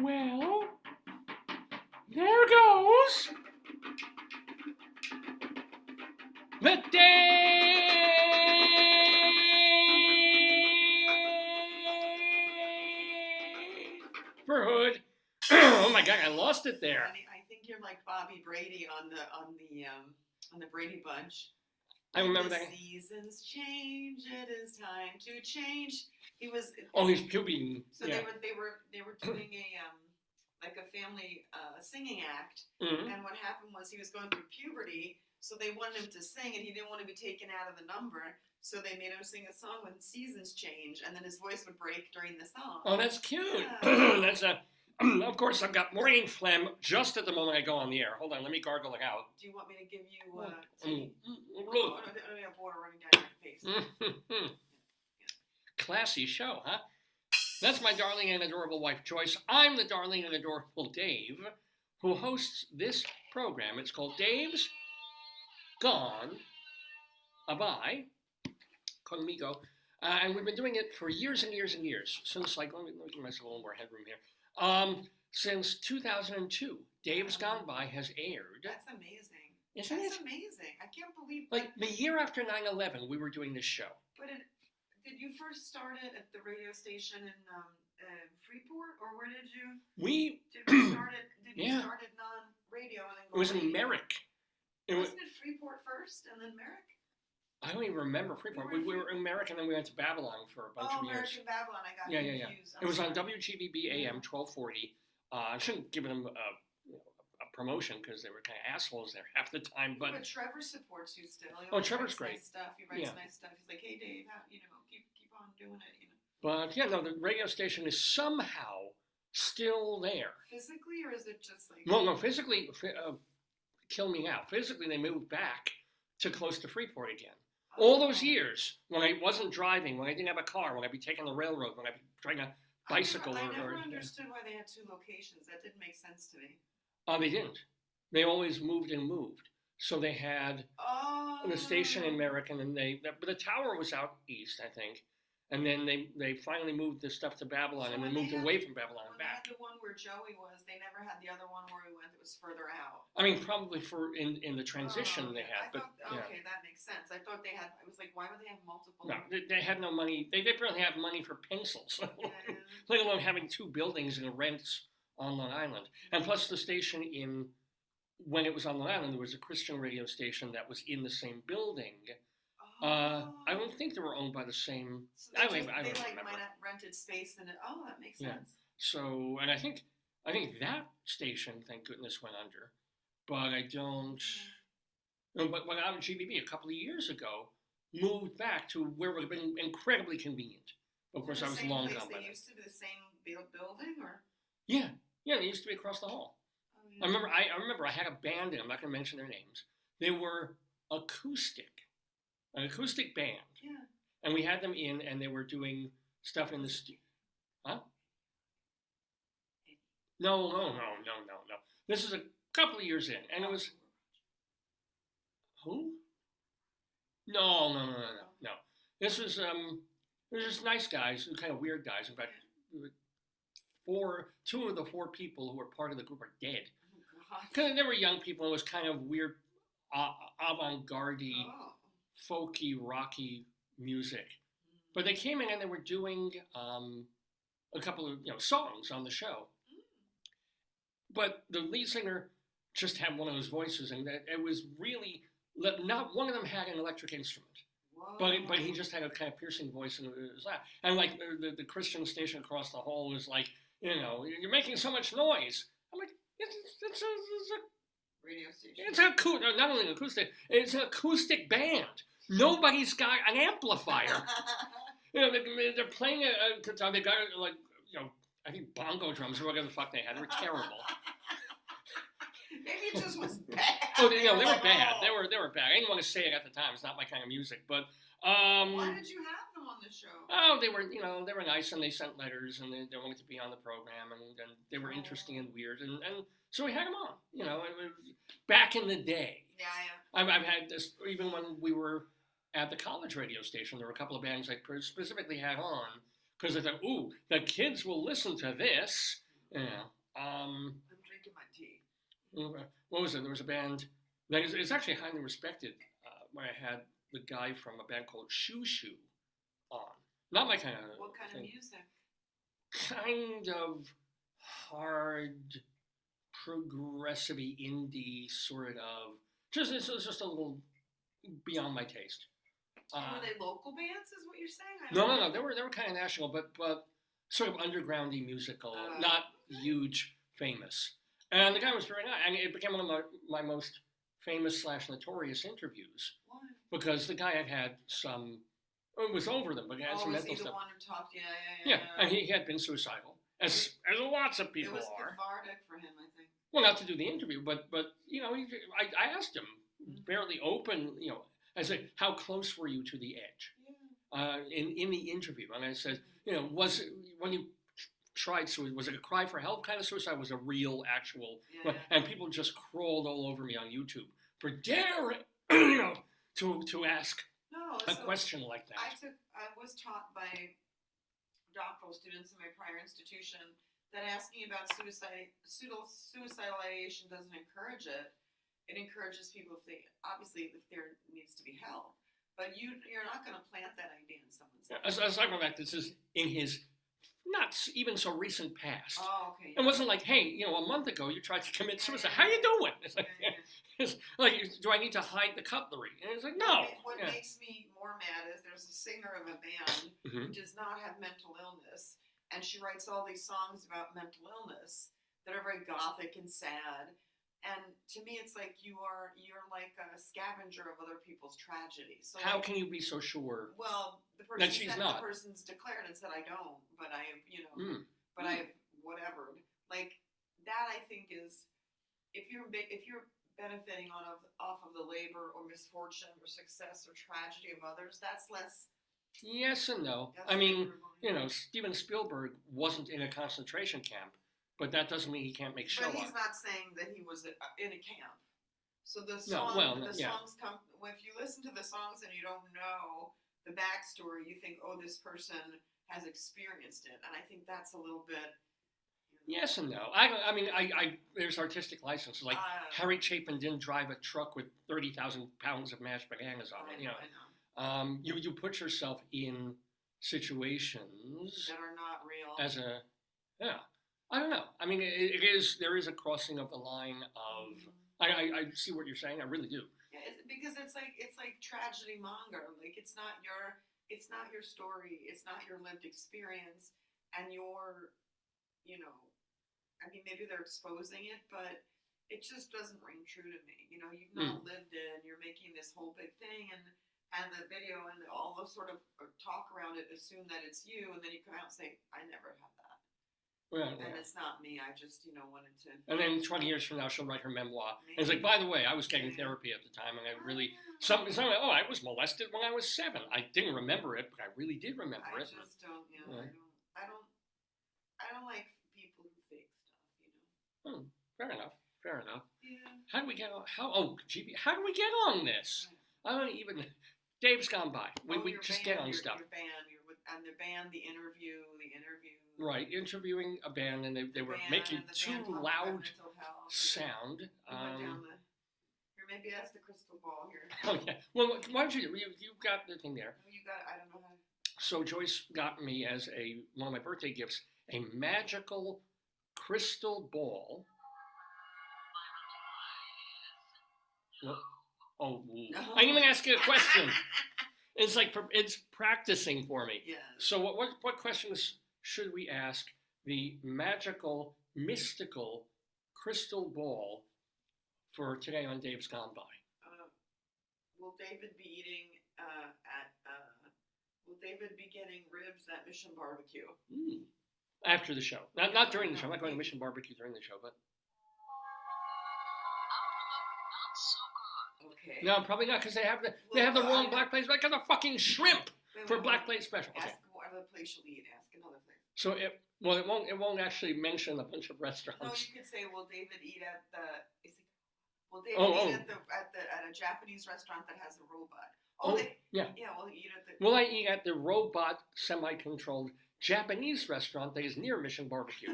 Well, there goes the Daverhood. Oh my God, I lost it there. I think you're like Bobby Brady on the Brady Bunch. I remember that. Seasons change. It is time to change. He was. Oh, he's puberty. So yeah. they were doing a family singing act, and what happened was he was going through puberty, so they wanted him to sing, and he didn't want to be taken out of the number, so they made him sing a song when seasons change, and then his voice would break during the song. Oh, that's cute. Yeah. That's a. Of course, I've got morning phlegm just at the moment I go on the air. Hold on, let me gargle it out. Do you want me to give you tea? Oh, I have water running down your face. Classy show, huh? That's my darling and adorable wife, Joyce. I'm the darling and adorable Dave, who hosts this program. It's called Dave's Gone Bye, conmigo. And we've been doing it for years and years and years, since, like, let me give myself a little more headroom here. Since 2002, Dave's Gone By has aired. That's amazing. Isn't it? That's amazing. I can't believe like the year after 9/11, we were doing this show. But did you first start it at the radio station in Freeport, or where did you? Did you start it non-radio and then go? It was in Limerick. Wasn't it Freeport first and then Limerick? I don't even remember Freeport. We were in Limerick, and then we went to Babylon for a bunch of years. American Babylon. I got confused. It was on WGBB AM 1240. I shouldn't give them a promotion because they were kind of assholes there half the time. But Trevor supports you still. Trevor's great. Nice stuff. He writes nice stuff. He's like, hey Dave, keep on doing it. But the radio station is somehow still there. Physically, or is it just like? No, physically, kill me now. Physically, they moved back to close to Freeport again. All those years when I wasn't driving, when I didn't have a car, when I'd be taking the railroad, when I'd be trying a bicycle. I never understood why they had two locations. That didn't make sense to me. They didn't. They always moved and moved. So they had the station in Limerick, and then but the tower was out east, I think. And then they finally moved the stuff to Babylon, and then moved away from Babylon and back. They had the one where Joey was. They never had the other one where we went that was further out. I mean, probably in the transition they had. Okay, that makes sense. I thought they had. I was like, why would they have multiple? No, they had no money. They barely have money for pencils, let alone having two buildings and rents on Long Island. And plus, the station when it was on Long Island, there was a Christian radio station that was in the same building. I don't think they were owned by the same. So they might have rented space in it. Oh, that makes sense. So, and I think that station, thank goodness, went under. But I don't. But when I was GBB a couple of years ago, moved back to where it would have been incredibly convenient. Of course, I was long gone by then. They used to be the same building, or? Yeah, they used to be across the hall. Oh, yeah. I remember I had a band in. I'm not going to mention their names. They were acoustic. An acoustic band. Yeah. And we had them in, and they were doing stuff in the studio. Huh? No. This is a couple of years in, and it was. Who? No. This was just nice guys, kind of weird guys. In fact, two of the four people who were part of the group are dead. Because they were young people. It was kind of weird, avant-garde-y. Folky, rocky music, but they came in and they were doing a couple of songs on the show. But the lead singer just had one of those voices, and it was really not one of them had an electric instrument. Whoa. But he just had a kind of piercing voice, and it was that. And like the Christian station across the hall was like, you're making so much noise. I'm like, it's a radio station. It's not only an acoustic, it's an acoustic band. Nobody's got an amplifier. They're playing a guitar. They got I think bongo drums or whatever the fuck they had. They were terrible. Maybe it just was bad. They were bad. They were bad. I didn't want to say it at the time. It's not my kind of music, but. Why did you have them on the show? Oh, they were nice, and they sent letters, and they wanted to be on the program, and they were interesting and weird, and so we had them on. It was back in the day. Yeah. I've had this even when we were at the college radio station. There were a couple of bands I specifically had on because I thought, ooh, the kids will listen to this. Yeah. I'm drinking my tea. What was it? There was a band that is actually highly respected, where I had the guy from a band called Shoo Shoo on. Not my kind of What kind thing. of music? Kind of hard, progressive indie sort of. It's just a little beyond my taste. Were they local bands? Is what you're saying? No. They were kind of national, but sort of undergroundy musical, not huge, famous. And the guy was very nice, and it became one of my most famous / notorious interviews. Why? Because the guy had some. It was over them, but he had some mental stuff. Was he the one who talked? Yeah, and he had been suicidal, as lots of people are. It was cathartic for him, I think. Well, not to do the interview, but I asked him fairly open, I said, how close were you to the edge? Yeah. In the interview, and I said, was it when you tried suicide? Was it a cry for help kind of suicide? Was a real, actual? And people just crawled all over me on YouTube for daring, to ask a question like that. I was taught by doctoral students in my prior institution that asking about suicidal ideation doesn't encourage it. It encourages people if there needs to be help. But you're not going to plant that idea in someone's head. As I go back, this is in his not even so recent past. Oh, okay. It wasn't like, hey, a month ago you tried to commit suicide. How you doing? It's like, it's like, do I need to hide the cutlery? And it's like, no. What makes me more mad is there's a singer of a band who does not have mental illness, and she writes all these songs about mental illness that are very gothic and sad. And to me, it's like you're like a scavenger of other people's tragedy. So how can you be so sure? Well, the person's declared and said, I don't, but I have, but I have whatever. Like that, I think is if you're benefiting off of the labor or misfortune or success or tragedy of others, that's less. Yes and no. I mean, Steven Spielberg wasn't in a concentration camp. But that doesn't mean he can't make show. But he's not saying that he was in a camp. So the songs come. If you listen to the songs and you don't know the backstory, you think, oh, this person has experienced it, and I think that's a little bit. Yes and no. I mean, there's artistic license. Like Harry Chapin didn't drive a truck with 30,000 pounds of mashed bananas on it. I know. You put yourself in situations that are not real. I don't know. I mean, there is a crossing of the line of. I see what you're saying. I really do. Yeah, because it's like tragedy monger. Like it's not your story. It's not your lived experience, and I mean, maybe they're exposing it, but it just doesn't ring true to me. You've not lived it, and you're making this whole big thing, and the video and all the sort of talk around it assume that it's you, and then you come out and say, I never had that. And it's not me. I just, wanted to. And then 20 years from now, she'll write her memoir. And it's like, by the way, I was getting therapy at the time, and I really something like, I was molested when I was 7. I didn't remember it, but I really did remember it. I just don't. I don't like people who fake stuff. Fair enough. Yeah. How do we get on? How do we get on this? I don't even. Dave's gone by. We just get on stuff. Your band, and the band, the interview. Right, interviewing a band, and they were making too loud sound. Maybe ask the crystal ball here. Oh yeah. Well, why don't you got the thing there? You got it. I don't know how. So Joyce got me as one of my birthday gifts a magical crystal ball. What? Oh, I didn't even ask you a question. It's like it's practicing for me. Yeah. So what questions should we ask the magical, mystical crystal ball for today on Dave's Gone By? Will David be eating will David be getting ribs at Mission Barbecue? After the show. Not during the show. I'm not going to Mission Barbecue during the show, but. Okay. No, probably not, because they have the wrong Black Plate. I got a fucking shrimp for Black Plate special. Ask what other place you'll eat. Ask another place. So it won't actually mention a bunch of restaurants. No, you could say, will David eat at a Japanese restaurant that has a robot? Yeah. Yeah, will he eat at the? Will I eat at the robot semi-controlled Japanese restaurant that is near Mission Barbecue?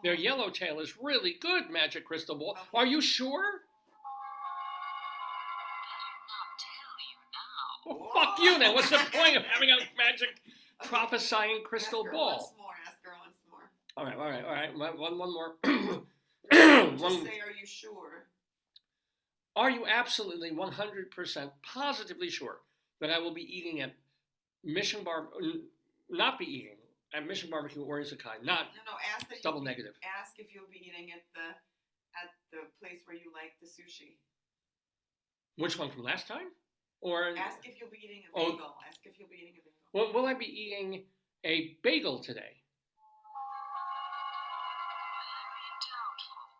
Their yellowtail is really good, Magic Crystal Ball. Okay. Are you sure? Well, fuck you then. What's the point of having a magic prophesying crystal ball? Once more. Ask her once more. All right. One more. Just say, are you sure? Are you absolutely 100% positively sure that I will be eating at not be eating at Mission Barbecue or Izakai? Not. No. Ask that. Double negative. Ask if you'll be eating at the place where you like the sushi. Which one from last time? Or ask if you'll be eating a bagel. Ask if you'll be eating a bagel. Well, will I be eating a bagel today?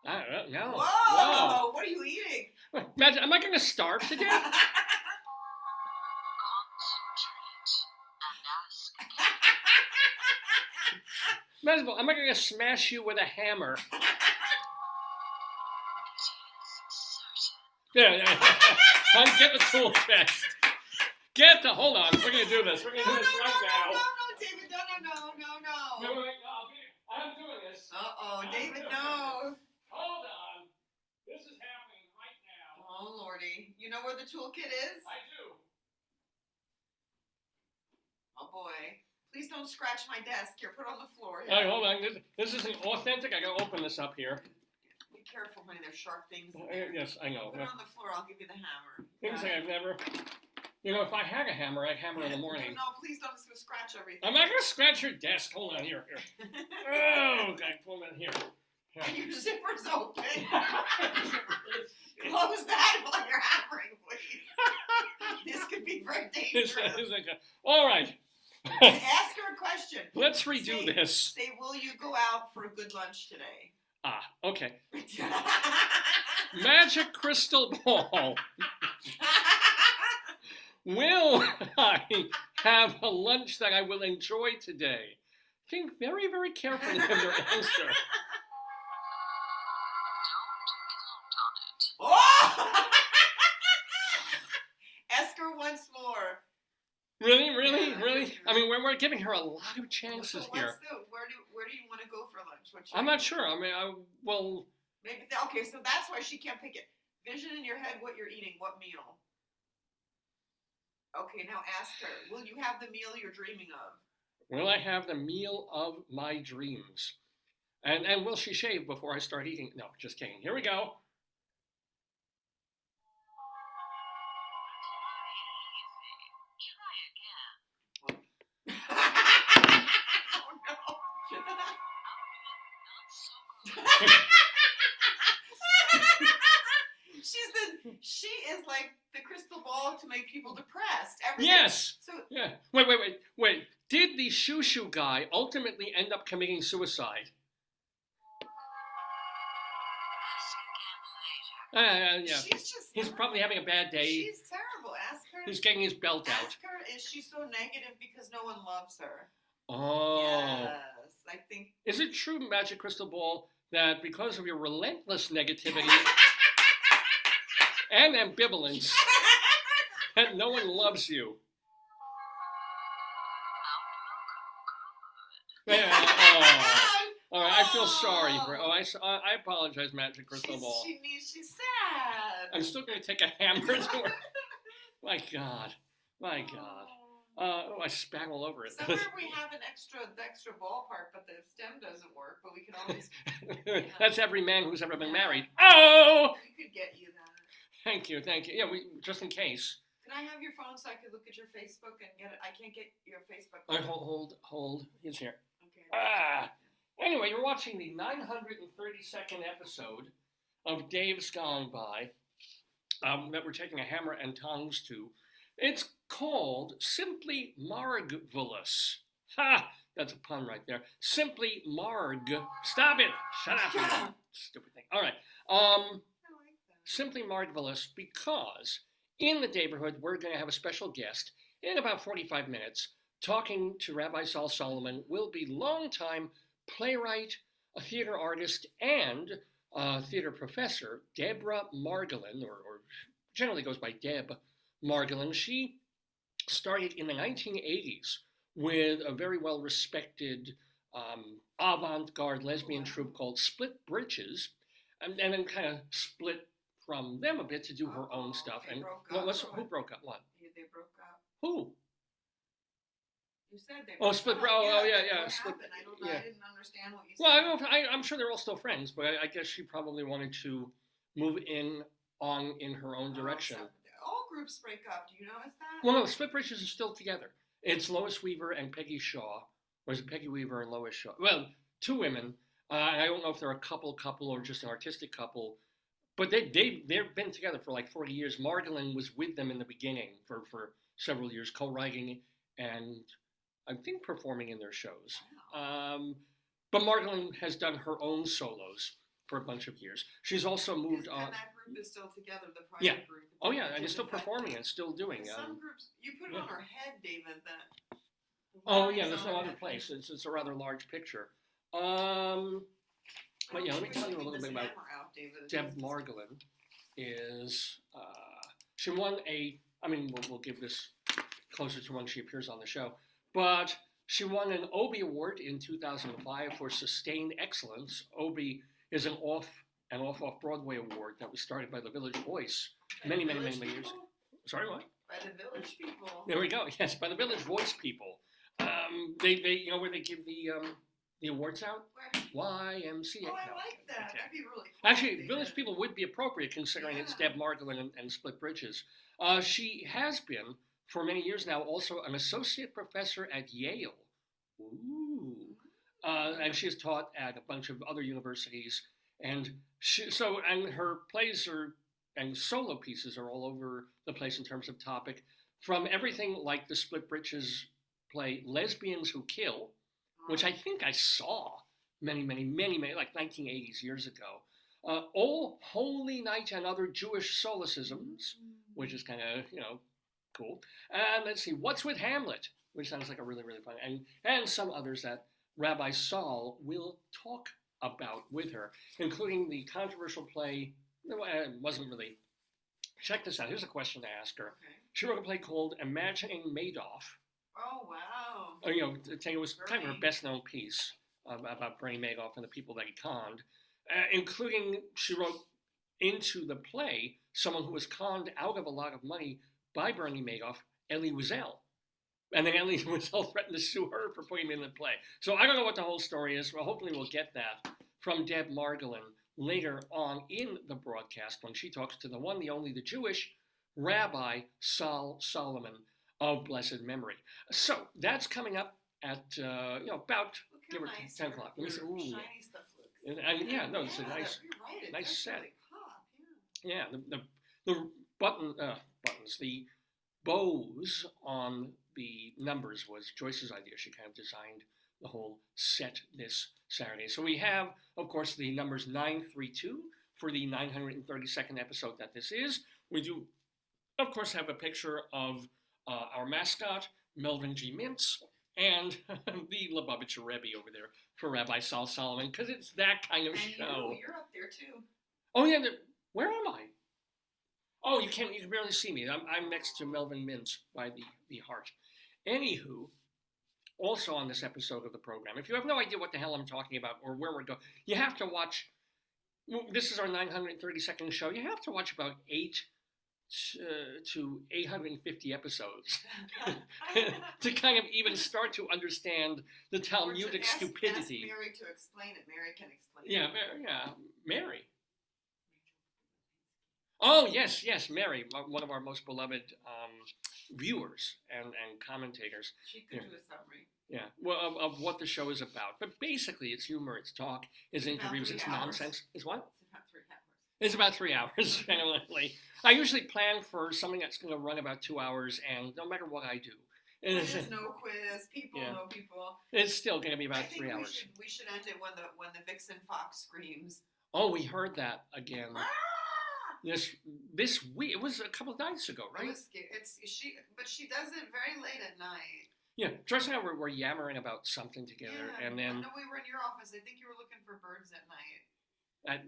I don't know. Whoa! What are you eating? Imagine, am I going to starve to death? Imagine, am I going to smash you with a hammer? Yeah. Get the tool chest. Hold on. We're going to do this. We're going to do this right now. No, David, no. Wait, I'm doing this. Uh-oh, David, no. Hold on. This is happening right now. Oh, Lordy. You know where the toolkit is? I do. Oh, boy. Please don't scratch my desk. Here, put it on the floor. All right, hold on. This isn't authentic. I got to open this up here. Be careful, honey. There's sharp things in there. Yes, I know. Put it on the floor. I'll give you the hammer. Things like I've never... if I had a hammer, I'd hammer in the morning. No, please don't scratch everything. I'm not going to scratch your desk. Hold on, here. Oh, okay, pull that here. And your zipper's open. Close that while you're hammering, please. This could be very dangerous. All right. Ask her a question. Let's redo this. Say, will you go out for a good lunch today? Okay. Magic Crystal Ball. Will I have a lunch that I will enjoy today? Think very, very carefully of your answer. Oh! Ask her once more. Really? Yeah, I mean, we're giving her a lot of chances here. Where do you want to go for lunch? I'm not sure. I mean, maybe. Okay, so that's why she can't pick it. Vision in your head what you're eating, what meal. Okay, now ask her. Will you have the meal you're dreaming of? Will I have the meal of my dreams? And will she shave before I start eating? No, just kidding. Here we go. She is like the crystal ball to make people depressed. Yes. So yeah. Wait. Did the shoo guy ultimately end up committing suicide? Yeah. He's probably having a bad day. She's terrible. Ask her. He's getting his belt out. Ask her, is she so negative because no one loves her? Oh. Yes, I think. Is it true, Magic Crystal Ball, that because of your relentless negativity and ambivalence, that no one loves you? All right, I feel sorry for her. I apologize, Magic Crystal Ball. She's sad. I'm still going to take a hammer to her. My God. I spat all over it. Somewhere we have the extra ballpark, but the stem doesn't work, but we can always... That's every man who's ever been married. Oh! We could get you that. Thank you. Yeah, just in case. Can I have your phone so I could look at your Facebook and get it? I can't get your Facebook. All right, hold. It's here. Okay. Anyway, you're watching the 932nd episode of Dave's Gone By that we're taking a hammer and tongs to. It's called Simply MARGVELOUS. Ha! That's a pun right there. Simply Stop it! Shut up! Stupid thing. All right. I like that. Simply MARGVELOUS because in the Daverhood we're going to have a special guest in about 45 minutes talking to Rabbi Sol Solomon. Will be longtime playwright, a theater artist, and theater professor, Deb Margolin, or generally goes by Deb Margolin. She started in the 1980s with a very well-respected avant-garde lesbian troupe called Split Britches, and then kind of split from them a bit to do her own stuff. And who broke up? What? They broke up. Who? You said they. Split. Yeah. Split. I didn't understand what you said. Well, I don't know. I'm sure they're all still friends, but I guess she probably wanted to move in her own direction. All groups break up. Do you notice that? Well, no, Split Britches are still together. It's Lois Weaver and Peggy Shaw. Or is it Peggy Weaver and Lois Shaw? Well, two women. I don't know if they're a couple or just an artistic couple. But they've been together for like 40 years. Margolin was with them in the beginning for several years, co-writing and I think performing in their shows. Wow. But Margolin has done her own solos for a bunch of years. She's also moved on. And that group is still together, the private group. Oh yeah, and it's still performing and still doing. Some groups, you put it on her head, David. That. Oh yeah, there's no other place. It's a rather large picture. But yeah, let me tell you a little bit about Deb Margolin. She won we'll give this closer to when she appears on the show, but she won an Obie Award in 2005 for Sustained Excellence. Obie is an off-Broadway award that was started by the Village Voice many years. Sorry, what? By the Village people. There we go. Yes, by the Village Voice people. They where they give the awards out? Where? YMCA. Oh, I like that. Okay. That'd be really cool. Actually, Village People would be appropriate considering it's Deb Margolin and Split Britches. She has been, for many years now, also an associate professor at Yale. Ooh. And she has taught at a bunch of other universities. And her plays and solo pieces are all over the place in terms of topic. From everything like the Split Britches play Lesbians Who Kill, which I think I saw many, like 1980s, years ago. Oh Holy Night and Other Jewish Solecisms, which is kind of, cool. And let's see, What's with Hamlet, which sounds like a really, really fun, and some others that Rabbi Sol will talk about with her, including the controversial play, it wasn't really, check this out, here's a question to ask her. Okay. She wrote a play called Imagining Madoff. Oh, wow. It was kind of her best-known piece about Bernie Madoff and the people that he conned, including she wrote into the play someone who was conned out of a lot of money by Bernie Madoff, Elie Wiesel. And then Elie Wiesel threatened to sue her for putting him in the play. So I don't know what the whole story is. Well, hopefully we'll get that from Deb Margolin later on in the broadcast when she talks to the one, the only, the Jewish Rabbi Sol Solomon of blessed memory. So that's coming up at about give or take 10 o'clock. Let me see. Ooh, shiny stuff looks. It's a nice, right. nice set. Really pop, The buttons, the bows on the numbers was Joyce's idea. She kind of designed the whole set this Saturday. So we have, of course, the numbers 932 for the 932nd episode that this is. We do, of course, have a picture of our mascot, Melvin G. Mintz, and the Lubavitcher Rebbe over there for Rabbi Sol Solomon, because it's that kind of show. You're up there too. Oh yeah, where am I? Oh, you can barely see me. I'm next to Melvin Mintz by the heart. Anywho, also on this episode of the program, if you have no idea what the hell I'm talking about or where we're going, you have to watch. This is our 932nd show. You have to watch about 8 to 850 episodes to kind of even start to understand the Talmudic stupidity. Ask Mary to explain it. Mary can explain it. Yeah, Mary. Oh, yes, Mary, one of our most beloved viewers and commentators. She could do a summary. Yeah, well, of what the show is about. But basically, it's humor, it's talk, it's interviews, it's nonsense. It's what? It's about 3 hours, generally. I usually plan for something that's going to run about 2 hours, and no matter what I do. There's no quiz, no people. It's still going to be about 3 hours. We should end it when the vixen fox screams. Oh, we heard that again. This week, it was a couple of nights ago, right? But she does it very late at night. Yeah, Joyce and I were yammering about something together, and then... No, we were in your office. I think you were looking for birds at night.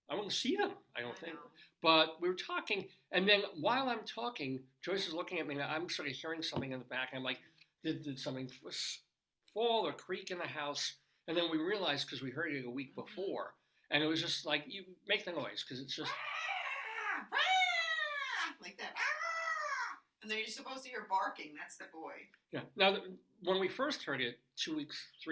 I won't see them, I don't think. But we were talking, and then while I'm talking, Joyce is looking at me, and I'm sort of hearing something in the back, and I'm like, did something fall or creak in the house, and then we realized because we heard it a week before, and it was just like, you make the noise because it's just like that. And then you're supposed to hear barking. That's the boy. Yeah. Now, when we first heard it 3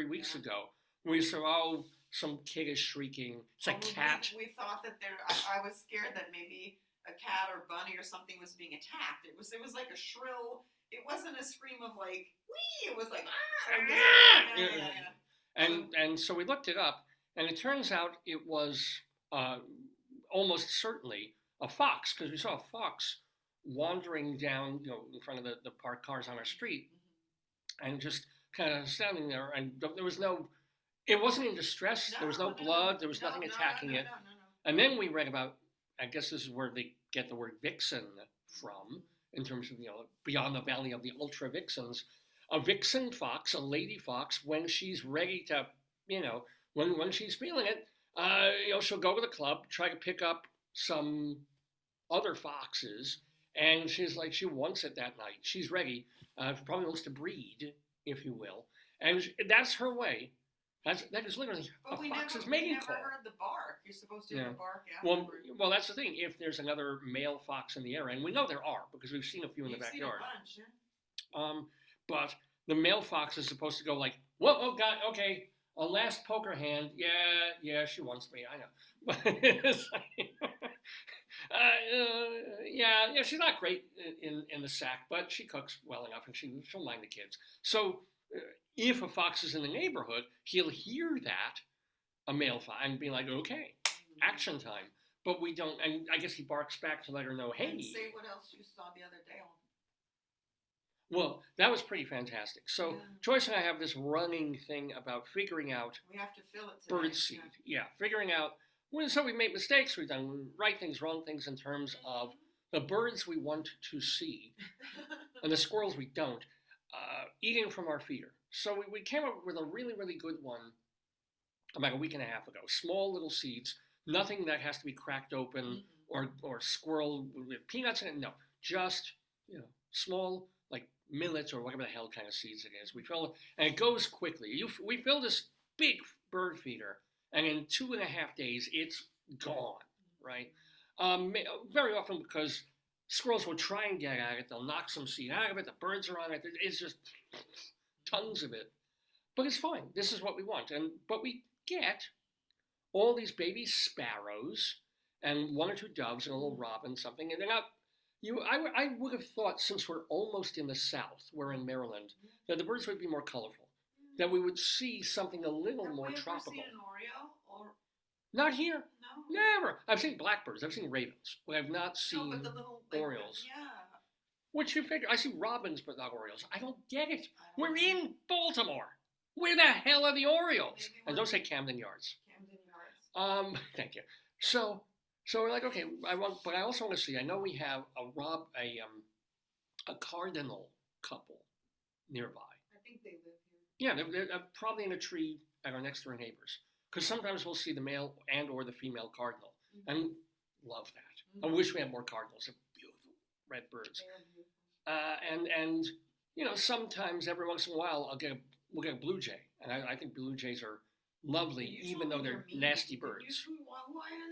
weeks ago, we said, "Oh, some kid is shrieking. It's a cat." We thought that I was scared that maybe a cat or bunny or something was being attacked. It was like a shrill. It wasn't a scream of like wee. It was like And so we looked it up, and it turns out it was almost certainly a fox, because we saw a fox wandering down, in front of the parked cars on our street, and just kind of standing there, and there was no, it wasn't in distress, there was no blood, there was nothing attacking it. And then we read about, I guess this is where they get the word vixen from, in terms of, beyond the valley of the ultra vixens, a vixen fox, a lady fox, when she's ready to, when she's feeling it, she'll go to the club, try to pick up some other foxes, and she's like, she wants it that night. She's ready. Probably wants to breed, if you will. And that's her way. That is literally a fox's mating call. We never heard the bark. You're supposed to hear the bark afterwards. Well, that's the thing. If there's another male fox in the area, and we know there are, because we've seen a few in the backyard. Seen a bunch, yeah. But the male fox is supposed to go like, whoa, oh God, okay, a last poker hand. Yeah, she wants me. I know. But it's like, yeah, she's not great in the sack, but she cooks well enough, and she'll mind the kids. So if a fox is in the neighborhood, he'll hear that, a male fox, and be like, okay, action time. But we don't, and I guess he barks back to let her know, hey. And say what else you saw the other day. Well, that was pretty fantastic. So Joyce and I have this running thing about figuring out. We have to fill it today. Birdseed. Yeah, figuring out. So we've made mistakes. We've done right things, wrong things in terms of the birds we want to see and the squirrels we don't, eating from our feeder. So we came up with a really, really good one about a week and a half ago. Small little seeds, nothing that has to be cracked open or squirrel with peanuts in it. No, just small, like millets or whatever the hell kind of seeds it is. We fill it, and it goes quickly. We fill this big bird feeder, and in 2.5 days, it's gone, right? Very often because squirrels will try and get at it. They'll knock some seed out of it. The birds are on it. It's just tons of it. But it's fine. This is what we want. But we get all these baby sparrows and 1 or 2 doves and a little robin, something. And they're not... I would have thought, since we're almost in the South, we're in Maryland, that the birds would be more colorful. That we would see something a little more tropical. Have you ever seen an Oriole? Or... Not here. No. Never. I've seen blackbirds. I've seen ravens. But I've not seen Orioles. Yeah. Which you figure? I see robins, but not Orioles. I don't get it. We're in Baltimore. Where the hell are the Orioles? And don't say Camden Yards. Camden Yards. Thank you. So we're like, okay, but I also want to see. I know we have a cardinal couple nearby. I think they live here. Yeah, they're probably in a tree at our next door neighbors. Because sometimes we'll see the male and or the female cardinal, and love that. I wish we had more cardinals. They're beautiful red birds. And sometimes every once in a while we'll get a blue jay, and I think blue jays are lovely, even though they're nasty birds.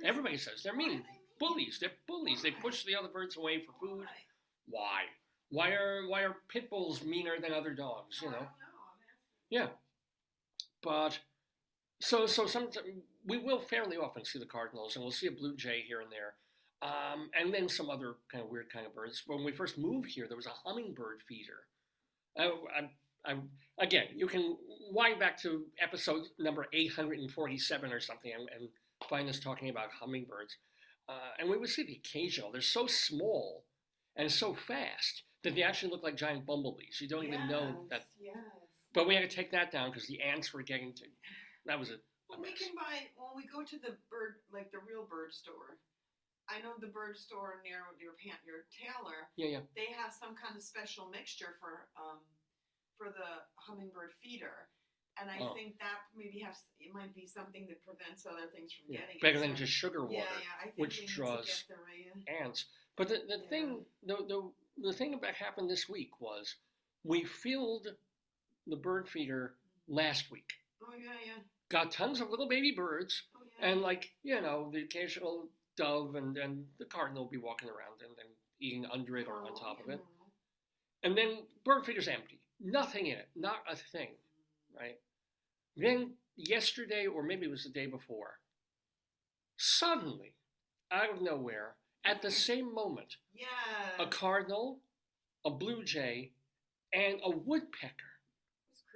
Everybody says they're mean. Bullies. They're bullies. They push the other birds away for food. Why? Why are pit bulls meaner than other dogs? I don't know. Yeah. But so sometimes we will fairly often see the cardinals, and we'll see a blue jay here and there, and then some other kind of weird kind of birds. When we first moved here, there was a hummingbird feeder. Again, you can wind back to episode number 847 or something and find us talking about hummingbirds. And we would see the occasional. They're so small and so fast that they actually look like giant bumblebees. You don't even know that. Yes. But we had to take that down because the ants were getting to. That was it. Well, we can buy when we go to the bird, like the real bird store. I know the bird store near your tailor. Yeah. They have some kind of special mixture for the hummingbird feeder, and I think that it might be something that prevents other things from getting better than just sugar water, I think which draws ants. But the thing that happened this week was we filled the bird feeder last week. Oh, yeah. Got tons of little baby birds, Oh, yeah. and the occasional dove and the cardinal will be walking around and eating under it or on top of it. And then bird feeder's empty. Nothing in it. Not a thing, right? Then yesterday, or maybe it was the day before, suddenly, out of nowhere, at the same moment, a cardinal, a blue jay, and a woodpecker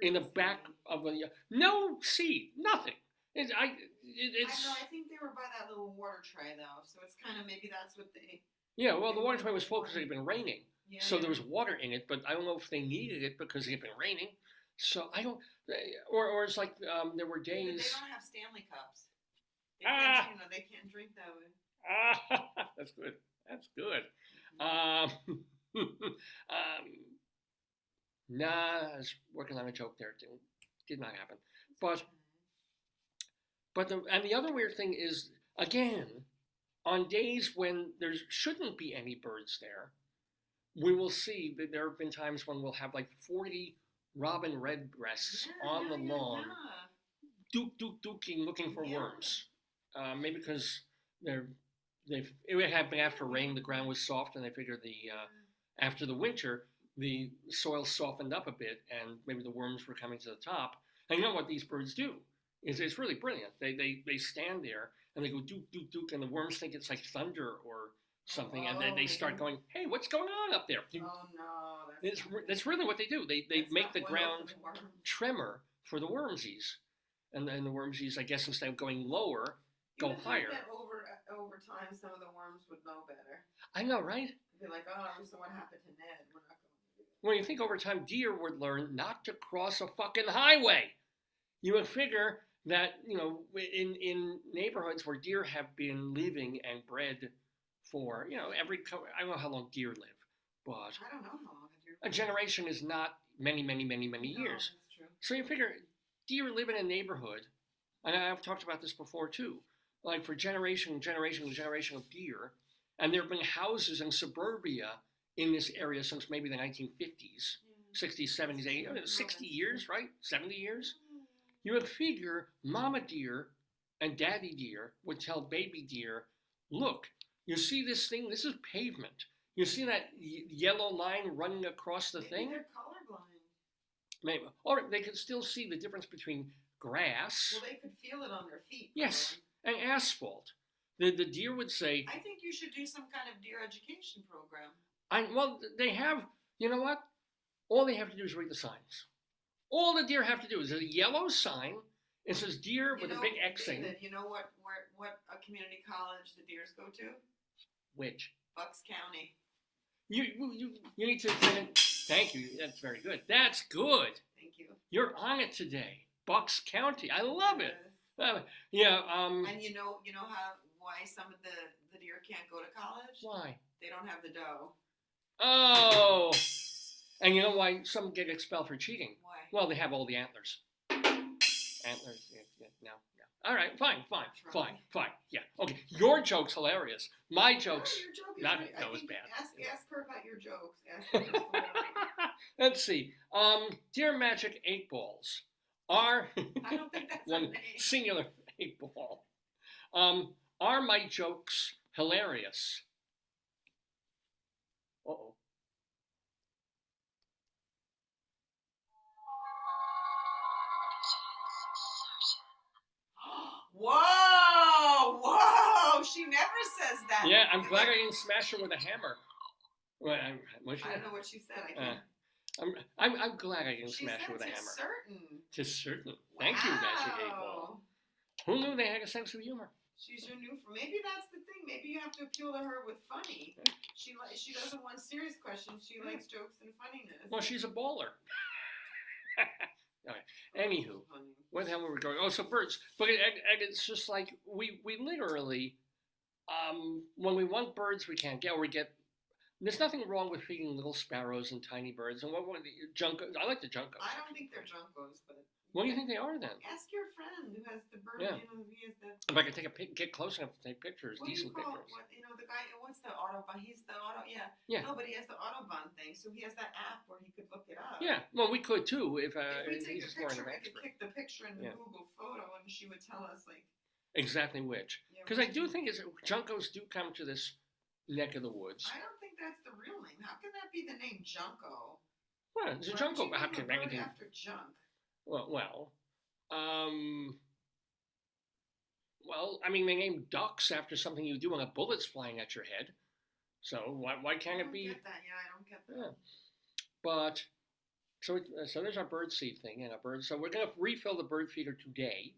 in the back of no seed, nothing. It's. I know. I think they were by that little water tray though, so it's kind of maybe that's what they. Yeah, well, the water tray was full because it had been raining, so there was Yeah. water in it. But I don't know if they needed it because it had been raining. So I don't. Or it's like there were They days. don't have Stanley cups. They can't, they can't drink that way. That's good. That's good. Nah, I was working on a joke there. Did not happen. But the other weird thing is, again, on days when there shouldn't be any birds there, we will see that there have been times when we'll have like 40 robin redbreasts on the lawn, duking, looking for worms. Maybe because it happened after rain, the ground was soft, and they figured after the winter, the soil softened up a bit, and maybe the worms were coming to the top. And you know what these birds do? It's really brilliant. They stand there, and they go duke, and the worms think it's like thunder or something, and then they start going, hey, what's going on up there? Oh, no. That's really what they do. They make the ground tremor for the wormsies. And then the wormsies, I guess, instead of going lower, go higher. That over time, some of the worms would know better. I know, right? They'd be like, oh, so what happened to Ned? We're not going to do that. When you think over time, deer would learn not to cross a fucking highway. You would figure that, in neighborhoods where deer have been living and bred for, I don't know how long deer live, but I don't know how long deer a generation is not many years. That's true. So you figure deer live in a neighborhood, and I've talked about this before too, like for generation of deer, and there have been houses in suburbia in this area since maybe the 1950s, 60s, 70s, 80s, 60 years, right? 70 years? You would figure mama deer and daddy deer would tell baby deer, look, you see this thing? This is pavement. You see that yellow line running across the thing? They're colorblind. Maybe. Or they could still see the difference between grass. Well, they could feel it on their feet. Yes, and asphalt. The deer would say... I think you should do some kind of deer education program. Well, they have... You know what? All they have to do is read the signs. All the deer have to do is a yellow sign. It says deer with a big X in. You know what community college the deers go to? Which? Bucks County. You need to... Thank you. That's very good. That's good. Thank you. You're on it today. Bucks County. I love it. Yeah. And you know why some of the deer can't go to college? Why? They don't have the dough. Oh. And you know why some get expelled for cheating? Why? Well, they have all the antlers. Antlers. Yeah, no. All right. Fine. Yeah. Okay. Your joke's hilarious. My joke's your joke is not. right. That was bad. Ask her about your jokes. Ask her Let's see. Deer Magic 8 balls are I don't think that's one a name. singular 8 ball. Are my jokes hilarious? Uh-oh. Whoa! She never says that. Yeah, I'm glad I didn't smash her with a hammer. Well, I don't know what she said. I can't. I'm glad I didn't She smash her said with a "'Tis hammer. certain. Tis certain. Thank you, Magic 8 Ball. Who knew they had a sense of humor? She's your new friend. Maybe that's the thing. Maybe you have to appeal to her with funny. She doesn't want serious questions. She likes jokes and funniness. Well, she's a baller. All right. Anywho, where the hell were we going? Oh, so birds. But it's just like we literally, when we want birds, we can't get. Or we get. There's nothing wrong with feeding little sparrows and tiny birds. And what the juncos? I like the juncos. I don't think they're juncos, but What do you think they are then? Ask your friend who has the bird. Yeah. He has the. If I could get close enough to take pictures, What do you decent call pictures. what the guy? What's the Autobahn? He's the auto. Yeah. Yeah. No, but he has the Autobahn thing, so he has that app where he could look it up. Yeah. Well, we could too if we take he's a picture, more we an could expert. kick the picture in the Google photo, and she would tell us like exactly which. Because I do think Juncos do come to this neck of the woods. I don't think that's the real name. How can that be the name Junco? Well, it's a Junco. How can anything after junk? Well, I mean, they named ducks after something you do when a bullet's flying at your head. So why can't it be? I don't get that. Yeah, I don't get that. Yeah. But so there's our bird seed thing and a bird. So we're gonna refill the bird feeder today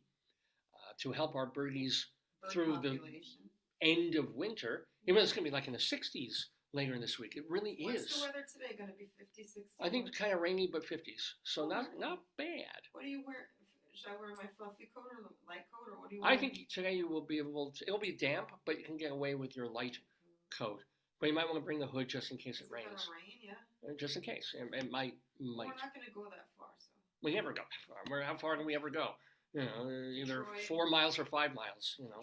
to help our birdies through population. The end of winter. Even though it's gonna be like in the 60s later in this week. It really is. What's the weather today? Going to be 50, 60? I think kind of rainy, but 50s. So not bad. What do you wear? Should I wear my fluffy coat or the light coat, or what do you wear? I think today you will be able to. It'll be damp, but you can get away with your light coat. But you might want to bring the hood just in case it rains. It's going to rain, yeah. Just in case. It might. We're not going to go that far, so. We never go that far. How far can we ever go? You know, either Detroit. 4 miles or 5 miles. You know.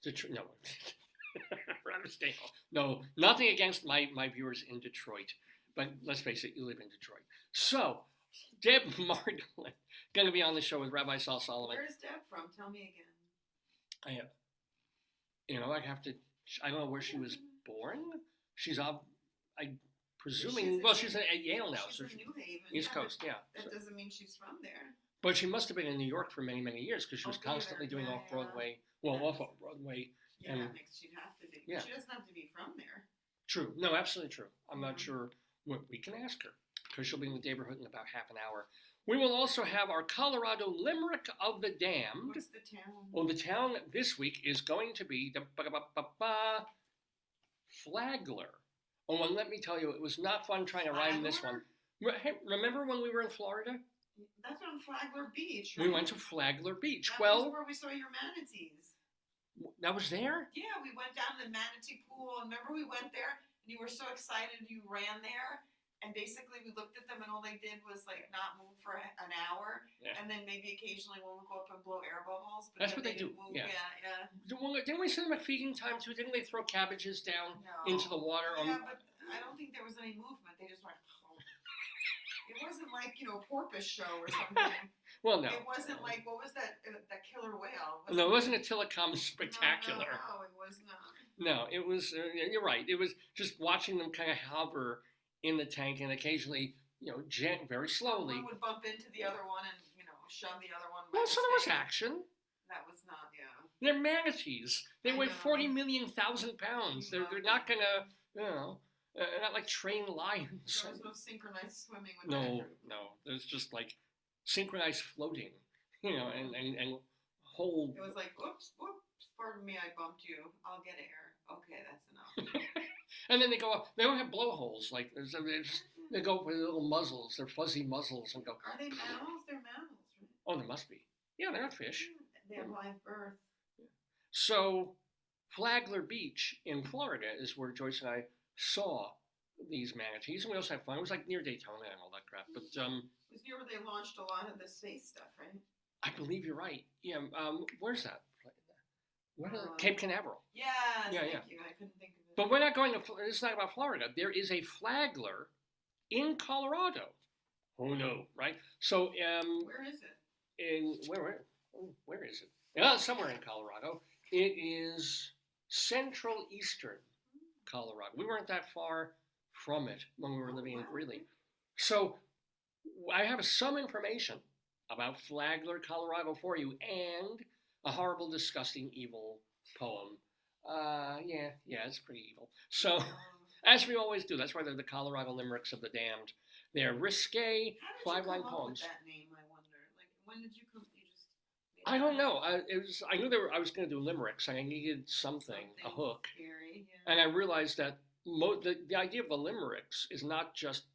Detroit. No. Rather stay home. No, nothing against my viewers in Detroit, but let's face it, you live in Detroit. So, Deb Margolin going to be on the show with Rabbi Sol Solomon. Where is Deb from? Tell me again. I don't know where she was born. She's I'm presuming. She's at Yale now. She's in New Haven. East Coast, yeah. That doesn't mean she's from there. But she must have been in New York for many, many years because she was constantly doing off-Broadway, off Broadway. Yeah, that makes she'd have to be. Yeah. She doesn't have to be from there. True. No, absolutely true. I'm not sure what we can ask her because she'll be in the Daverhood in about half an hour. We will also have our Colorado Limerick of the Damned. What's the town? Well, the town this week is going to be Flagler. Oh, and let me tell you, it was not fun trying to rhyme this one. Hey, remember when we were in Florida? That's on Flagler Beach, right? We went to Flagler Beach. That was where we saw your manatees. That was there? Yeah, we went down to the manatee pool. And remember we went there and you were so excited you ran there. And basically we looked at them and all they did was like not move for an hour. Yeah. And then maybe occasionally one would go up and blow air bubbles. But that's what they do. Move. Yeah. Didn't we send them at feeding time too? Didn't they throw cabbages down into the water? Yeah, but I don't think there was any movement. They just went, It wasn't like, Porpoise show or something. Well, no. It wasn't like, what was that killer whale? No, it wasn't a Tillicum spectacular. No, it was not. No, it was, you're right. It was just watching them kind of hover in the tank and occasionally, very slowly. One would bump into the other one and, shove the other one. Well, so there was action. That was not, They're manatees. They weigh 40 million pounds. They're not going to, not like trained lions. There was no synchronized swimming with that group. No. There's just like synchronized floating, and whole. It was like, whoops, pardon me, I bumped you. I'll get air. Okay, that's enough. And then they go up. They don't have blowholes. Like they go with little muzzles. They're fuzzy muzzles and go. Are they mammals? They're mammals, right? Oh, they must be. Yeah, they're not fish. They have live birth. So, Flagler Beach in Florida is where Joyce and I saw these manatees, and we also had fun. It was like near Daytona and all that crap. But it was near where they launched a lot of the space stuff, right? I believe you're right. Yeah. Where's that? Cape Canaveral. Yeah. Thank you. I couldn't think of it. But we're not going to. It's not about Florida. There is a Flagler in Colorado. Oh no, right? So where is it? Where is it? Yeah, somewhere in Colorado. It is central eastern Colorado. We weren't that far from it when we were living in Greeley. So I have some information about Flagler, Colorado for you, and a horrible, disgusting, evil poem. It's pretty evil. So, as we always do, that's why they're the Colorado Limericks of the Damned. They're risque, 5-line poems. How did you come up with that name, I wonder? Like, when did you come? I don't know. I knew I was going to do limericks. I needed something, a hook. Scary, and I realized that the idea of the limericks is not just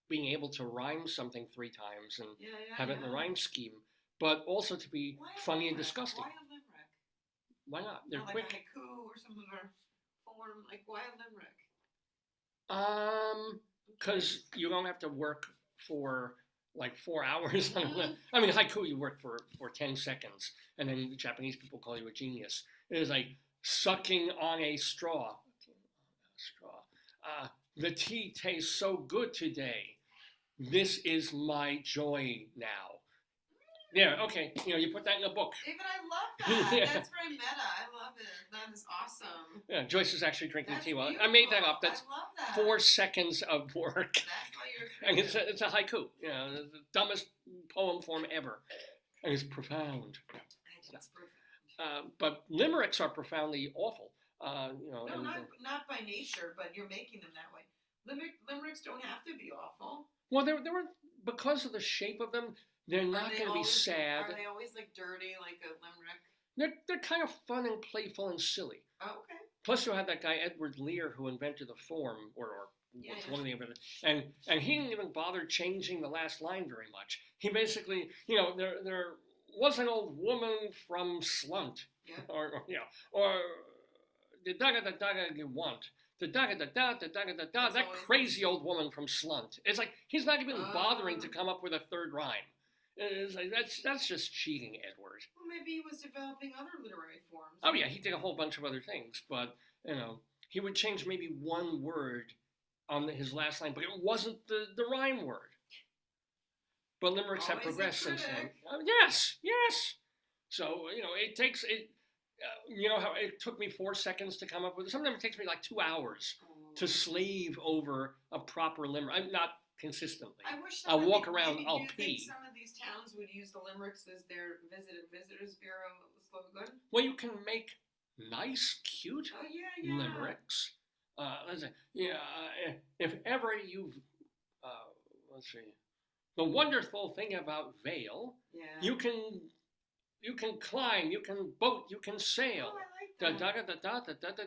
being able to rhyme something 3 times and have it in the rhyme scheme, but also to be funny and disgusting. Why a limerick? Why not? They're not quick. Like a haiku or something or form. Like, why a limerick? Because you don't have to work for like 4 hours. I mean, haiku you work for 10 seconds, and then the Japanese people call you a genius. It is like sucking on a straw. The tea tastes so good today. This is my joy now. Yeah, okay. You put that in a book. David, I love that. Yeah. That's very meta. I love it. That is awesome. Yeah, Joyce is actually drinking tea. Well, beautiful. I made that up. That's I love that. 4 seconds of work. That's why you're And it's a haiku. The dumbest poem form ever. And it's profound. It's profound. But limericks are profoundly awful. No, not by nature, but you're making them that way. Limericks don't have to be awful. Well, they were because of the shape of them. They're not going to be sad. Are they always like dirty, like a limerick? They're kind of fun and playful and silly. Oh, okay. Plus, you had that guy Edward Lear who invented the form, one of the other, and he didn't even bother changing the last line very much. He basically, there was an old woman from Slunt, or the daga you want. The daga that crazy old woman from Slunt. It's like he's not even bothering to come up with a third rhyme. It's like that's just cheating, Edward. Well, maybe he was developing other literary forms. Oh yeah, he did a whole bunch of other things, but he would change maybe one word on his last line, but it wasn't the rhyme word. But limericks have progressed since then. Yes. So it takes it. How it took me 4 seconds to come up with it. Sometimes it takes me like 2 hours to slave over a proper limerick. I'm not consistently. I wish I'll walk around. I'll pee. Do you think some of these towns would use the limericks as their visitors bureau slogan? Well, you can make nice, cute limericks. Let's see. If ever you've, let's see, the wonderful thing about Vale, you can climb, you can boat, you can sail. Oh, I like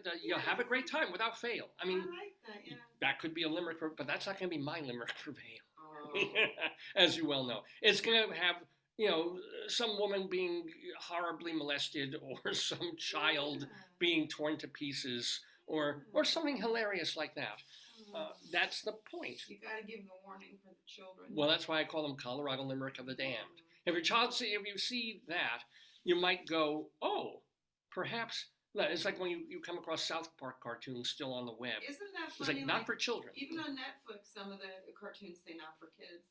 that. You'll have a great time without fail. I mean, I like that, yeah. That could be a limerick, but that's not going to be my limerick for Vale. Oh. As you well know. It's going to have, some woman being horribly molested or some child being torn to pieces or something hilarious like that. That's the point. You got to give the warning for the children. Well, that's why I call them Colorado Limerick of the Damned. If you see that, you might go, oh, perhaps. It's like when you come across South Park cartoons still on the web. Isn't that funny? It's like not for children. Even on Netflix, some of the cartoons say not for kids.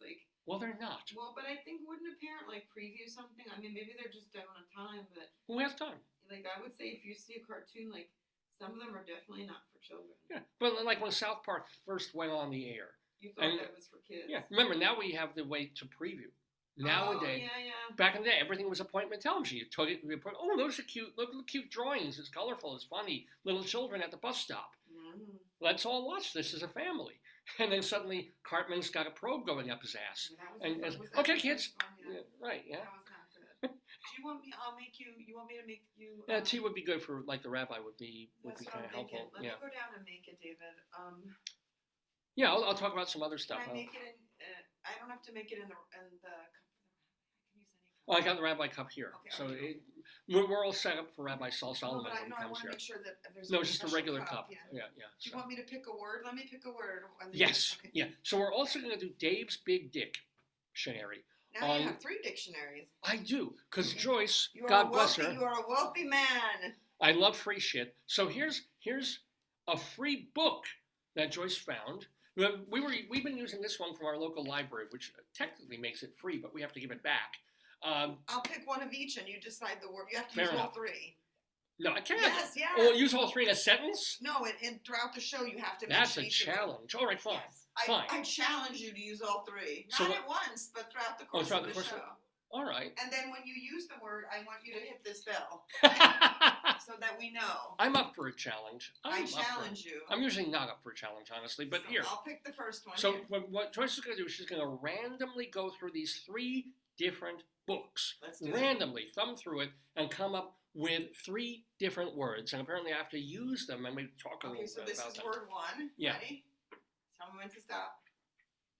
Well, they're not. Well, but I think wouldn't a parent preview something? I mean, maybe they're just don't have time, but who has time? I would say if you see a cartoon, some of them are definitely not for children. Yeah, but when South Park first went on the air, you thought that was for kids. Yeah, remember now we have the way to preview. Nowadays, back in the day, everything was appointment television. You took it, those are cute. Look at the cute drawings. It's colorful. It's funny. Little children at the bus stop. Mm-hmm. Let's all watch this as a family. And then suddenly, Cartman's got a probe going up his ass. Okay, kids. Right. Yeah. That was not good. Do you want me? You want me to make you? Yeah, tea would be good for the rabbi would be kind of helpful. Let me go down and make it, David. Yeah, I'll talk about some other stuff. Can I make it in? I don't have to make it in the. I got the rabbi cup here, we're all set up for Rabbi Sol Solomon when he comes here. I want to make sure that there's it's just a regular cup. Yeah. Do you want me to pick a word? Let me pick a word. Yes. Okay. Yeah. So we're also going to do Dave's Big Dick Dictionary. Now you have 3 dictionaries. I do, because Joyce, God bless her. You are a wealthy man. I love free shit. So here's a free book that Joyce found. We've been using this one from our local library, which technically makes it free, but we have to give it back. I'll pick one of each, and you decide the word. You have to use all 3. No, I can't. Yes. Well, use all 3 in a sentence? No, and throughout the show, you have to. That's a challenge. All right, fine. Yes. Fine. I challenge you to use all 3, not at once, but throughout the course of the show. All right. And then when you use the word, I want you to hit this bell, so that we know. I'm up for a challenge. I challenge you. I'm usually not up for a challenge, honestly, but here. I'll pick the first one. So what Joyce is going to do is she's going to randomly go through these 3 different books. Let's do randomly thumb through it and come up with 3 different words, and apparently I have to use them, and we talk a little bit about them. Okay, so this is word 1. Yeah. Ready? Tell me when to stop.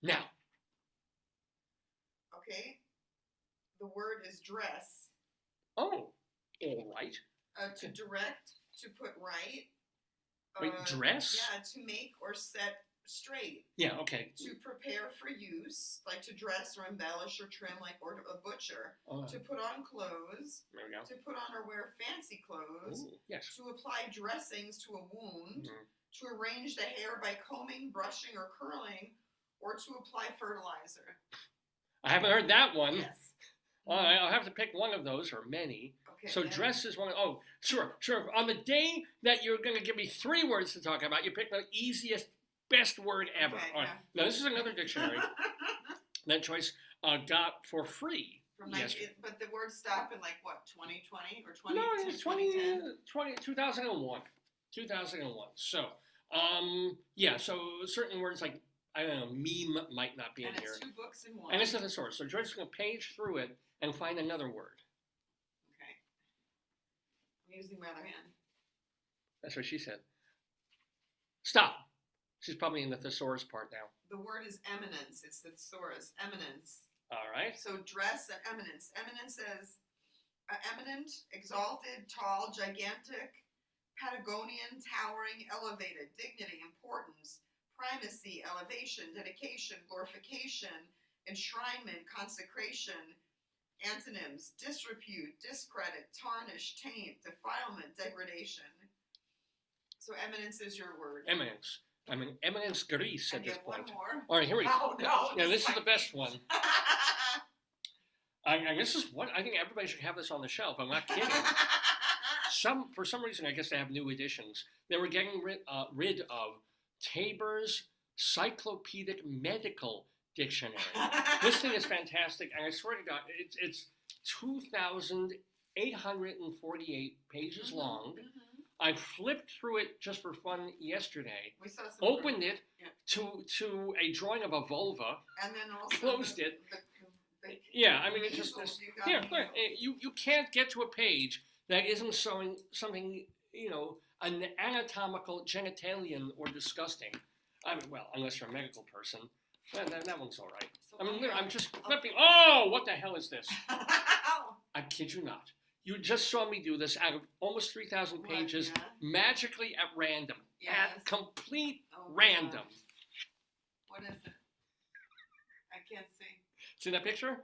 Now. Okay. The word is dress. Oh, all right. To direct, to put right. Wait, dress? Yeah, to make or set straight. Yeah, okay. To prepare for use, like to dress or embellish or trim, like or a butcher. To put on clothes. There we go. To put on or wear fancy clothes. Ooh, yes. To apply dressings to a wound. To arrange the hair by combing, brushing, or curling, or to apply fertilizer. I haven't heard that one. Yes. All right, I'll have to pick one of those, or many. Okay. So dress is one. Oh, sure. On the day that you're going to give me 3 words to talk about, you pick the easiest, best word ever. Okay, all right. Yeah. Now, this is another dictionary that Joyce got for free. From but the words stop in like what, 2020 or 20? No, it's 2001. 2001. So, yeah. So certain words like, I don't know, meme might not be in here. And it's 2 books in one. And it's a thesaurus. So Joyce is going to page through it and find another word. Okay. I'm using my other hand. That's what she said. Stop. She's probably in the thesaurus part now. The word is eminence. It's the thesaurus. Eminence. All right. So dress and eminence. Eminence is eminent, exalted, tall, gigantic, Patagonian, towering, elevated, dignity, importance, primacy, elevation, dedication, glorification, enshrinement, consecration. Antonyms: disrepute, discredit, tarnish, taint, defilement, degradation. So eminence is your word. Eminence. I'm in eminence Greece at this point. One more. All right, here we go. Oh, no. Yeah, this is the best one. And this is what I think everybody should have this on the shelf. I'm not kidding. For some reason, I guess they have new editions. They were getting rid of Tabor's Cyclopedic Medical Dictionary. This thing is fantastic, and I swear to God, it's 2,848 pages long. I flipped through it just for fun yesterday. We saw some opened it to a drawing of a vulva, and then also closed it. Yeah, I mean, it's just this. Yeah, you can't get to a page that isn't showing something, an anatomical, genitalian, or disgusting. I mean, well, unless you're a medical person, that one's all right. I mean, I'm just flipping. Oh, what the hell is this? I kid you not. You just saw me do this out of almost 3,000 pages, magically at random. Yes. At complete random. God. What is it? I can't see. See that picture? No.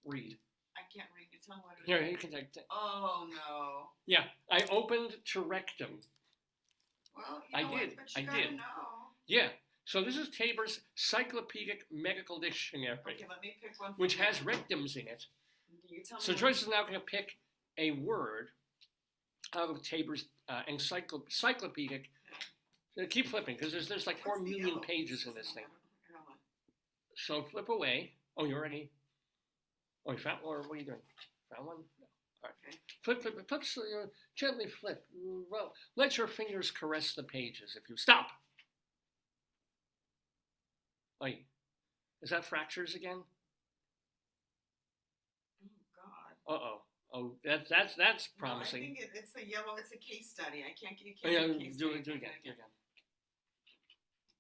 Read. I can't read. You tell me what it is. Here, you can take it. Oh, no. Yeah, I opened to rectum. Well, I did. did. But you I did. Know. Yeah. So this is Tabor's Cyclopedic Medical Dictionary. Okay, let me pick one. Which has rectums in it. You tell me so Joyce is now going to pick a word out of Tabor's Encyclopedic. Keep flipping, because there's like 4 million pages in this thing. So flip away. Oh, you already? Oh, you found? Or what are you doing? Found one? No. All right. Okay. Flip. So gently flip. Well, let your fingers caress the pages. If you stop. Oh, is that fractures again? Uh-oh. Oh, that's promising. No, I think it's a yellow. It's a case study. I can't. You Oh, can't. yeah, do it again.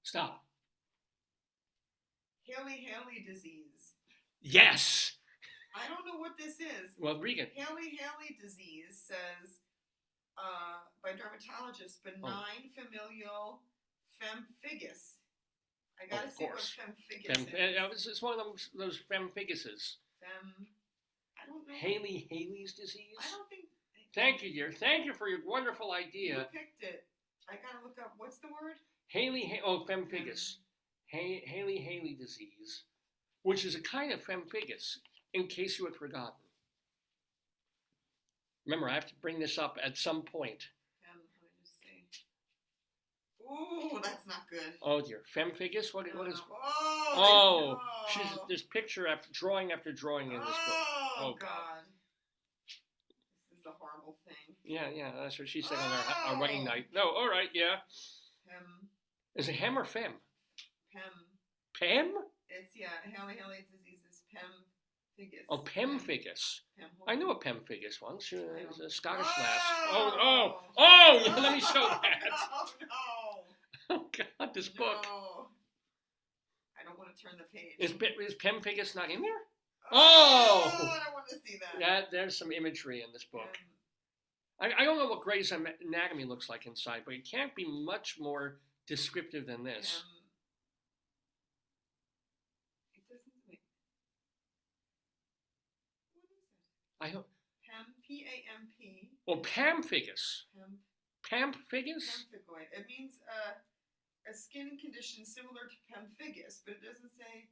Stop. Hailey-Hailey Disease. Yes. I don't know what this is. Well, read it. Hailey-Hailey Disease says, by dermatologist, benign familial pemphigus. I gotta see what pemphigus is. It's one of those pemphicuses. I don't know. Hailey-Hailey's disease? I don't think. Thank you, dear. Thank you for your wonderful idea. You picked it. I gotta look up. What's the word? Pemphigus. Hailey-Hailey disease, which is a kind of pemphigus, in case you had forgotten. Remember, I have to bring this up at some point. Let me just see. Ooh, that's not good. Oh dear, pemphigus. What is? Oh, there's picture after drawing in this book. Oh God. This is a horrible thing. Yeah, that's what she said on our wedding night. No, all right, yeah. Is it hem or fem? Pem? It's, Hailey-Hailey disease is pemphigus. Oh, pemphigus. I knew a pemphigus once. She was a Scottish lass. Yeah, let me show that. No. Oh, God, this book. No. I don't want to turn the page. Is pemphigus not in there? Oh! I don't want to see that. There's some imagery in this book. I don't know what Grey's Anatomy looks like inside, but it can't be much more descriptive than this. It doesn't make. What is it? I hope. P-A-M-P. Well, pemphigus. Pemphigus? Pemphigoid. It means a skin condition similar to pemphigus, but it doesn't say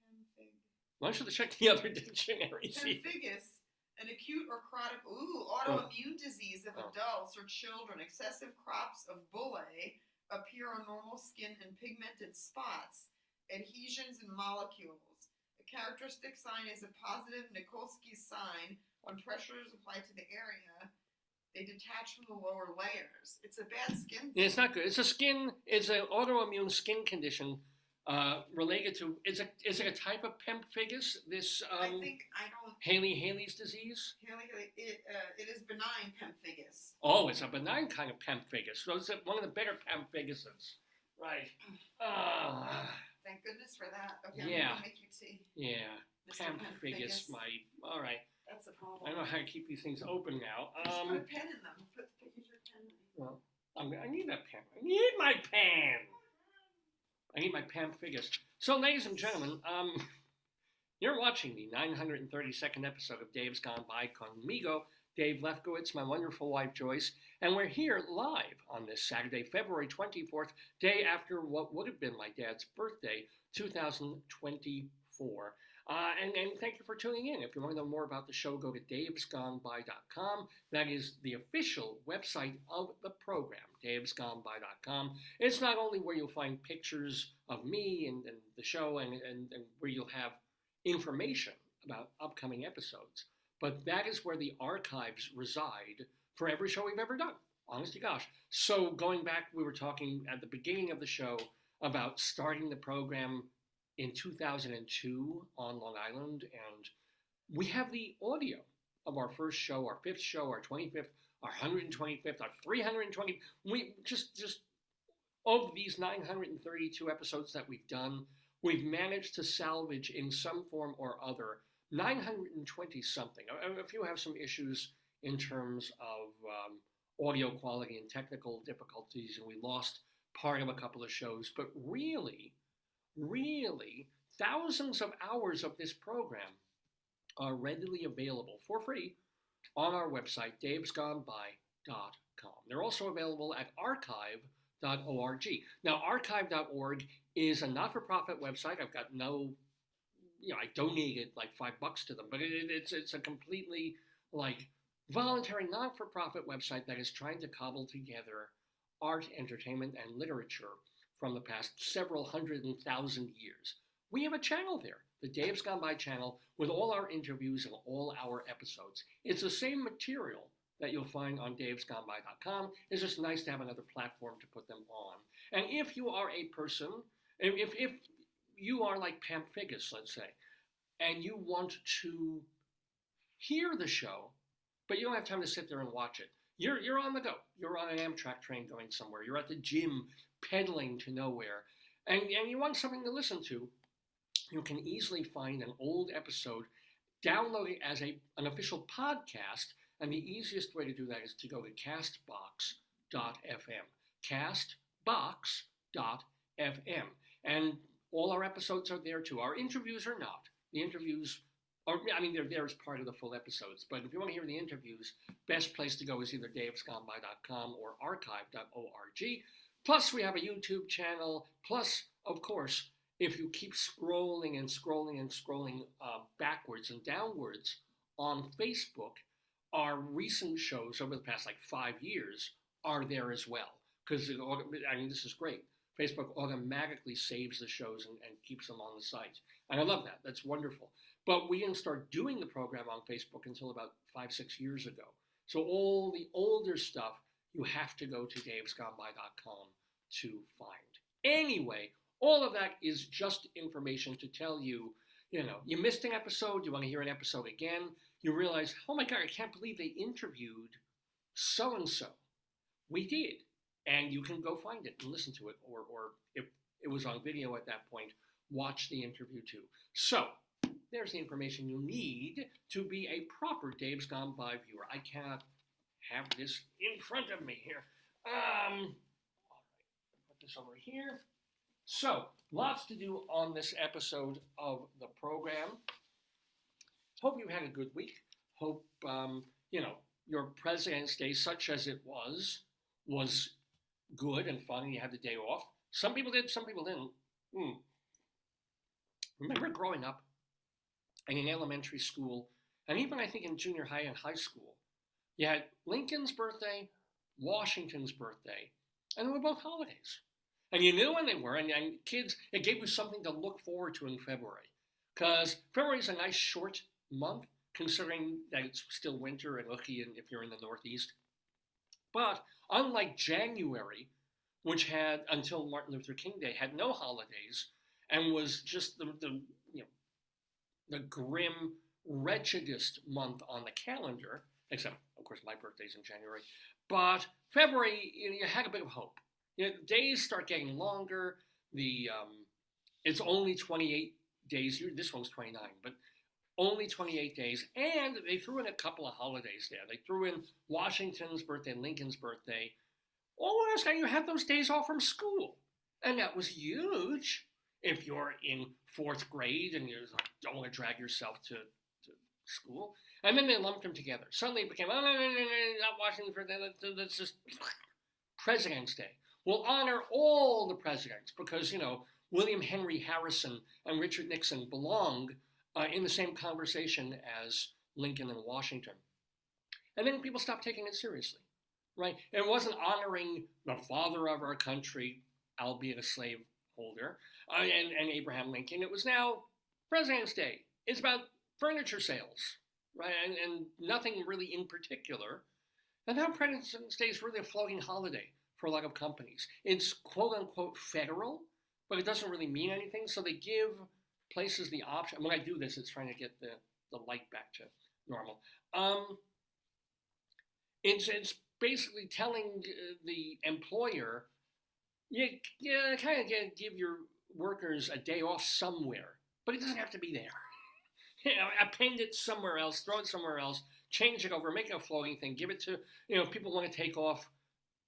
pemphig. Why don't you check the other dictionary? Pemphigus, an acute or chronic autoimmune disease of adults or children. Excessive crops of bullae appear on normal skin in pigmented spots, adhesions, and molecules. A characteristic sign is a positive Nikolsky sign. When pressure is applied to the area, they detach from the lower layers. It's a bad skin. It's not good. It's an autoimmune skin condition related to. Is it a type of pemphigus? This Hailey-Hailey disease. It is benign pemphigus. Oh, it's a benign kind of pemphigus. So it's one of the better pemphiguses, right? Thank goodness for that. Okay, yeah. I'm gonna make you tea. Yeah, pemphigus. All right. That's a problem. I don't know how to keep these things open now. Just put a pen in them. Put your pen in them. Well, I need that pen. I need my pen. I need my pemphigus. So, ladies and gentlemen, you're watching the 932nd episode of Dave's Gone By conmigo, Dave Lefkowitz, my wonderful wife Joyce, and we're here live on this Saturday, February 24th, day after what would have been my dad's birthday, 2024. And thank you for tuning in. If you want to know more about the show, go to davesgoneby.com. That is the official website of the program, davesgoneby.com. It's not only where you'll find pictures of me and the show and where you'll have information about upcoming episodes, but that is where the archives reside for every show we've ever done. Honest to gosh. So going back, we were talking at the beginning of the show about starting the program in 2002 on Long Island, and we have the audio of our first show, our fifth show, our 25th, our 125th, our 320th. We just of these 932 episodes that we've done, we've managed to salvage in some form or other 920 something. A few have some issues in terms of audio quality and technical difficulties, and we lost part of a couple of shows, but really, thousands of hours of this program are readily available for free on our website, davesgoneby.com. They're also available at archive.org. Now, archive.org is a not-for-profit website. I've got I donated like $5 to them, but it's a completely voluntary not-for-profit website that is trying to cobble together art, entertainment, and literature from the past several 100,000 years. We have a channel there, the Dave's Gone By channel, with all our interviews and all our episodes. It's the same material that you'll find on davesgoneby.com. It's just nice to have another platform to put them on. And if you are a person, if you are like pemphigus, let's say, and you want to hear the show, but you don't have time to sit there and watch it, you're on the go. You're on an Amtrak train going somewhere. You're at the gym pedaling to nowhere, and you want something to listen to, you can easily find an old episode, download it as an official podcast, and the easiest way to do that is to go to castbox.fm. Castbox.fm. And all our episodes are there too. Our interviews are not. The interviews they're there as part of the full episodes, but if you want to hear the interviews, best place to go is either davesgoneby.com or archive.org. Plus, we have a YouTube channel. Plus, of course, if you keep scrolling and scrolling and scrolling backwards and downwards on Facebook, our recent shows over the past 5 years are there as well. Because, this is great. Facebook automatically saves the shows and keeps them on the site. And I love that. That's wonderful. But we didn't start doing the program on Facebook until about 5-6 years ago. So all the older stuff, you have to go to davesgoneby.com to find. Anyway, all of that is just information to tell you, you missed an episode, you want to hear an episode again, you realize, oh my God, I can't believe they interviewed so-and-so. We did. And you can go find it and listen to it. Or if it was on video at that point, watch the interview too. So, there's the information you need to be a proper Dave's Gone By viewer. I cannot have this in front of me here. All right, put this over here. So, lots to do on this episode of the program. Hope you had a good week. Hope, your President's Day, such as it was good and fun and you had the day off. Some people did, some people didn't. Remember growing up and in elementary school, and even I think in junior high and high school, you had Lincoln's birthday, Washington's birthday, and they were both holidays. And you knew when they were, and kids, it gave you something to look forward to in February. Because February is a nice short month, considering that it's still winter and icky if you're in the Northeast. But unlike January, which had, until Martin Luther King Day, had no holidays, and was just the grim, wretchedest month on the calendar, except, of course, my birthday's in January. But February, you had a bit of hope. Days start getting longer. It's only 28 days. This one's 29, but only 28 days. And they threw in a couple of holidays there. They threw in Washington's birthday, Lincoln's birthday. All of a sudden, you had those days off from school. And that was huge if you're in 4th grade and you don't want to drag yourself to school. And then they lumped them together. Suddenly it became, not Washington's birthday, that's just President's Day. We'll honor all the presidents because, William Henry Harrison and Richard Nixon belong in the same conversation as Lincoln and Washington. And then people stopped taking it seriously, right? It wasn't honoring the father of our country, albeit a slave holder, and Abraham Lincoln. It was now President's Day. It's about furniture sales, right? And nothing really in particular. And now President's Day is really a floating holiday for a lot of companies. It's quote-unquote federal, but it doesn't really mean anything, so they give places the option. When I do this, it's trying to get the light back to normal. It's basically telling the employer, you kind of give your workers a day off somewhere, but it doesn't have to be there. Append it somewhere else, throw it somewhere else, change it over, make it a floating thing, give it to, people want to take off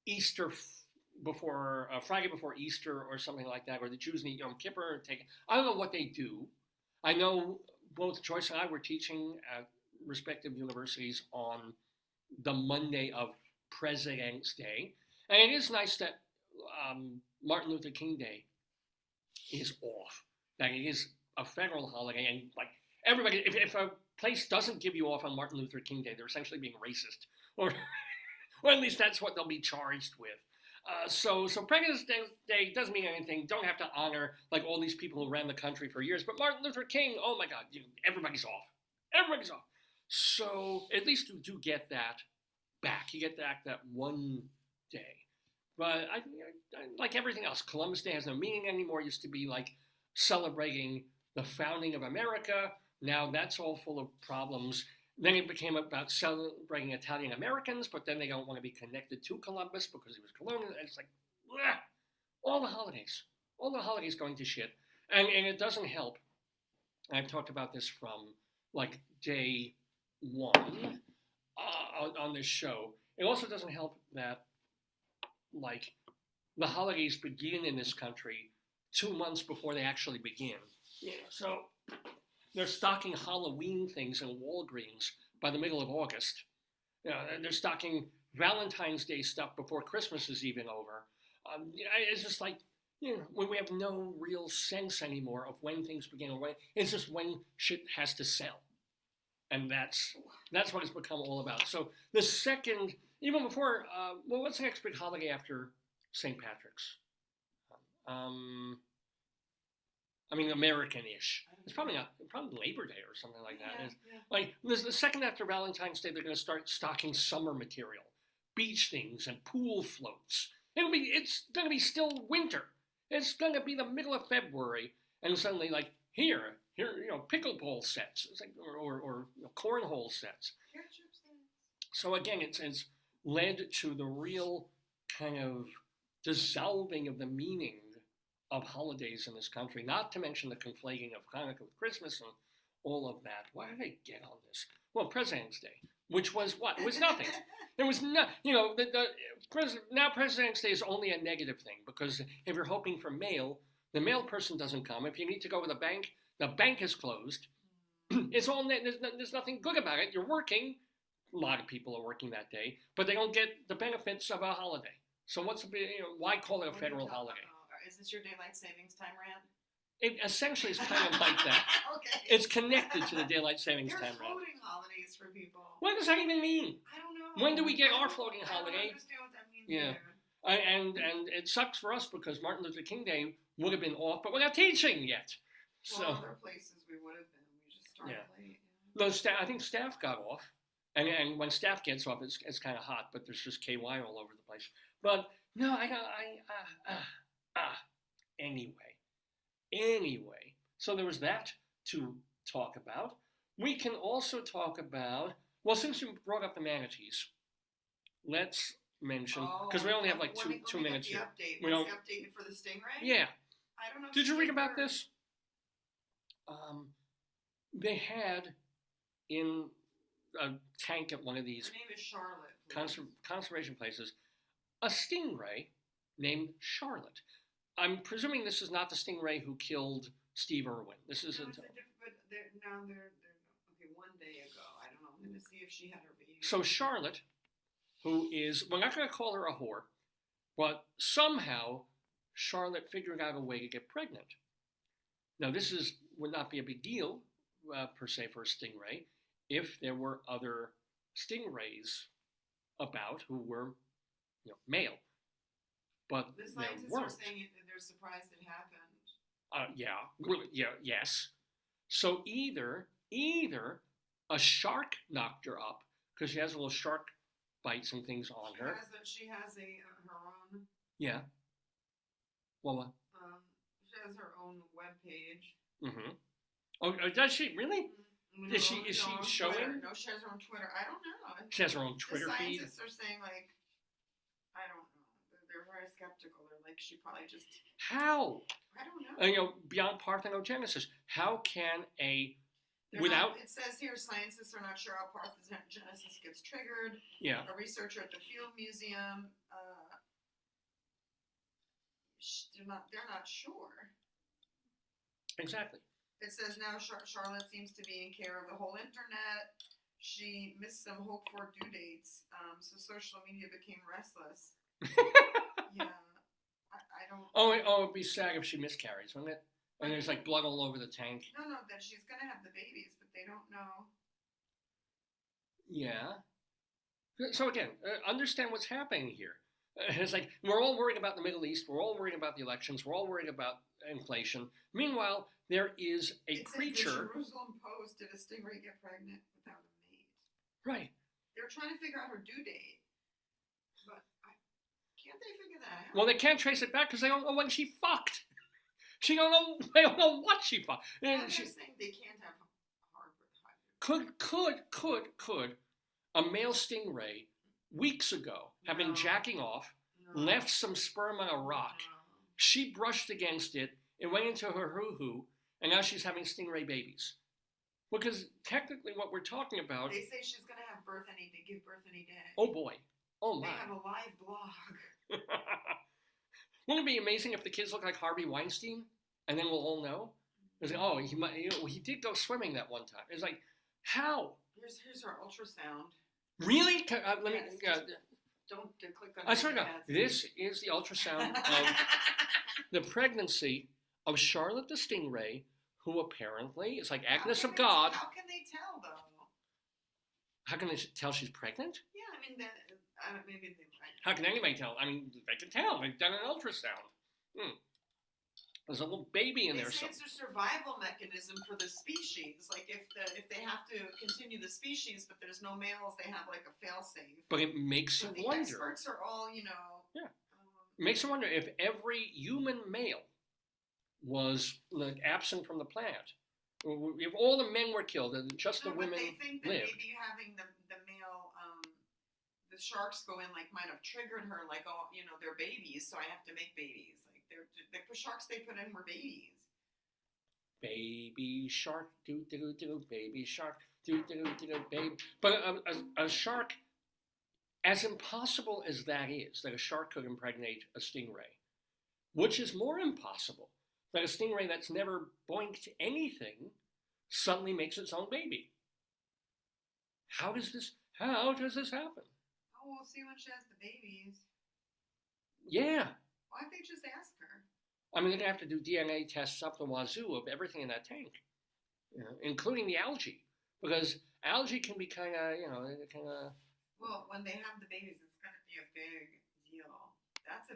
Easter Friday before Easter or something like that, or the Jews need Yom Kippur. I don't know what they do. I know both Joyce and I were teaching at respective universities on the Monday of President's Day, and it is nice that Martin Luther King Day is off. That it is a federal holiday, and like everybody, if a place doesn't give you off on Martin Luther King Day, they're essentially being racist, or at least that's what they'll be charged with. So President's Day doesn't mean anything. Don't have to honor like all these people who ran the country for years. But Martin Luther King, oh my God, everybody's off. Everybody's off. So at least you do get that back. You get back that one day. But I like everything else, Columbus Day has no meaning anymore. It used to be like celebrating the founding of America. Now that's all full of problems. Then it became about celebrating Italian Americans, but then they don't want to be connected to Columbus because he was colonial. It's like, bleh, all the holidays going to shit. And it doesn't help. I've talked about this from like day one on this show. It also doesn't help that like the holidays begin in this country 2 months before they actually begin. So they're stocking Halloween things in Walgreens by the middle of August. They're stocking Valentine's Day stuff before Christmas is even over. It's just like, when we have no real sense anymore of when things begin or when, it's just when shit has to sell. And that's what it's become all about. So the second, even before, what's the next big holiday after St. Patrick's? American-ish. It's probably Labor Day or something like that. Yeah. Like the second after Valentine's Day, they're going to start stocking summer material, beach things, and pool floats. It's going to be still winter. It's going to be the middle of February, and suddenly like here, pickleball sets, it's like, or cornhole sets. So again, it's led to the real kind of dissolving of the meaning of holidays in this country, not to mention the conflating of Hanukkah with Christmas and all of that. Why did I get on this? Well, President's Day. which was what? It was nothing. There was no, now President's Day is only a negative thing because if you're hoping for mail, the mail person doesn't come. If you need to go to the bank is closed. It's all there's nothing good about it. You're working. A lot of people are working that day, but they don't get the benefits of a holiday. So why call it a federal holiday? Is this your daylight savings time rant? It essentially is kind of like that. Okay. It's connected to the daylight savings time rant. They're floating holidays for people. What does that even mean? I don't know. When do we get our floating holiday? I don't understand what that means. Yeah. And it sucks for us because Martin Luther King Day would have been off, but we're not teaching yet. So other places we would have been. We just started late. No, I think staff got off. And when staff gets off, it's kind of hot, but there's just KY all over the place. But no, Anyway, so there was that to talk about. We can also talk about, well, since you brought up the manatees, let's mention, because we only have like two minutes here. We don't update for the stingray? Yeah. I don't know. Did you read about this? They had in a tank at one of these her name is Charlotte, conservation places a stingray named Charlotte. I'm presuming this is not the stingray who killed Steve Irwin. This is okay. One day ago, I don't know. I'm going to see if she had her baby. So Charlotte, who is, we're not going to call her a whore, but somehow Charlotte figured out a way to get pregnant. Now this would not be a big deal per se for a stingray if there were other stingrays about who were, male. But the scientists are saying they're surprised it happened. Yes. So either a shark knocked her up because she has little shark bites and things on her. She has her own. Yeah. Well. She has her own webpage. Mm-hmm. Oh, does she really? No, is she showing? Twitter. No, she has her own Twitter. I don't know. She has her own Twitter feed. The scientists are saying I don't know. They're very skeptical. They're like, she probably just. How? I don't know. Beyond parthenogenesis, how can it says here, scientists are not sure how parthenogenesis gets triggered. Yeah. A researcher at the Field Museum, they're not sure. Exactly. It says now Charlotte seems to be in care of the whole internet. She missed some hoped-for due dates, so social media became restless. Yeah, I don't. It'd be sad if she miscarries, wouldn't it? And there's blood all over the tank. No, that she's gonna have the babies, but they don't know. Yeah. So again, understand what's happening here. It's like we're all worried about the Middle East. We're all worried about the elections. We're all worried about inflation. Meanwhile, there is a creature. The Jerusalem Post, did a stingray get pregnant without a mate? Right. They're trying to figure out her due date, but can't they figure that out? Well, they can't trace it back because they don't know when she fucked. They don't know what she fucked. They're saying they can't have Harvard. Could a male stingray weeks ago have been jacking off, left some sperm on a rock, she brushed against it, it went into her hoo-hoo, and now she's having stingray babies? Because technically what we're talking about... They say she's going to have give birth any day. Oh boy. Oh my. They have a live blog. Wouldn't it be amazing if the kids look like Harvey Weinstein, and then we'll all know? It's like, he did go swimming that one time. It's like, how? Here's our ultrasound. Really? Let me. Don't click on. I swear to God, this is the ultrasound of the pregnancy of Charlotte the Stingray, who apparently is like Agnes of God. How can they tell though? How can they tell she's pregnant? Yeah, I mean, maybe they might. How can anybody tell? I mean, they can tell. They've done an ultrasound. There's a little baby in there. It's a survival mechanism for the species. Like if they have to continue the species, but there's no males, they have like a fail-safe. But it makes you wonder. The experts are all, Yeah. It makes you wonder if every human male was absent from the planet. If all the men were killed and just the women they think that lived. Maybe having the male, the sharks go in might have triggered her, they're babies, so I have to make babies. The sharks they put in were babies. Baby shark, do, baby shark. babe. But a shark, as impossible as that is, that a shark could impregnate a stingray, which is more impossible, that a stingray that's never boinked anything suddenly makes its own baby. How does this happen? Oh, we'll see when she has the babies. Yeah. Why don't they just ask her? I mean, they're going to have to do DNA tests up the wazoo of everything in that tank, including the algae. Because algae can be kind of. Well, when they have the babies, it's going to be a big deal. That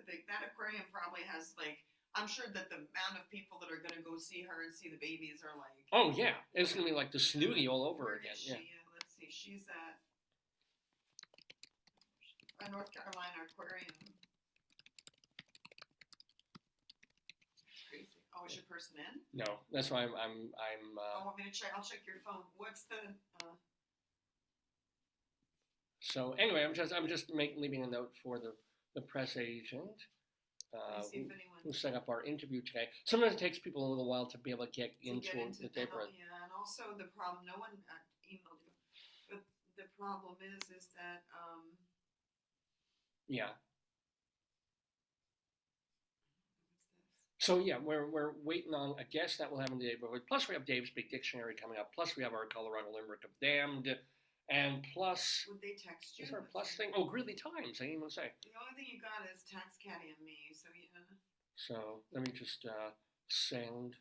aquarium probably has, like, I'm sure that the amount of people that are going to go see her and see the babies are like. Oh, yeah. It's going to be like the snooty all over again. Yeah. Let's see. She's at a North Carolina aquarium. Crazy. Oh, is your person in? No, that's why I'm. Want me to check? I'll check your phone. What's the? So anyway, I'm just leaving a note for the press agent who set up our interview today. Sometimes it takes people a little while to be able to get into the Daverhood. Yeah, and also the problem. No one emailed you, but the problem is that. Yeah. So yeah, we're waiting on a guest that we'll have in the Daverhood. Plus we have Dave's big dictionary coming up. Plus we have our Colorado Limerick of Damned. And plus, would they text you? Is there a plus thing? Oh, Greeley Times. I didn't even say. The only thing you got is Tax Caddy and me. So yeah. So let me just send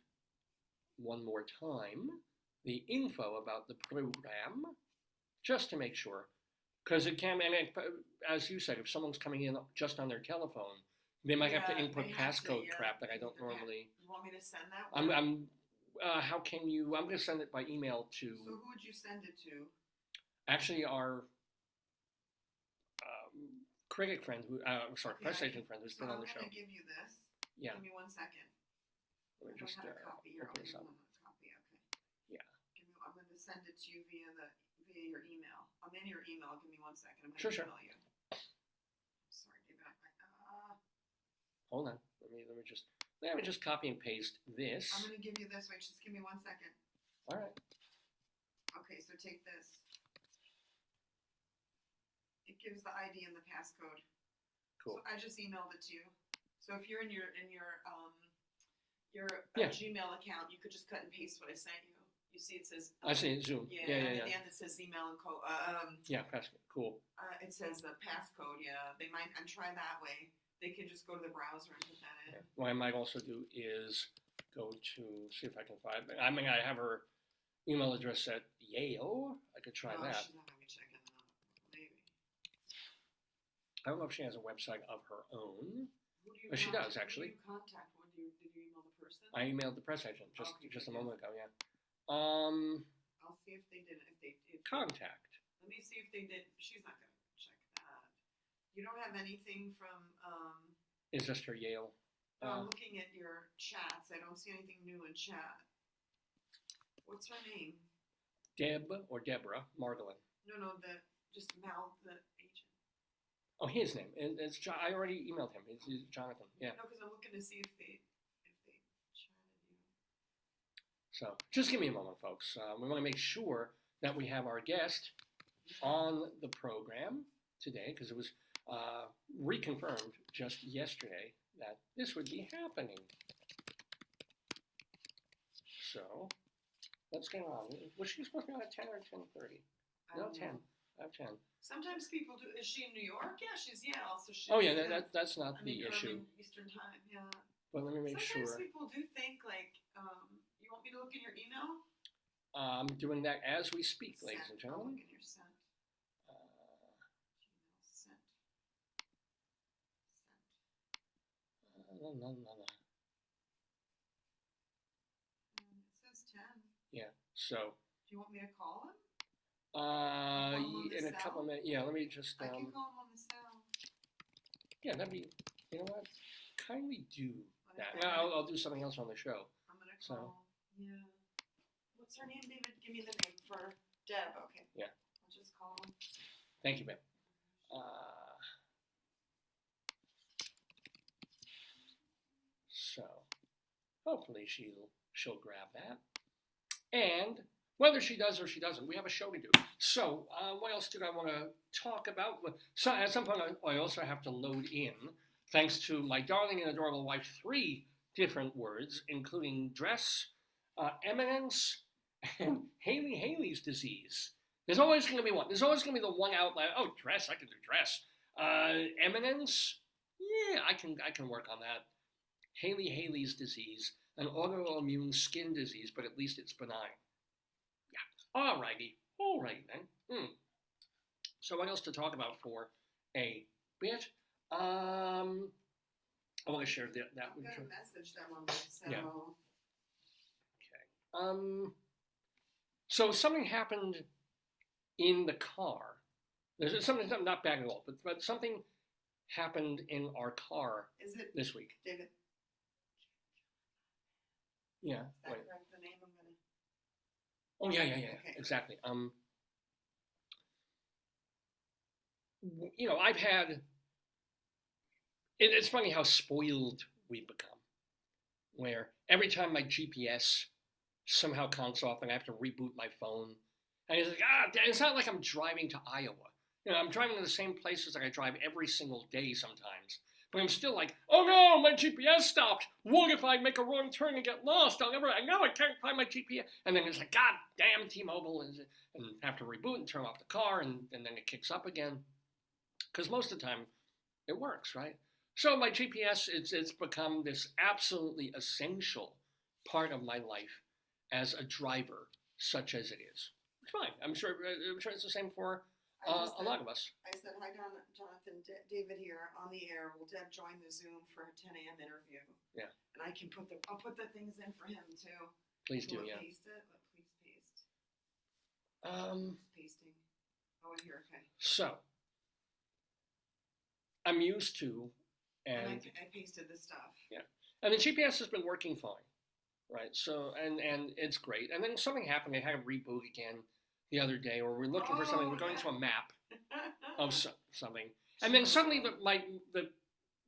one more time the info about the program, just to make sure, because it can. And as you said, if someone's coming in just on their telephone, they might have to input passcode crap that I don't normally. You want me to send that one? How can you? I'm going to send it by email to. So who would you send it to? Actually, our critic friend, press agent friend who's been on the show. I'm going to give you this. Yeah. Give me 1 second. Let me just copy. open this up. Copy. Okay. Yeah. I'm going to send it to you via your email. I'm in your email. Give me 1 second. I'm going to email you. Sorry, David. Hold on. Let me just copy and paste this. I'm going to give you this. Wait, just give me 1 second. All right. Okay, so take this. It gives the ID and the passcode. Cool. So I just emailed it to you. So if you're in your Gmail account, you could just cut and paste what I sent you. You see, it says. I see it. Zoom. Yeah. At the end, it says email and code. Passcode. Cool. It says the passcode. Yeah, they might. And try that way. They can just go to the browser and put that in. Yeah. What I might also do is go to see if I can find. I mean, I have her email address at Yale. I could try that. She's not gonna be checking it out. Maybe. I don't know if she has a website of her own. But she does, actually. Who do you contact? Did you email the person? I emailed the press agent just a moment ago, yeah. I'll see if they did it. Contact. Let me see if they did. She's not going to check that. You don't have anything from... It's just her Yale. I'm looking at your chats. I don't see anything new in chat. What's her name? Deb or Deborah Margolin. No, just Mal, the agent. Oh, his name. It's I already emailed him. It's Jonathan. Yeah. No, because I'm looking to see if they chatted you. So just give me a moment, folks. We want to make sure that we have our guest on the program today, because it was reconfirmed just yesterday that this would be happening. So let's get on. Was she supposed to be on at 10 or 10:30? No, 10. I have 10. Sometimes people do. Is she in New York? Yeah, she's Yale. So she's, that's not the issue. Eastern time, yeah. But let me make sure. Sometimes people do think like, you want me to look in your email? I'm doing that as we speak, ladies and gentlemen. I'll look in your sent. Sent. No. It says 10. Yeah. So. Do you want me to call him? In a couple of minutes. Yeah, let me just. I can call him on the cell. Yeah, that'd be. You know what? Kindly do that. I'll do something else on the show. I'm gonna call. Yeah. What's her name, David? Give me the name for Deb. Okay. Yeah. I'll just call him. Thank you, babe. So, hopefully she'll grab that. And Whether she does or she doesn't, we have a show to do. So, what else did I want to talk about? So, at some point, I also have to load in, thanks to my darling and adorable wife, 3 different words, including dress, eminence, and Hailey-Hailey's disease. There's always going to be one. There's always going to be the one outlier. Oh, dress, I can do dress. Eminence, yeah, I can work on that. Hailey-Hailey's disease, an autoimmune skin disease, but at least it's benign. All righty then. So what else to talk about for a bit? I want to share that. I've got a message that one. So. Yeah. Okay. So something happened in the car. There's something not bad at all, but something happened in our car. Is it this week? David. Yeah. Is that correct? The name I'm gonna. Oh yeah, Okay. Exactly. I've had. It's funny how spoiled we've become, where every time my GPS somehow counts off and I have to reboot my phone, and it's like, it's not like I'm driving to Iowa. I'm driving to the same places that I drive every single day sometimes. But I'm still like, oh no, my GPS stopped. What if I make a wrong turn and get lost? I can't find my GPS. And then it's like, God damn T-Mobile, and have to reboot and turn off the car, and then it kicks up again. Because most of the time, it works, right? So my GPS, it's become this absolutely essential part of my life as a driver, such as it is. It's fine. I'm sure it's the same for a lot of us. I said, hi, Jonathan, David here on the air. Will Deb join the Zoom for a 10 a.m. interview? Yeah. And I'll put the things in for him too. Please do, yeah. Paste it, but please paste. Pasting. Oh, here, okay. So, I'm used to, and I pasted the stuff. Yeah. And the GPS has been working fine, right? So, and it's great. And then something happened. I had to reboot again the other day, or we're looking for something. We're going to a map of something, and then suddenly the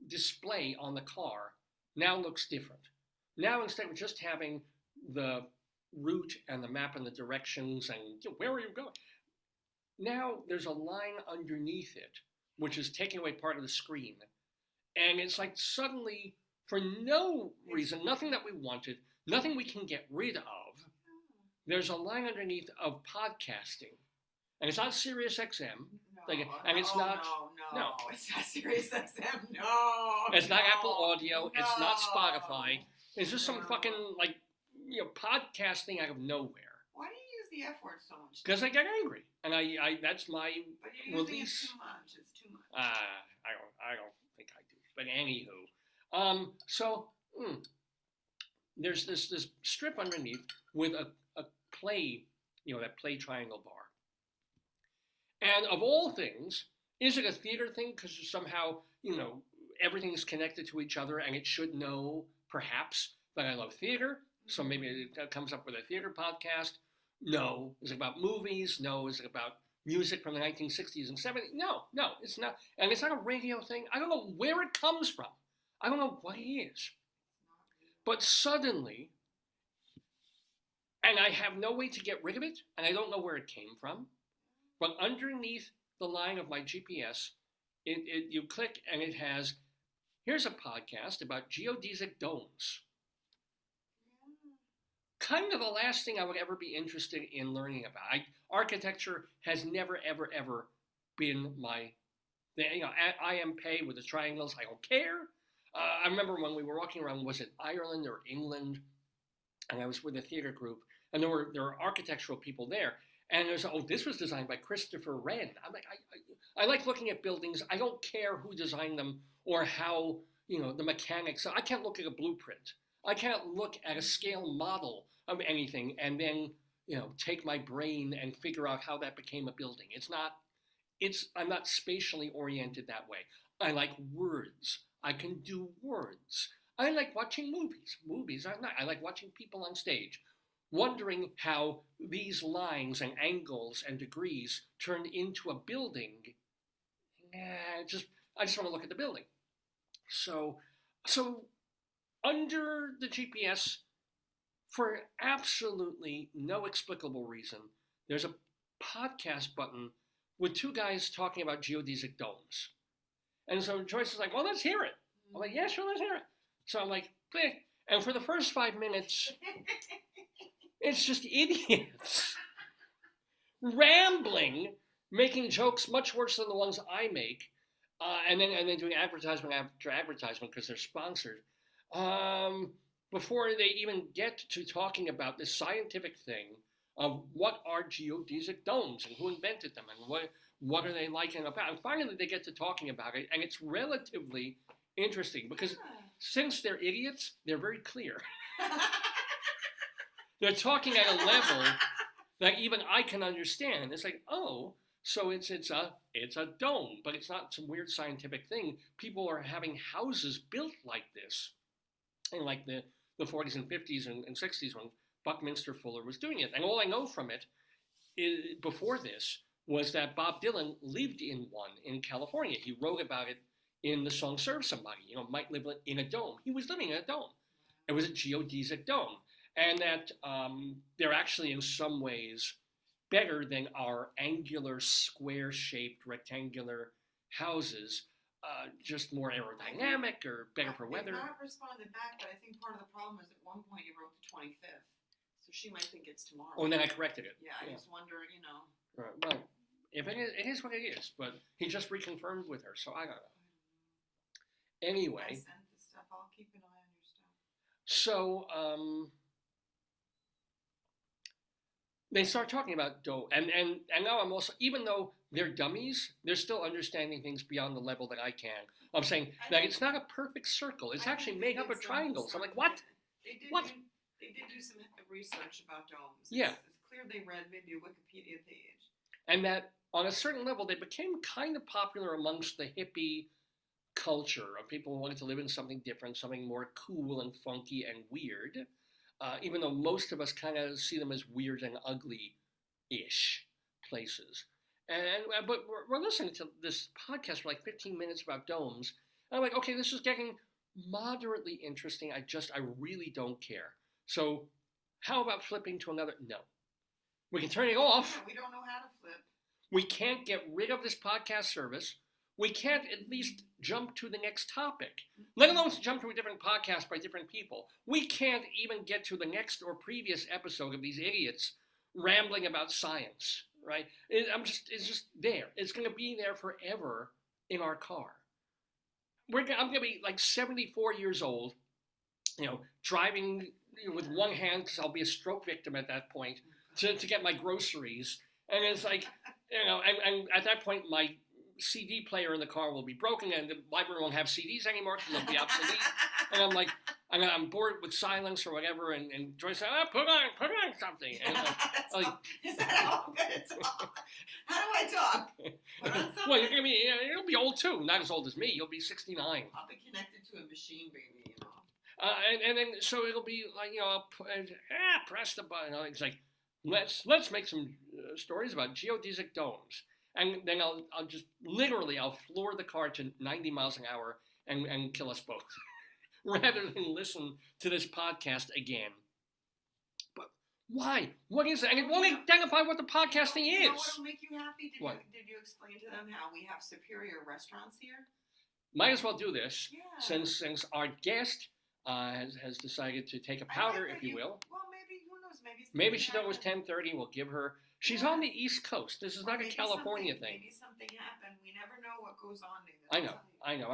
display on the car now looks different. Now instead of just having the route and the map and the directions and where are you going, now there's a line underneath it which is taking away part of the screen, and it's like suddenly, for no reason, nothing that we wanted, nothing we can get rid of. There's a line underneath of podcasting, and it's not Sirius XM. No, it's not Sirius XM. No, it's not Apple Audio. No. It's not Spotify. It's just some fucking podcasting out of nowhere. Why do you use the F word so much? Because I get angry, and I that's my but you're using release. It too much. It's too much. I don't think I do. But anywho, so there's this strip underneath with a play, that play triangle bar. And of all things, is it a theater thing? Because somehow, everything's connected to each other, and it should know, perhaps, that I love theater. So maybe it comes up with a theater podcast. No. Is it about movies? No. Is it about music from the 1960s and 70s? No, it's not. And it's not a radio thing. I don't know where it comes from. I don't know what it is. But suddenly, and I have no way to get rid of it, and I don't know where it came from, but underneath the line of my GPS, you click and it has, here's a podcast about geodesic domes. Kind of the last thing I would ever be interested in learning about. Architecture has never, ever, ever been my thing. I am pay with the triangles. I don't care. I remember when we were walking around, was it Ireland or England? And I was with a theater group, and there were architectural people there. And there's, this was designed by Christopher Wren. I'm like, I like looking at buildings. I don't care who designed them or how, the mechanics. I can't look at a blueprint. I can't look at a scale model of anything and then, take my brain and figure out how that became a building. I'm not spatially oriented that way. I like words. I can do words. I like watching movies. Movies are not. I like watching people on stage, wondering how these lines and angles and degrees turned into a building. I just want to look at the building. So under the GPS, For absolutely no explicable reason, there's a podcast button with two guys talking about geodesic domes. And so Joyce is like, well, let's hear it. I'm like, yeah, sure, let's hear it. So I'm like, bleh. And for the first 5 minutes, it's just idiots rambling, making jokes much worse than the ones I make, and then doing advertisement after advertisement because they're sponsored. Before they even get to talking about this scientific thing of what are geodesic domes and who invented them and what are they like and about. And finally they get to talking about it, and it's relatively interesting because since they're idiots, they're very clear. They're talking at a level that even I can understand. It's like, oh, so it's a dome, but it's not some weird scientific thing. People are having houses built like this, in like the 40s and 50s and 60s when Buckminster Fuller was doing it. And all I know from it before this was that Bob Dylan lived in one in California. He wrote about it in the song Serve Somebody, might live in a dome. He was living in a dome. It was a geodesic dome. And that they're actually in some ways better than our angular, square-shaped, rectangular houses, just more aerodynamic or better for weather. They've not responded back, but I think part of the problem is at one point you wrote the 25th, so she might think it's tomorrow. Oh, and then I corrected it. Yeah, I just wonder, Right, well, if it is what it is, but he just reconfirmed with her, so I don't know. Anyway. I sent the stuff. I'll keep an eye on your stuff. So, they start talking about dome, and now I'm also, even though they're dummies, they're still understanding things beyond the level that I can. I'm saying that it's not a perfect circle. It's actually made up of triangles. I'm like, what? They did do some research about domes. Yeah. It's clear they read maybe a Wikipedia page. And that on a certain level, they became kind of popular amongst the hippie culture of people who wanted to live in something different, something more cool and funky and weird. Even though most of us kind of see them as weird and ugly-ish places. But we're listening to this podcast for like 15 minutes about domes. And I'm like, okay, this is getting moderately interesting. I really don't care. So how about flipping to another? No. We can turn it off. Yeah, we don't know how to flip. We can't get rid of this podcast service. We can't at least jump to the next topic, let alone jump to a different podcast by different people. We can't even get to the next or previous episode of these idiots rambling about science, right? It's just there. It's going to be there forever in our car. I'm going to be like 74 years old, driving with one hand because I'll be a stroke victim at that point to get my groceries. And it's like, and at that point, my CD player in the car will be broken and the library won't have CDs anymore because they'll be obsolete. And I'm like, I'm bored with silence or whatever. And Joyce said, put on something. And is that how I'm going to talk? How do I talk? Put on something? Well, you'll be old too. Not as old as me. You'll be 69. I'll be connected to a machine, baby, and then so it'll be like, press the button. It's like, let's make some stories about geodesic domes. And then I'll just literally floor the car to 90 miles an hour and kill us both rather than listen to this podcast again. But why? What is it? And it won't identify what the podcasting is. You know what will make you happy? Did you explain to them how we have superior restaurants here? Might as well do this, yeah. since our guest has decided to take a powder, if you will. Well, maybe, who knows? Maybe she thought it was 10:30. We'll give her. She's on the East Coast. This is not a California thing. Maybe something happened. We never know what goes on. David. I know.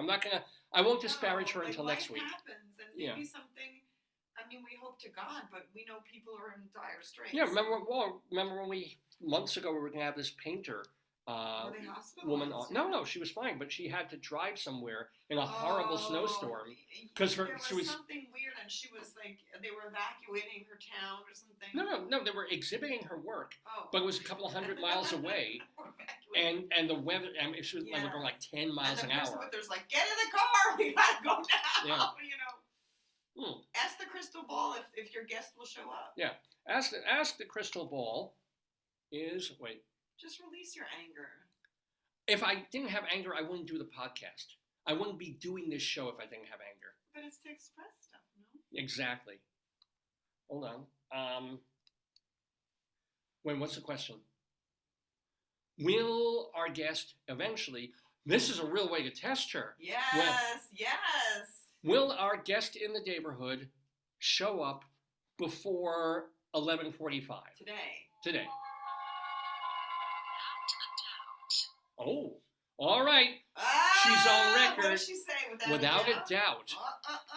I won't disparage her until next week. Life happens, and maybe something. I mean, we hope to God, but we know people are in dire straits. Yeah, remember when months ago we were going to have this painter woman on. No, she was fine, but she had to drive somewhere in a horrible snowstorm because there was something weird, and she was like, they were evacuating her town or something. No, they were exhibiting her work, but it was a couple of 100 miles away, and the weather. She was like going like 10 miles an hour. There's like, get in the car, we gotta go now. Yeah. Ask the crystal ball if your guest will show up. Yeah, ask the crystal ball. Just release your anger. If I didn't have anger, I wouldn't do the podcast. I wouldn't be doing this show if I didn't have anger. But it's to express stuff, no? Exactly. hold on. Wait, what's the question? Will our guest eventually, this is a real way to test her. Yes. Will our guest in the Daverhood show up before 11:45? Today. Oh, all right. She's on record. What did she say? Without a doubt.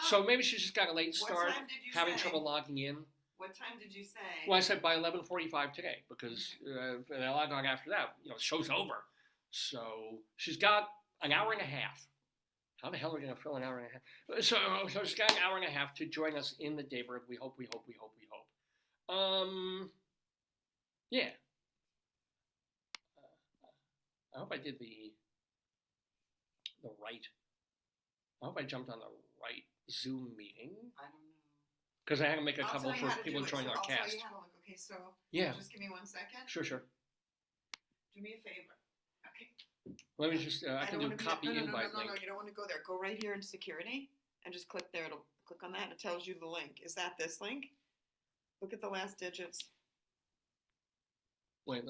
So maybe she's just got a late start, What time did you having say? trouble logging in. What time did you say? Well, I said by 11:45 today, because I log on after that. The show's over. So she's got an hour and a half. How the hell are we going to fill an hour and a half? So she's got an hour and a half to join us in the Daverhood. We hope. Yeah. I hope I did the right. I hope I jumped on the right Zoom meeting. I don't know. Because I had to make a couple for people to joining our cast. I'll tell you how to look. Okay, so yeah. Just give me 1 second. Sure. Do me a favor. Okay. Let me just, I can do copy invite link. No, you don't want to go there. Go right here in security and just click there. It'll click on that. It tells you the link. Is that this link? Look at the last digits. Wait,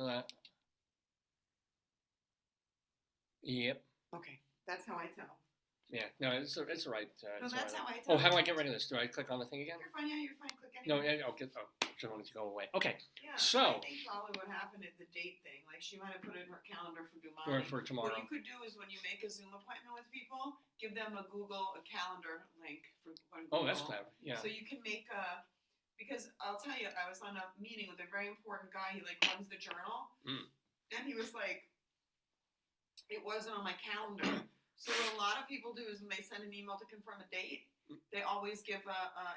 yep. Okay, that's how I tell. Yeah, no, it's all right. No, that's how I tell. Oh, how do I get rid of this? Do I click on the thing again? You're fine, yeah, you're fine. Click No, anywhere. just wanted to go away. Okay, Yeah, so. I think probably what happened is the date thing. Like she might have put it in her calendar for tomorrow. Or for tomorrow. What you could do is when you make a Zoom appointment with people, give them a calendar link for Google. Oh, that's clever. Yeah. So you can make because I'll tell you, I was on a meeting with a very important guy. He runs the journal, and he was like, it wasn't on my calendar. So what a lot of people do is when they send an email to confirm a date, they always give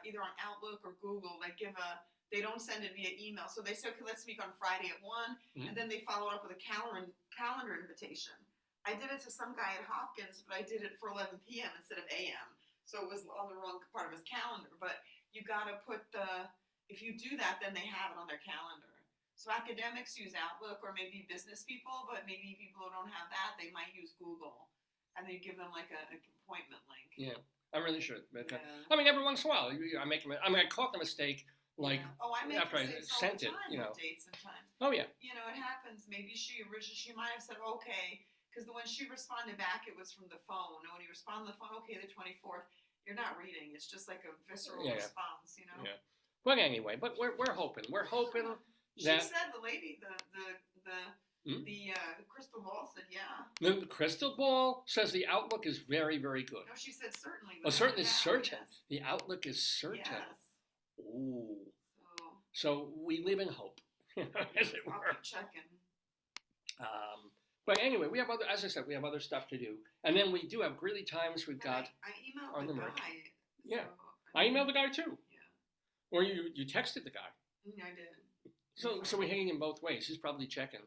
either on Outlook or Google, they don't send it via email. So they say, okay, let's speak on Friday at 1, and then they follow it up with a calendar invitation. I did it to some guy at Hopkins, but I did it for 11 p.m. instead of a.m. So it was on the wrong part of his calendar. But you got to put if you do that, then they have it on their calendar. So academics use Outlook, or maybe business people, but maybe people who don't have that, they might use Google. And they give them an appointment link. Yeah, I really should. Yeah. I mean, every once in a while, I caught the mistake, I make after I sent it, with dates sometimes. Oh, yeah. It happens. Maybe she might have said, okay, because when she responded back, it was from the phone. And when you respond to the phone, okay, the 24th, you're not reading. It's just like a visceral response, Yeah. But anyway, we're hoping. We're hoping that... She said, the lady, the crystal ball said, yeah. The crystal ball says the outlook is very, very good. No, she said certainly. Certainly certain. Yes. The outlook is certain. Yes. Ooh. So we live in hope, as it were. I'll keep checking. But anyway, we have as I said, we have other stuff to do. And then we do have grilly times. We've got I emailed the Limerick. guy. Yeah. I emailed the guy too. Yeah. Or you texted the guy. I did. So we're hitting him both ways. He's probably checking.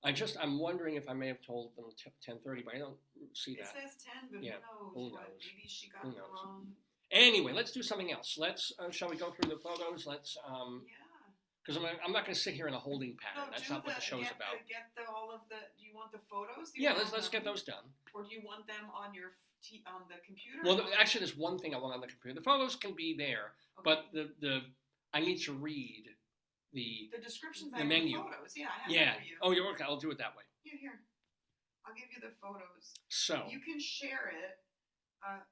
I'm wondering if I may have told them 10:30, but I don't see that. It says 10, but who knows? Maybe she got it wrong. Anyway, let's do something else. Let's shall we go through the photos? Let's because I'm not going to sit here in a holding pattern. That's not what the show's about. Do you want the photos? Let's get those done. Or do you want them on on the computer? Well, actually, there's one thing I want on the computer. The photos can be there, but the I need to read the descriptions. The menu. Photos. Yeah, I have that for you. Oh, you're okay. I'll do it that way. Here. I'll give you the photos. So you can share it.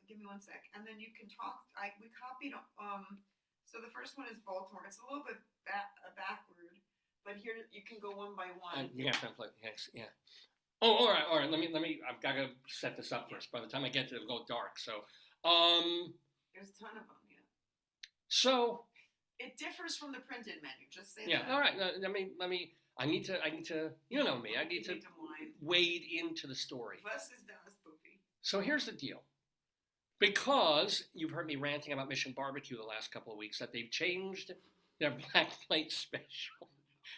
Give me 1 sec, and then you can talk. We copied. So the first one is Baltimore. It's a little bit backward, but here you can go one by one. You have to play. Yes, yeah. Oh, all right. Let me. I've got to set this up first. By the time I get to it, it'll go dark. So, there's a ton of them. Yeah. So. It differs from the printed menu. Just say that. Yeah. All right. Let me. I need to. You know me. I need to wade into the story. So here's the deal. Because you've heard me ranting about Mission Barbecue the last couple of weeks, that they've changed their Black Plate special.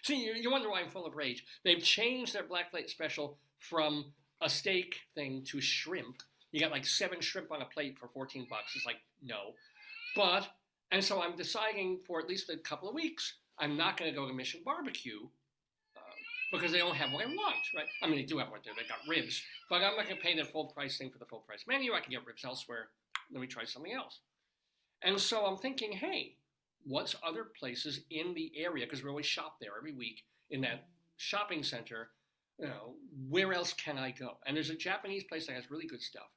See, you wonder why I'm full of rage. They've changed their Black Plate special from a steak thing to shrimp. You got 7 shrimp on a plate for $14. It's like, no. And so I'm deciding for at least a couple of weeks, I'm not going to go to Mission Barbecue because they don't have what I want, right? I mean, they do have what they got ribs, but I'm not going to pay the full price thing for the full price menu. I can get ribs elsewhere. Let me try something else. And so I'm thinking, hey, what's other places in the area, because we always shop there every week in that shopping center. Where else can I go? And there's a Japanese place that has really good stuff.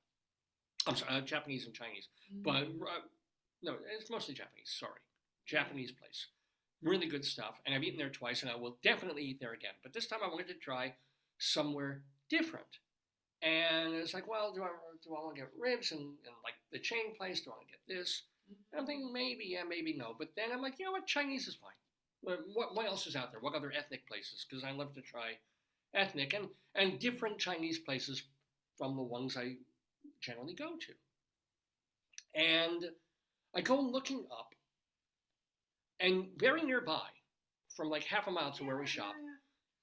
I'm sorry, Japanese and Chinese, but no, it's mostly Japanese. Sorry, Japanese place, really good stuff. And I've eaten there twice, and I will definitely eat there again. But this time I wanted to try somewhere different. And it's like, well, do I want to get ribs and like the chain place? Do I want to get this? And I'm thinking maybe, yeah, maybe no. But then I'm like, you know what? Chinese is fine. What else is out there? What other ethnic places? Because I love to try ethnic and different Chinese places from the ones I generally go to. And I go looking up, and very nearby, from like half a mile to where we shop,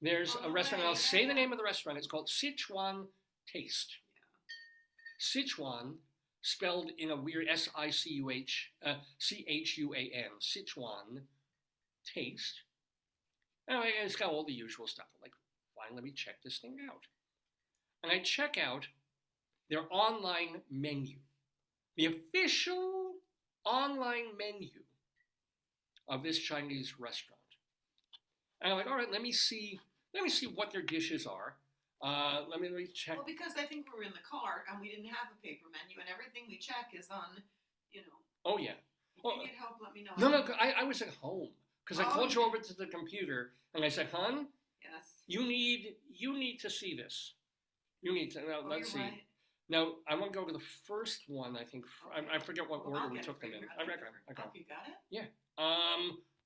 there's a restaurant. And I'll say the name of the restaurant. It's called Sichuan Taste. Sichuan, spelled in a weird Sichuan, Sichuan Taste. Anyway, it's got all the usual stuff. I'm like, fine, let me check this thing out. And I check out their online menu, the official online menu of this Chinese restaurant. And I'm like, all right, let me see what their dishes are. Let me check. Well, because I think we were in the car and we didn't have a paper menu, and everything we check is on, Oh yeah. If you need help, let me know. No, I was at home because I called you over to the computer and I said, "Hon, yes, you need to see this. You need to now. Let's see. Right. Now I want to go to the first one. I think I forget what order we took them in. I got it. You got it? Yeah.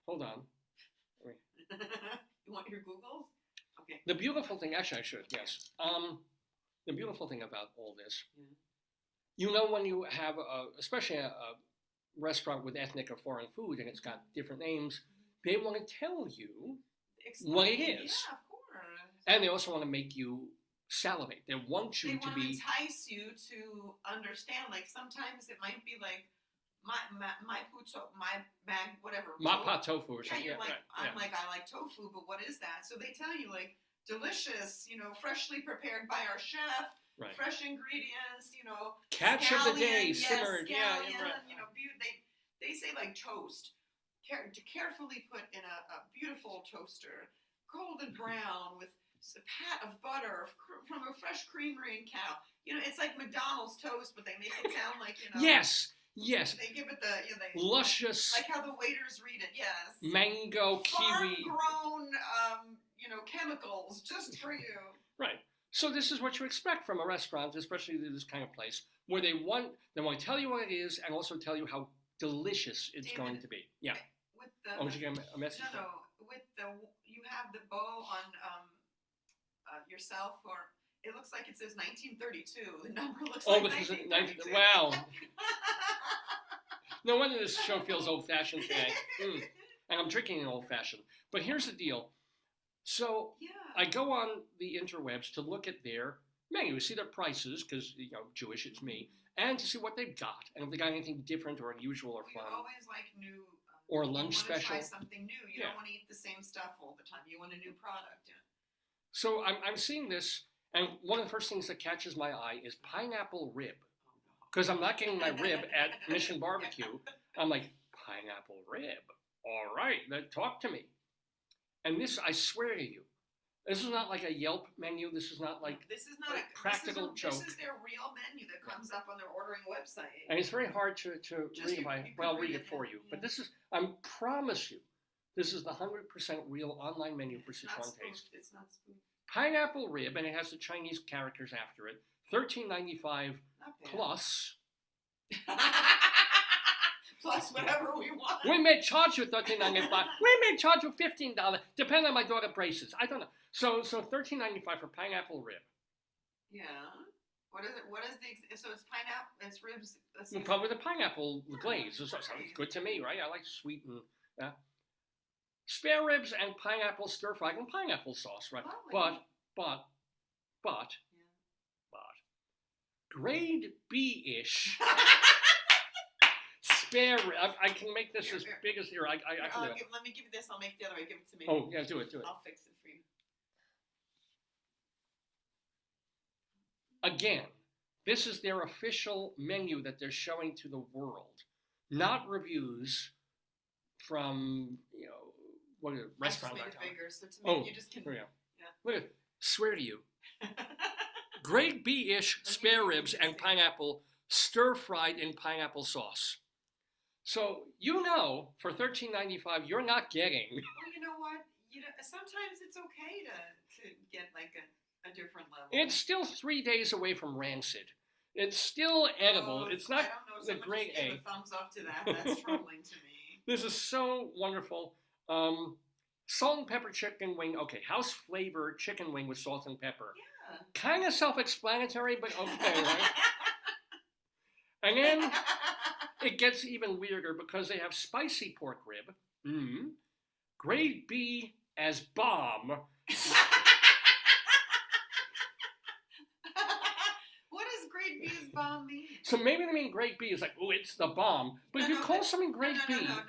Hold on. You want your Googles? Okay. The beautiful thing, actually, I should, yes. The beautiful thing about all this, when you have, especially a restaurant with ethnic or foreign food, and it's got different names, they want to tell you what it is. Yeah, of course. And they also want to make you salivate. They want to entice you to understand. Like sometimes it might be like Mapa tofu or something. Yeah, I'm like, I like tofu, but what is that? So they tell you like delicious, freshly prepared by our chef, fresh ingredients, catch scallion, of the day, simmered, they say like toast, to carefully put in a beautiful toaster, golden brown with a pat of butter from a fresh creamery and cow. It's like McDonald's toast, but they make it sound like Yes. They give it the luscious, like how the waiters read it. Yes. Mango, kiwi, farm-grown, chemicals just for you. Right. So this is what you expect from a restaurant, especially this kind of place, where they want to tell you what it is and also tell you how delicious it's going to be. Yeah. Did you get a message? No. You have the bow on yourself, or it looks like it says 1932. The number looks like 1932. Wow. No wonder this show feels old-fashioned today. And I'm drinking an old-fashioned. But here's the deal. So I go on the interwebs to look at their menu, see their prices, because, Jewish, it's me, and to see what they've got, and if they got anything different or unusual or fun. You always like new... or lunch special. You want to try something new. You don't want to eat the same stuff all the time. You want a new product. Yeah. So I'm seeing this, and one of the first things that catches my eye is pineapple rib. Because I'm not getting my rib at Mission Barbecue. I'm like, pineapple rib. All right, then talk to me. And this, I swear to you, this is not like a Yelp menu. This is not like a practical joke. This is their real menu that comes up on their ordering website. And it's very hard to read I'll read it for you. But this is, I promise you, this is the 100% real online menu for Sichuan Taste. It's not spoofed. Pineapple rib, and it has the Chinese characters after it. $13.95 plus. Plus whatever we want. We may charge you $13.95. We may charge you $15, depending on my daughter braces. I don't know. So $13.95 for pineapple rib. Yeah. What is it? So it's pineapple. It's ribs. Probably the pineapple glaze. So sounds good to me, right? I like sweet and spare ribs and pineapple stir fried and pineapple sauce, right? Lovely. But grade B-ish. Spare rib. I can make this as big as here. I can do it. Let me give you this. I'll make the other way. Give it to me. Oh yeah, do it. I'll fix it for you. Again, this is their official menu that they're showing to the world, not reviews from, what is it, I just restaurant. made it bigger, so to Oh, make you just can. here we go. Yeah. Look at, swear to you. Grade B-ish spare ribs and pineapple stir-fried in pineapple sauce. So, for $13.95, you're not getting. Well, you know what? Sometimes it's okay to get like a different level. It's still 3 days away from rancid. It's still edible. It's not I don't know. the grade just A. give a thumbs up to that. That's troubling to me. This is so wonderful. Salt and pepper chicken wing. Okay, house flavor chicken wing with salt and pepper. Yeah. Kind of self-explanatory, but okay, right? And then it gets even weirder because they have spicy pork rib. Grade B as bomb. What does grade B as bomb mean? So maybe they mean grade B is like, oh, it's the bomb. But if you call something grade B. No.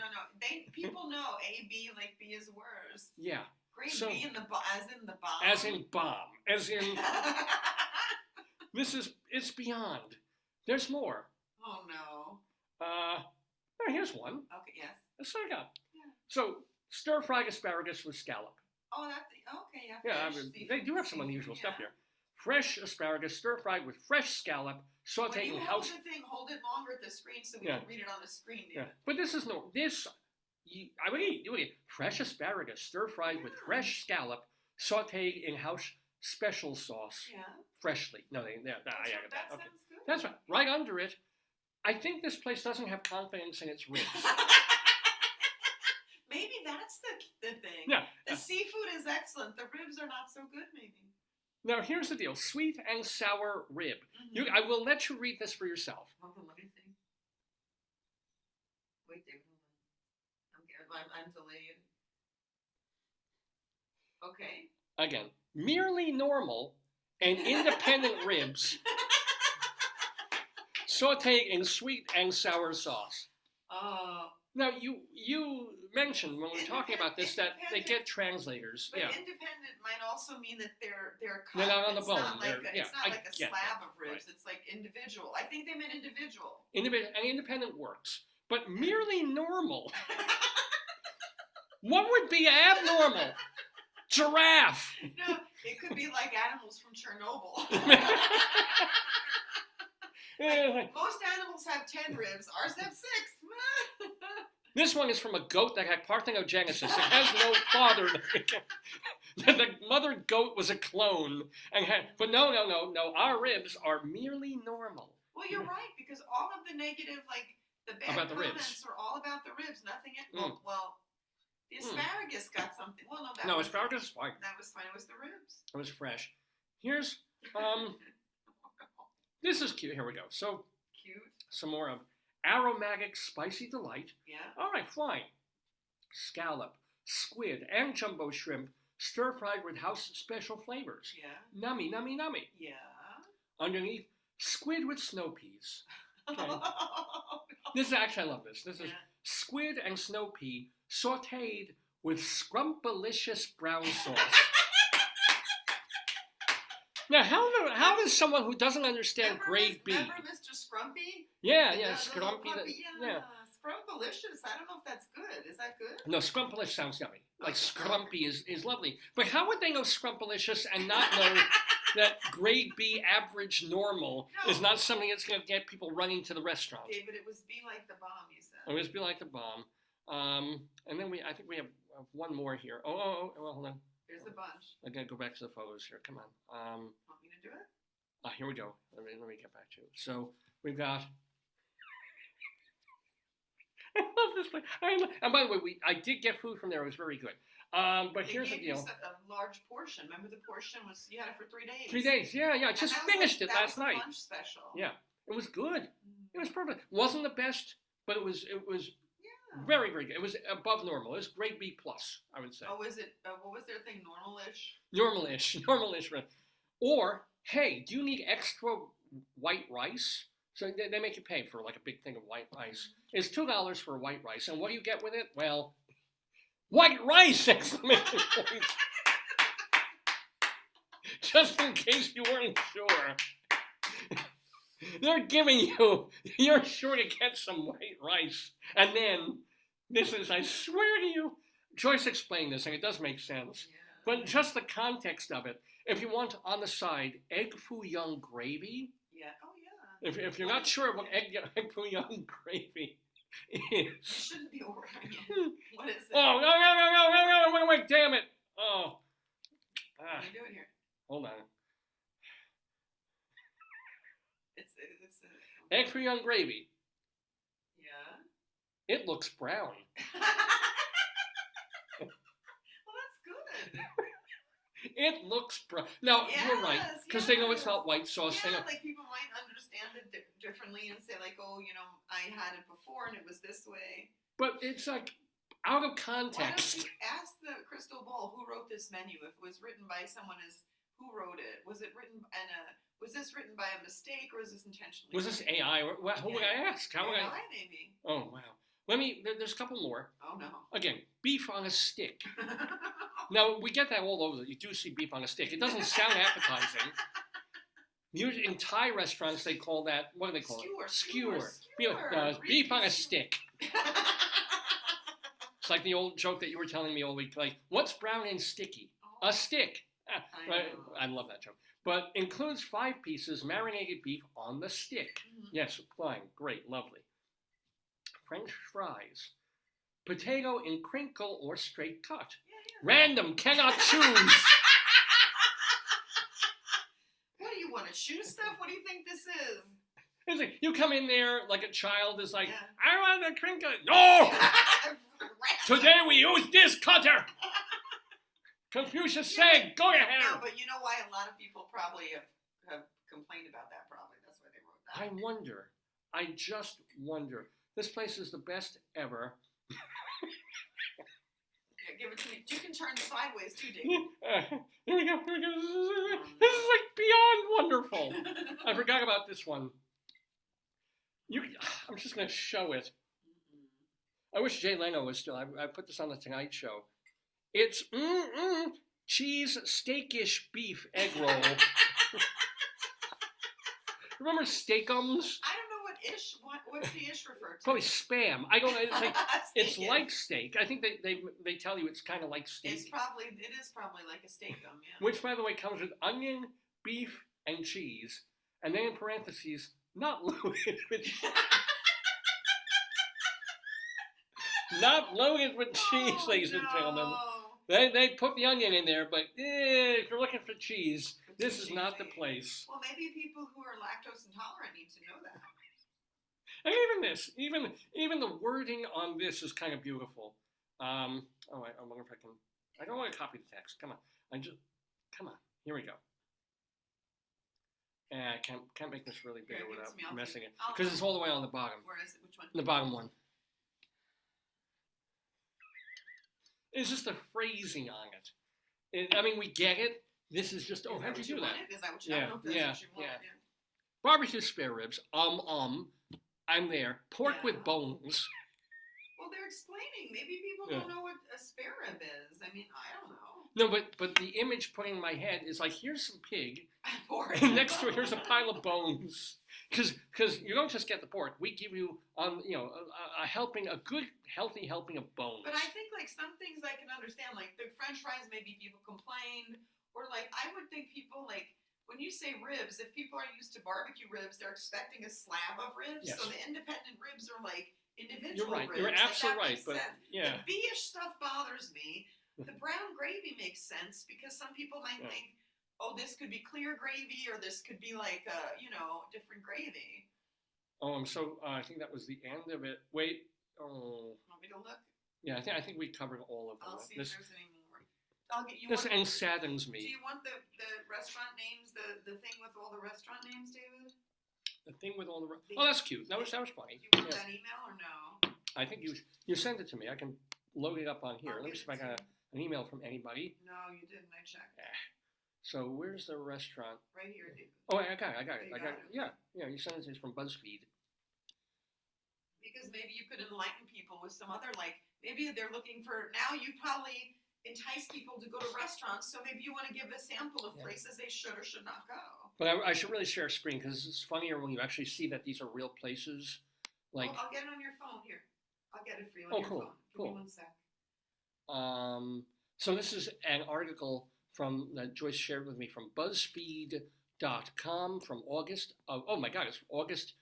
People know A, B, like B is worse. Yeah. Grade B as in the bomb. As in bomb. As in, it's beyond. There's more. Oh, no. Here's one. Okay, yes. That's what I got. Yeah. So, stir-fried asparagus with scallop. Oh, okay, yeah. Yeah, they do have some unusual stuff here. Fresh asparagus, stir-fried with fresh scallop, sauteed in house. Hold it longer at the screen so we can read it on the screen. Dude. Yeah, but this is I would eat. Fresh asparagus, stir-fried with fresh scallop, sauteed in house special sauce. Yeah. Freshly. No, I got that. That Okay. sounds good. That's right. Right under it. I think this place doesn't have confidence in its ribs. Maybe that's the thing. Yeah. The seafood is excellent. The ribs are not so good, maybe. Now, here's the deal. Sweet and sour rib. Mm-hmm. I will let you read this for yourself. Hold on, let me see. Wait, David, hold on. I'm delayed. Okay. Again, merely normal and independent ribs sauteed in sweet and sour sauce. Now, you mentioned when we were talking about this that they get translators. But independent might also mean that they're cut. They're not on the bone. It's not like a slab of ribs. Right. It's like individual. I think they meant individual. Independent works. But merely normal. What would be abnormal? Giraffe. No, it could be like animals from Chernobyl. Most animals have 10 ribs. Ours have 6. This one is from a goat that had parthenogenesis. It has no father. The mother goat was a clone. But no. Our ribs are merely normal. Well, you're right, because all of the negative, the bad about the comments ribs. are all about the ribs. Nothing. Well, the asparagus got something. Well, no, asparagus is fine. That was fine. It was the ribs. It was fresh. Here's this is cute. Here we go. So cute. Some more of aromatic spicy delight. Yeah. All right, fine. Scallop, squid, and jumbo shrimp stir-fried with house special flavors. Yeah. Nummy. Yeah. Underneath, squid with snow peas. Okay. This is actually, I love this. This is squid and snow pea sauteed with scrumpalicious brown sauce. Now, how does someone who doesn't understand grade B? Remember Mr. Scrumpy? Yeah, Scrumpy. Yeah. Scrumpalicious. I don't know if that's good. Is that good? No, scrumpalicious sounds yummy. Like Scrumpy is lovely. But how would they know scrumpalicious and not know that grade B average normal is not something that's going to get people running to the restaurant? David, it was be like the bomb, you said. It was be like the bomb. And then I think we have one more here. Well, hold on. There's a bunch. I gotta go back to the photos here. Come on. Want me to do it? Here we go. Let me get back to it. So we've got. I love this place. And by the way, I did get food from there. It was very good. But here's the deal. A large portion. Remember the portion was you had it for 3 days. 3 days. Yeah. I just finished it last night. That was a lunch special. Yeah, it was good. It was perfect. Wasn't the best, but it was. Yeah. Very, very good. It was above normal. It was grade B plus, I would say. Oh, was it? What was their thing? Normalish. Normalish. Or, hey, do you need extra white rice? So they make you pay for like a big thing of white rice. It's $2 for white rice, and what do you get with it? Well, white rice! Exclamation point. Just in case you weren't sure. They're giving you're sure to get some white rice. And then This is, I swear to you. Joyce explained this, and it does make sense. Yeah. But just the context of it. If you want on the side egg foo young gravy. Yeah. Oh yeah. If you're not sure what egg foo young gravy is. It shouldn't be Orion. What is it? Oh no! Wait, damn it! Oh. What are you doing here? Hold on. It's Egg foo young gravy. Yeah. It looks brown. Well, that's good. It looks brown. Now, you're right, because they know it's not white sauce. Yeah, like people might understand it differently and say like, oh, I had it before and it was this way. But it's like out of Why don't context. you ask the crystal ball who wrote this menu? If it was written by someone who wrote it? Was it written was this written by a mistake or is this intentionally? Was this AI? Who would I ask? How would AI maybe. Oh, wow. There's a couple more. Oh no. Again, beef on a stick. Now, we get that all over. You do see beef on a stick. It doesn't sound appetizing. Usually in Thai restaurants, they call that, what do they call it? Skewer. Beef on a stick. It's like the old joke that you were telling me all week, like, what's brown and sticky? A stick. Right? I love that joke. But includes 5 pieces marinated beef on the stick. Mm-hmm. Yes, fine, great, lovely. French fries. Potato in crinkle or straight cut. Yeah. Random, cannot choose. What do you want to choose stuff? What do you think this is? It's like, you come in there like a child is like, Yeah. I want the crinkle. No! Today we use this cutter. Confucius said, go ahead. No, but you know why a lot of people probably have complained about that probably. That's why they wrote that. I wonder. I just wonder. This place is the best ever. Yeah, give it to me. You can turn sideways too, David. Here we go. This is like beyond wonderful. I forgot about this one. I'm just going to show it. I wish Jay Leno was still. I put this on the Tonight Show. It's cheese steakish beef egg roll. Remember steakums? I don't know what ish. What's the ish referred to? Probably spam. I don't know. It's like it's like steak. I think they tell you it's kind of like steak. It is probably like a steakum. Yeah. Which, by the way, comes with onion, beef, and cheese, and then in parentheses, not loaded with. Not loaded with cheese, ladies and gentlemen. They put the onion in there, but if you're looking for cheese, this is not the place. Well, maybe people who are lactose intolerant need to know that. And even the wording on this is kind of beautiful. I wonder if I can. I don't want to copy the text. Come on, come on. Here we go. And I can't make this really big without messing it because it's all the way on the bottom. Where is it? Which one? The bottom one. It's just the phrasing on it. I mean, we get it. This is just, how'd you do that? Is that what you want? Yeah. Barbecue spare ribs. I'm there. Pork with bones. Well, they're explaining. Maybe people don't know what a spare rib is. I mean, I don't know. No, but the image put in my head is like, here's some pig, and next to it, here's a pile of bones. Because you don't just get the pork. We give you a good, healthy helping of bones. But I think like some things I can understand, like the French fries, maybe people complained, or like I would think people like when you say ribs, if people are used to barbecue ribs, they're expecting a slab of ribs. Yes. So the independent ribs are like individual ribs. You're absolutely right. But the B-ish stuff bothers me. The brown gravy makes sense because some people might think, oh, this could be clear gravy or this could be like, different gravy. Oh, I think that was the end of it. Wait. Oh. Want me to look? Yeah, I think we covered all of them. I'll see if there's any more. Saddens me. Do you want the restaurant names, the thing with all the restaurant names, David? The thing with all the... Oh, that's cute. That was funny. Do you want that email or no? I think you sent it to me. I can load it up on here. Let me see if I got an email from anybody. No, you didn't. I checked. So where's the restaurant? Right here, David. Oh, I got it. Yeah. You sent it to us from BuzzFeed. Because maybe you could enlighten people with some other, like, maybe they're looking for, now you probably entice people to go to restaurants, so maybe you want to give a sample of places they should or should not go. But I should really share a screen, because it's funnier when you actually see that these are real places. Like, I'll get it on your phone here. I'll get it for you on Oh, your cool, phone. Give cool. me 1 sec. So this is an article from that Joyce shared with me from BuzzFeed.com from August. Oh my God, it's August,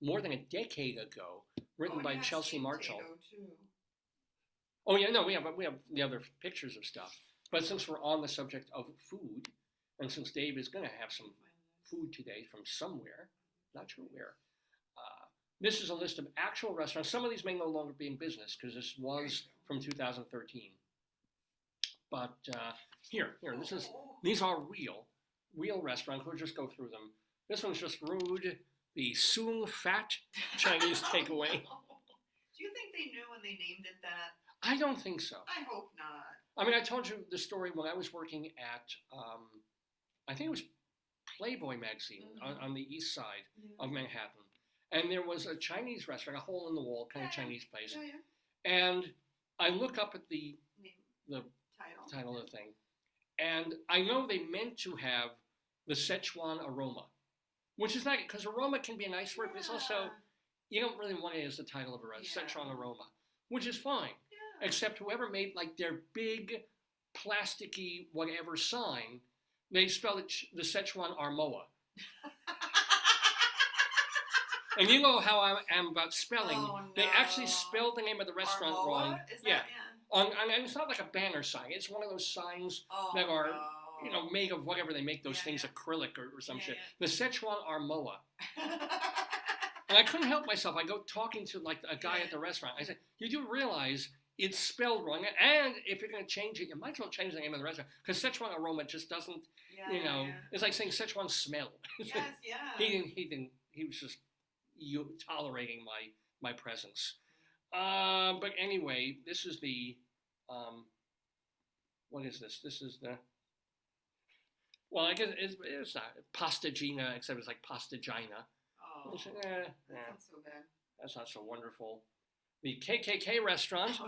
more than a decade ago, written by Chelsea Marshall. Too. Oh yeah, no, we have the other pictures of stuff. But since we're on the subject of food, and since Dave is going to have some food today from somewhere, not sure where, this is a list of actual restaurants. Some of these may no longer be in business because this was from 2013. But here, these are real restaurants. We'll just go through them. This one's just rude. The Soong Fat Chinese takeaway. Do you think they knew when they named it that? I don't think so. I hope not. I mean, I told you the story when I was working at, I think it was Playboy magazine on the east side of Manhattan. And there was a Chinese restaurant, a hole-in-the-wall kind of Chinese place. And I look up at the title of the thing, and I know they meant to have the Sichuan aroma, which is not, because aroma can be a nice word, but it's also, you don't really want it as the title of a restaurant, Sichuan aroma, which is fine. Except whoever made like their big plasticky whatever sign, they spelled it the Sichuan Armoa. And you know how I am about spelling. Oh, no. They actually spelled the name of the restaurant Armoa? wrong. Is that, and it's not like a banner sign. It's one of those signs that are, made of whatever they make those things, acrylic or some shit. The Sichuan Armoa. And I couldn't help myself. I go talking to like a guy at the restaurant. I said, you do realize it's spelled wrong, and if you're going to change it, you might as well change the name of the restaurant, because Sichuan aroma just doesn't, it's like saying Sichuan smell. Yes, yeah. He was just tolerating my presence. But anyway, this is the, what is this? This is the, well, I guess it's not Pastagina, except it's like Pastagina. Oh, that's not so bad. That's not so wonderful. The KKK restaurant. Oh,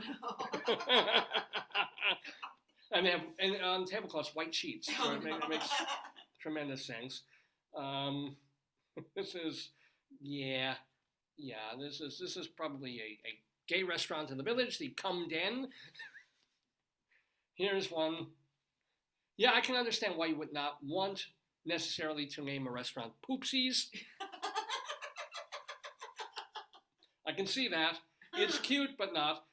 no. And they have on tablecloths white sheets, so it makes tremendous sense. This is this is probably a gay restaurant in the village, the Cum Den. Here's one. Yeah, I can understand why you would not want necessarily to name a restaurant Poopsies. I can see that. It's cute, but not.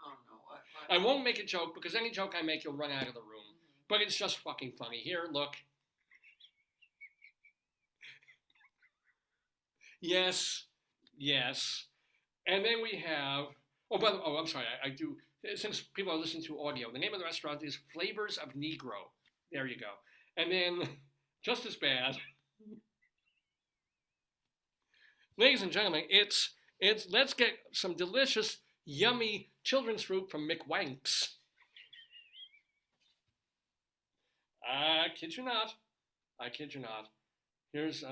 Oh, no. What? I won't make a joke, because any joke I make, you'll run out of the room. But it's just fucking funny. Here, look. Yes. And then we have, I'm sorry, I do, since people are listening to audio, the name of the restaurant is Flavors of Negro. There you go. And then, just as bad, ladies and gentlemen, it's let's get some delicious, yummy children's fruit from McWanks. I kid you not. Here's,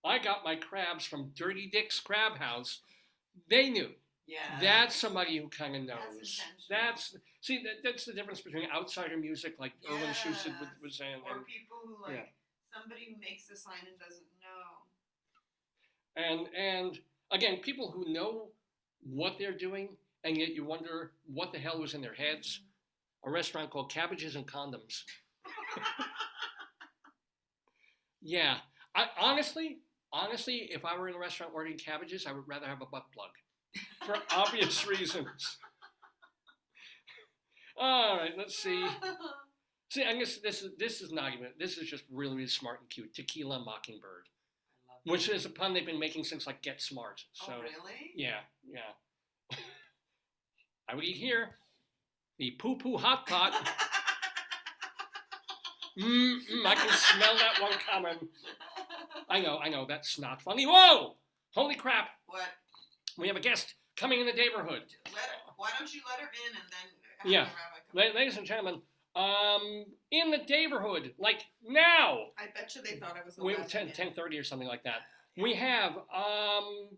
I got my crabs from Dirty Dick's Crab House. They knew. Yeah. That's somebody who kind of knows. That's the difference between outsider music, like Erwin Schusted was saying. Or people who somebody who makes the sign and doesn't know. And again, people who know what they're doing, and yet you wonder what the hell was in their heads. A restaurant called Cabbages and Condoms. Yeah. Honestly, if I were in a restaurant ordering cabbages, I would rather have a butt plug. For obvious reasons. All right, let's see. See, I guess this is not even, this is just really, really smart and cute. Tequila Mockingbird. Which is a pun they've been making since like Get Smart. So, oh, really? Yeah. I would eat here. The Poo Poo Hot Pot. I can smell that one coming. I know, that's not funny. Whoa! Holy crap. What? We have a guest coming in the Daverhood. Why don't you let her in and then have the rabbi come? Ladies and gentlemen, in the Daverhood, like now. I bet you they thought it was 10:30 or something like that. Yeah. We have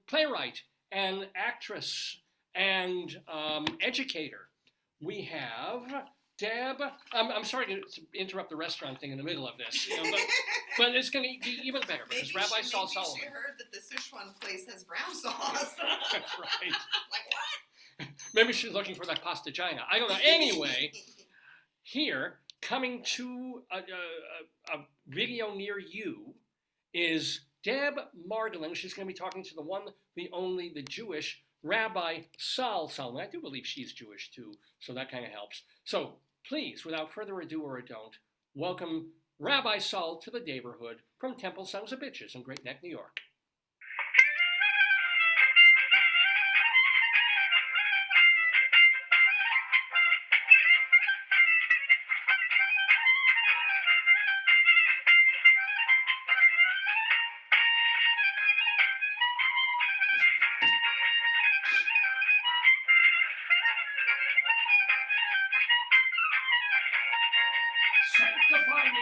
playwright and actress and educator. We have Deb, I'm sorry to interrupt the restaurant thing in the middle of this, but it's going to be even better because Rabbi Sol Solomon. She heard that the Sichuan place has brown sauce. Right. Like what? Maybe she's looking for that pasta china. I don't know. Anyway, here, coming to a video near you is Deb Margolin. She's going to be talking to the one, the only, the Jewish Rabbi Sol Solomon. I do believe she's Jewish too, so that kind of helps. So please, without further ado or a don't, welcome Rabbi Sol to the Daverhood from Temple Sons of Bitches in Great Neck, New York. Sanctify me.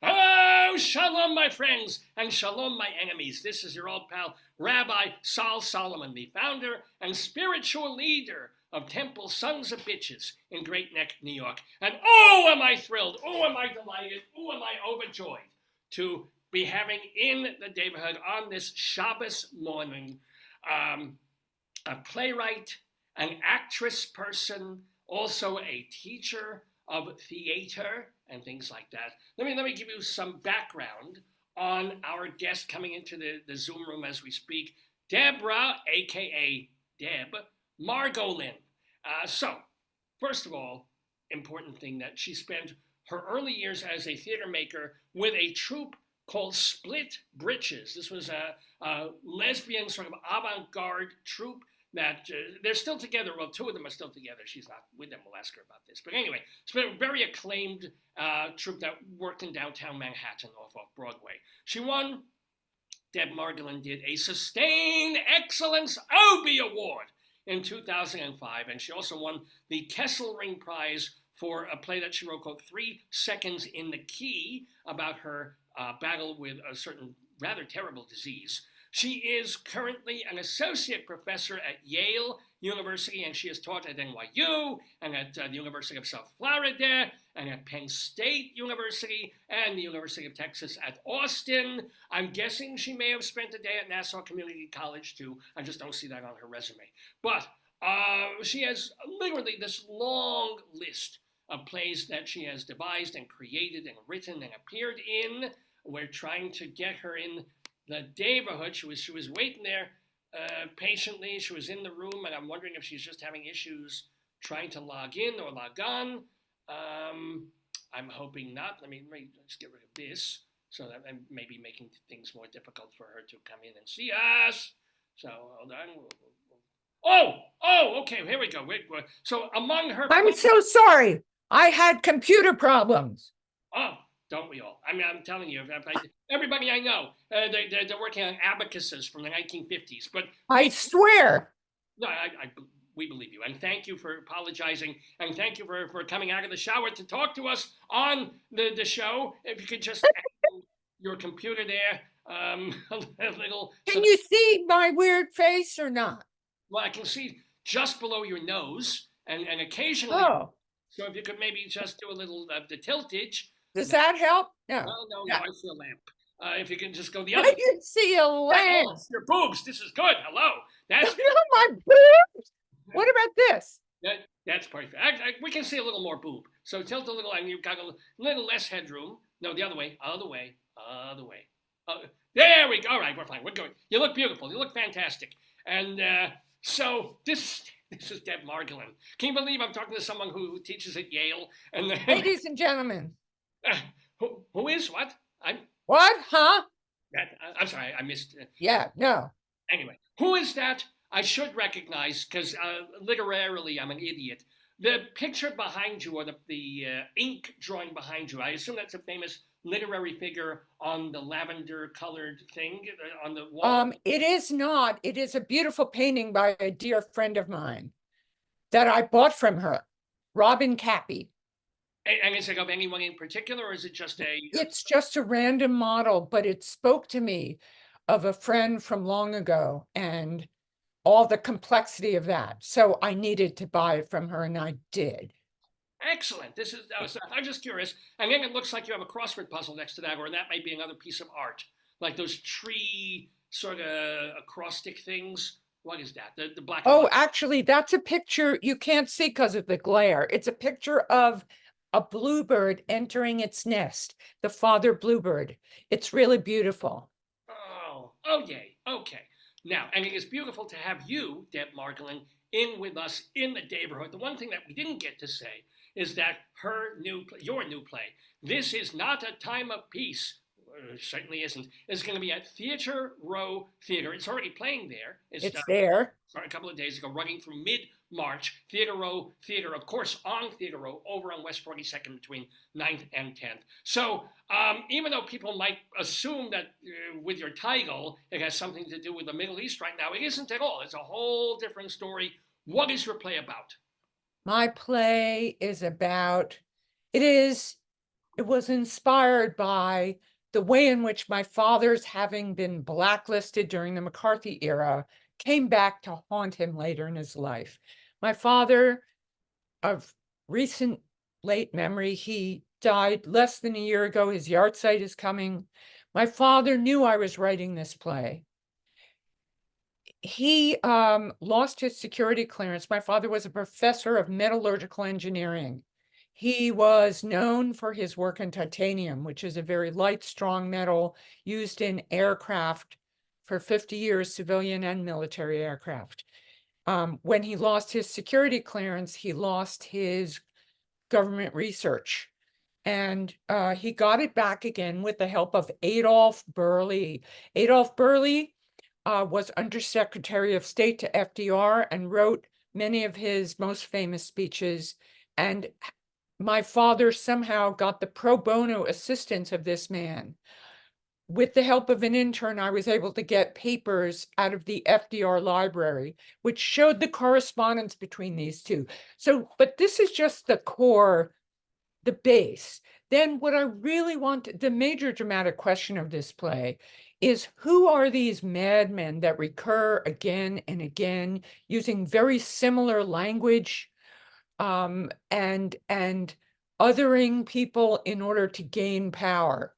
Oh, shalom, my friends, and shalom, my enemies. This is your old pal, Rabbi Sol Solomon, the founder and spiritual leader of Temple Sons of Bitches in Great Neck, New York. And oh, am I thrilled, oh, am I delighted, oh, am I overjoyed to be having in the Daverhood on this Shabbos morning a playwright, an actress person, also a teacher of theater and things like that. Let me give you some background on our guest coming into the Zoom room as we speak, Deborah, aka Deb Margolin. So, first of all, important thing that she spent her early years as a theater maker with a troupe called Split Britches. This was a lesbian sort of avant-garde troupe that they're still together. Well, two of them are still together. She's not with them. We'll ask her about this. But anyway, it's been a very acclaimed troupe that worked in downtown Manhattan off Broadway. She won, Deb Margolin did, a Sustained Excellence Obie Award in 2005. And she also won the Kessel Ring Prize for a play that she wrote called 3 Seconds in the Key about her battle with a certain rather terrible disease. She is currently an associate professor at Yale University, and she has taught at NYU and at the University of South Florida and at Penn State University and the University of Texas at Austin. I'm guessing she may have spent a day at Nassau Community College too. I just don't see that on her resume. But she has literally this long list of plays that she has devised and created and written and appeared in. We're trying to get her in the Daverhood. She was waiting there patiently. She was in the room, and I'm wondering if she's just having issues trying to log in or log on. I'm hoping not. Let me just get rid of this so that I'm maybe making things more difficult for her to come in and see us. So hold on. Oh, okay. Here we go. So among her, I'm so sorry. I had computer problems. Oh, don't we all? I mean, I'm telling you, everybody I know, they're working on abacuses from the 1950s. But I swear. No, we believe you. And thank you for apologizing. And thank you for coming out of the shower to talk to us on the show. If you could just your computer there a little. Can you see my weird face or not? Well, I can see just below your nose and occasionally. Oh. So if you could maybe just do a little the tiltage. Does that help? No. No, I see a lamp. If you can just go the other. I can see a lamp. Oh, your boobs. This is good. Hello. That's my boobs. What about this? That's perfect. We can see a little more boob. So tilt a little, and you've got a little less headroom. No, the other way. Other way. There we go. All right, we're fine. We're going. You look beautiful. You look fantastic. And so this is Deb Margolin. Can you believe I'm talking to someone who teaches at Yale? And ladies and gentlemen. Who is what? What? Huh? I'm sorry, I missed. Yeah, no. Anyway, who is that? I should recognize, because literarily I'm an idiot. The picture behind you, or the ink drawing behind you, I assume that's a famous literary figure on the lavender-colored thing on the wall. It is not. It is a beautiful painting by a dear friend of mine that I bought from her, Robin Cappy. And is it of anyone in particular, or is it just a? It's just a random model, but it spoke to me of a friend from long ago and all the complexity of that. So I needed to buy it from her, and I did. Excellent. I'm just curious. And then it looks like you have a crossword puzzle next to that, or that might be another piece of art, like those tree sort of acrostic things. What is that? The black and Oh, white. actually, that's a picture you can't see because of the glare. It's a picture of a bluebird entering its nest, the father bluebird. It's really beautiful. Oh, yay. Okay. Now, and it is beautiful to have you, Deb Margolin, in with us in the Daverhood. The one thing that we didn't get to say is that your new play, This Is Not a Time of Peace, certainly isn't, is going to be at Theatre Row Theatre. It's already playing there. It's there. Started a couple of days ago, running through mid-March. Theatre Row Theatre, of course, on Theatre Row, over on West 42nd between 9th and 10th. So even though people might assume that with your title, it has something to do with the Middle East right now, it isn't at all. It's a whole different story. What is your play about? My play is about, it was inspired by the way in which my father's, having been blacklisted during the McCarthy era, came back to haunt him later in his life. My father, of recent late memory, he died less than a year ago. His yahrzeit is coming. My father knew I was writing this play. He lost his security clearance. My father was a professor of metallurgical engineering. He was known for his work in titanium, which is a very light, strong metal used in aircraft for 50 years, civilian and military aircraft. When he lost his security clearance, he lost his government research. And he got it back again with the help of Adolph Burley. Adolph Burley was Undersecretary of State to FDR and wrote many of his most famous speeches. And my father somehow got the pro bono assistance of this man. With the help of an intern, I was able to get papers out of the FDR library, which showed the correspondence between these two. So, but this is just the core, the base. Then what I really want, the major dramatic question of this play is, who are these madmen that recur again and again using very similar language and othering people in order to gain power,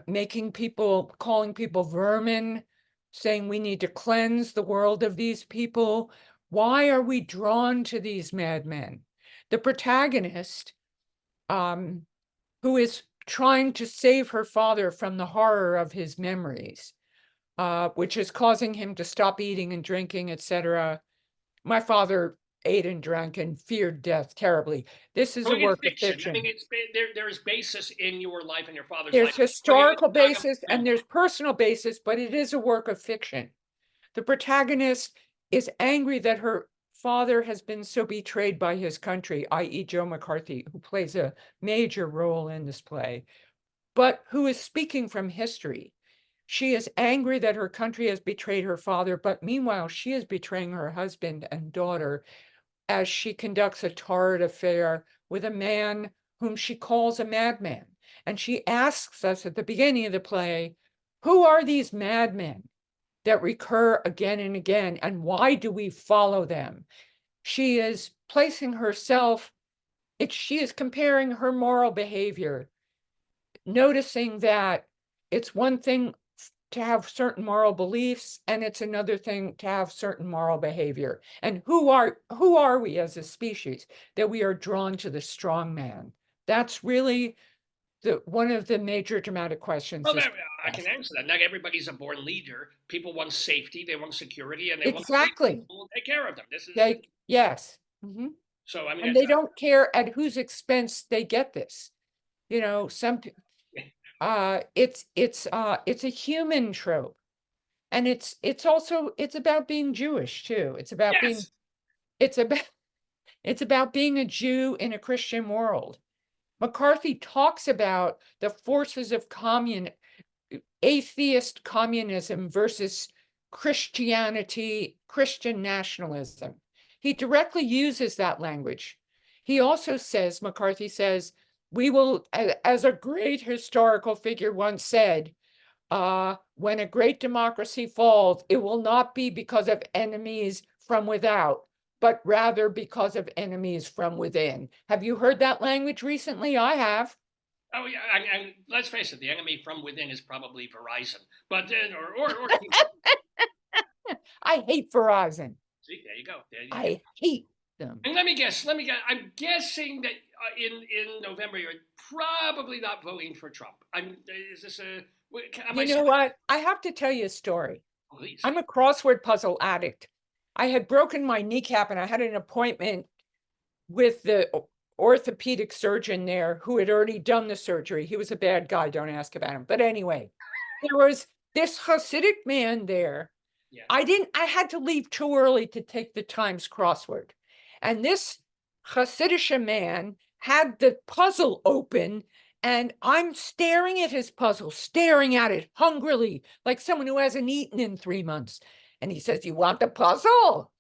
making people, calling people vermin, saying we need to cleanse the world of these people. Why are we drawn to these madmen? The protagonist, who is trying to save her father from the horror of his memories, which is causing him to stop eating and drinking, etc. My father ate and drank and feared death terribly. This is a work of fiction. I mean, there is basis in your life and your father's There's life. historical basis and there's personal basis, but it is a work of fiction. The protagonist is angry that her father has been so betrayed by his country, i.e. Joe McCarthy, who plays a major role in this play, but who is speaking from history. She is angry that her country has betrayed her father, but meanwhile, she is betraying her husband and daughter as she conducts a torrid affair with a man whom she calls a madman. And she asks us at the beginning of the play, who are these madmen that recur again and again, and why do we follow them? She is placing herself, she is comparing her moral behavior, noticing that it's one thing to have certain moral beliefs, and it's another thing to have certain moral behavior. And who are we as a species that we are drawn to the strong man? That's really one of the major dramatic questions. Well, I can answer that. Not everybody's a born leader. People want safety, they want security, and they want exactly. people to take care of them. This is yes. Mm-hmm. So I mean, and they don't care at whose expense they get this. You know, it's a human trope. And it's about being Jewish too. It's about being, Yes. it's about being a Jew in a Christian world. McCarthy talks about the forces of atheist communism versus Christianity, Christian nationalism. He directly uses that language. He also says, McCarthy says, we will, as a great historical figure once said, when a great democracy falls, it will not be because of enemies from without, but rather because of enemies from within. Have you heard that language recently? I have. Oh yeah, and let's face it, the enemy from within is probably Verizon, but or I hate Verizon. see, there you go. I hate them. And let me guess. I'm guessing that in November you're probably not voting for Trump. Is this a? You know what? I have to tell you a story. Please. I'm a crossword puzzle addict. I had broken my kneecap and I had an appointment with the orthopedic surgeon there who had already done the surgery. He was a bad guy. Don't ask about him. But anyway, there was this Hasidic man there. Yeah. I had to leave too early to take the Times crossword. And this Hasidic man had the puzzle open, and I'm staring at his puzzle, staring at it hungrily, like someone who hasn't eaten in 3 months. And he says, "You want the puzzle?"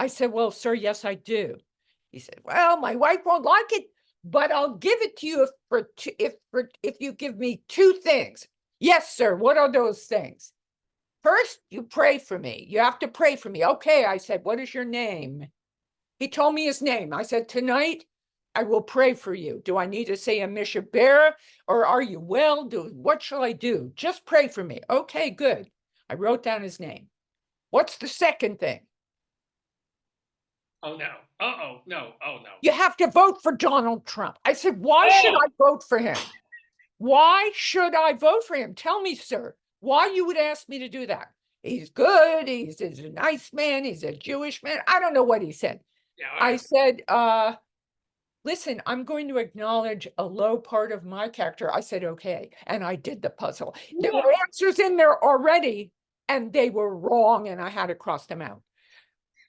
I said, "Well, sir, yes, I do." He said, "Well, my wife won't like it, but I'll give it to you if you give me 2 things." "Yes, sir. What are those things?" "First, you pray for me. You have to pray for me." "Okay," I said, "What is your name?" He told me his name. I said, "Tonight, I will pray for you. Do I need to say a mishabera, or are you well? What shall I do? Just pray for me." "Okay, good." I wrote down his name. "What's the second thing?" Oh no. Uh-oh. No. Oh no. "You have to vote for Donald Trump." I said, "Why should I vote for him? Why should I vote for him? Tell me, sir, why you would ask me to do that." "He's good. He's a nice man. He's a Jewish man." I don't know what he said. Yeah. I said, "Listen, I'm going to acknowledge a low part of my character." I said, "Okay." And I did the puzzle. There were answers in there already, and they were wrong, and I had to cross them out.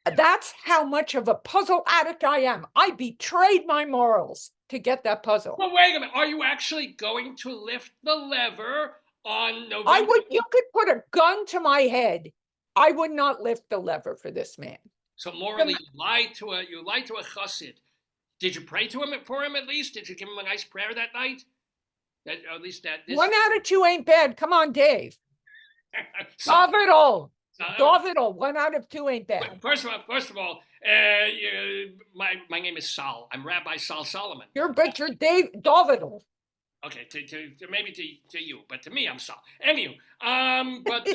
That's how much of a puzzle addict I am. I betrayed my morals to get that puzzle. Well, wait a minute. Are you actually going to lift the lever on November? You could put a gun to my head. I would not lift the lever for this man. So morally, you lied to a chassid. Did you pray to him for him at least? Did you give him a nice prayer that night? That at least that. 1 out of 2 ain't bad. Come on, Dave. Daverhood. 1 out of 2 ain't bad. First of all, my name is Sol. I'm Rabbi Sol Solomon. You're Dave Daverhood. Okay, maybe to you, but to me, I'm Sol. Anyway, but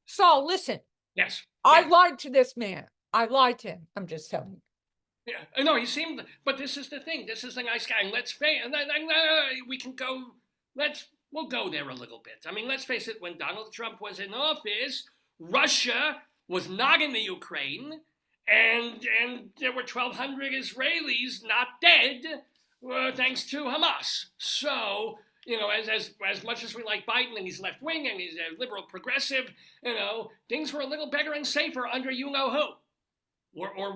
Sol, listen. Yes. I lied to this man. I lied to him. I'm just telling you. Yeah, no, he seemed. But this is the thing. This is the nice guy. And let's face, we can go. We'll go there a little bit. I mean, let's face it. When Donald Trump was in office, Russia was not in the Ukraine, and there were 1,200 Israelis not dead, thanks to Hamas. So, you know, as much as we like Biden and he's left wing and he's a liberal progressive, you know, things were a little better and safer under you know who.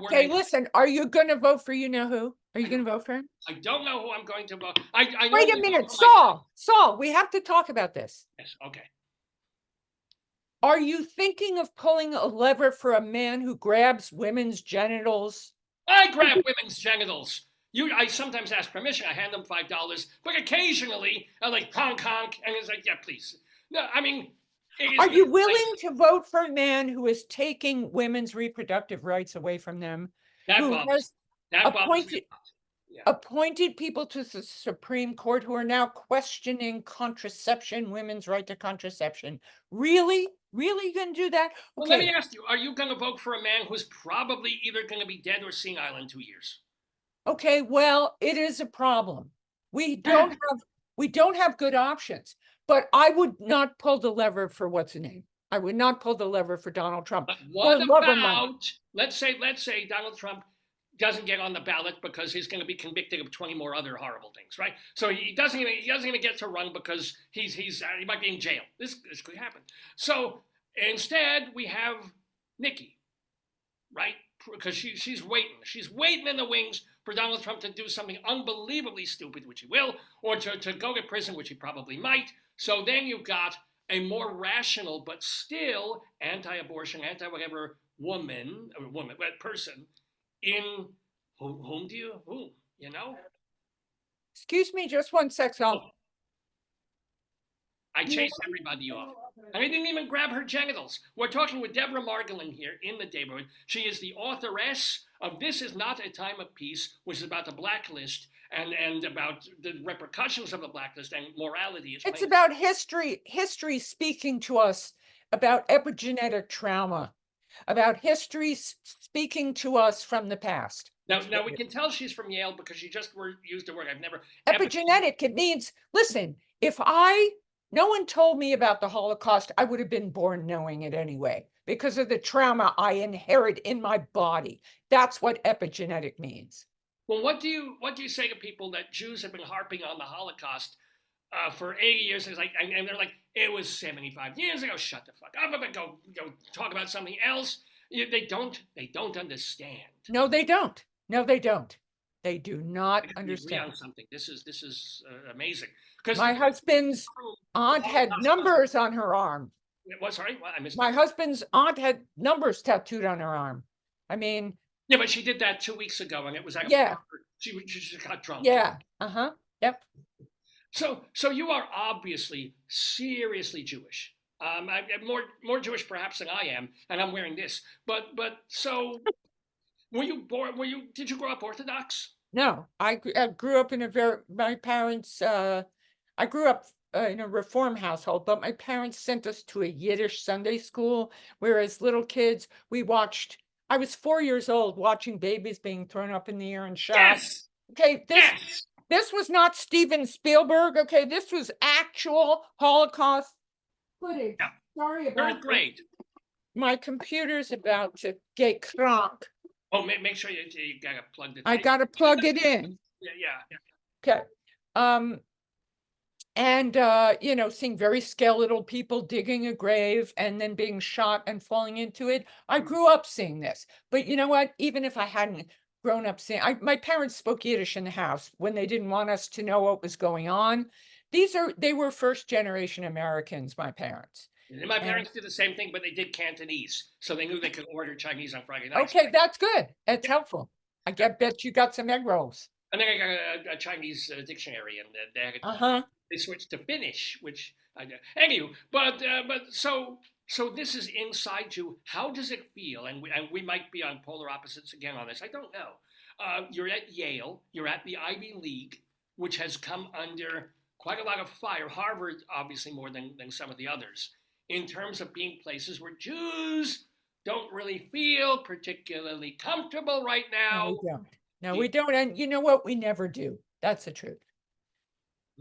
Okay, listen, are you going to vote for you know who? Are you going to vote for him? I don't know who I'm going to vote. Wait a minute, Saul, we have to talk about this. Yes, okay. Are you thinking of pulling a lever for a man who grabs women's genitals? I grab women's genitals. I sometimes ask permission. I hand them $5, but occasionally I like honk, and it's like, yeah, please. No, I mean, are you willing to vote for a man who is taking women's reproductive rights away from them? Who has appointed people to the Supreme Court who are now questioning contraception, women's right to contraception? Really? Really going to do that? Okay. Well, let me ask you, are you going to vote for a man who's probably either going to be dead or senile in 2 years? Okay, well, it is a problem. We don't have good options, but I would not pull the lever for what's his name. I would not pull the lever for Donald Trump. But what about, let's say Donald Trump doesn't get on the ballot because he's going to be convicted of 20 more other horrible things, right? So he doesn't even get to run because he might be in jail. This could happen. So instead, we have Nikki, right? Because she's waiting in the wings for Donald Trump to do something unbelievably stupid, which he will, or to go to prison, which he probably might. So then you've got a more rational but still anti-abortion, anti-whatever person in whom, you know? Excuse me, just one sec. I chased everybody off. And I didn't even grab her genitals. We're talking with Deb Margolin here in the Daverhood. She is the authoress of This Is Not a Time of Peace, which is about the blacklist and about the repercussions of the blacklist and morality. It's about history speaking to us about epigenetic trauma, about history speaking to us from the past. Now we can tell she's from Yale because she just used the word I've never. Epigenetic, it means, listen, if no one told me about the Holocaust, I would have been born knowing it anyway, because of the trauma I inherit in my body. That's what epigenetic means. Well, what do you say to people that Jews have been harping on the Holocaust for 80 years? And they're like, it was 75 years ago. Shut the fuck up. Go talk about something else. They don't understand. No, they don't. No, they don't. They do not understand. On something. This is amazing. Because my husband's aunt had numbers on her arm. What? Sorry, I missed. My husband's aunt had numbers tattooed on her arm. I mean. Yeah, but she did that 2 weeks ago, and it was like she just got drunk. Yeah. Yep. So you are obviously seriously Jewish. I'm more Jewish perhaps than I am, and I'm wearing this. But so. Did you grow up Orthodox? No, I grew up in my parents, I grew up in a Reform household, but my parents sent us to a Yiddish Sunday school, whereas little kids, I was 4 years old watching babies being thrown up in the air and shot. Yes. Okay, this was not Steven Spielberg, okay, this was actual Holocaust footage. Yeah. Sorry about Third grade. My computer's about to get crunk. Oh, make sure you gotta plug it. I gotta plug it in. Yeah. Okay. Seeing very skeletal people digging a grave and then being shot and falling into it. I grew up seeing this. But you know what? Even if I hadn't grown up seeing, my parents spoke Yiddish in the house when they didn't want us to know what was going on. They were first generation Americans, my parents. And my parents did the same thing, but they did Cantonese, so they knew they could order Chinese on Friday nights. Okay, that's good. That's helpful. I bet you got some egg rolls. And then I got a Chinese dictionary, and they switched to Finnish, which I did. Anyway, but so this is inside you. How does it feel? And we might be on polar opposites again on this. I don't know. You're at Yale. You're at the Ivy League, which has come under quite a lot of fire. Harvard, obviously, more than some of the others, in terms of being places where Jews don't really feel particularly comfortable right now. No, we don't. And you know what? We never do. That's the truth.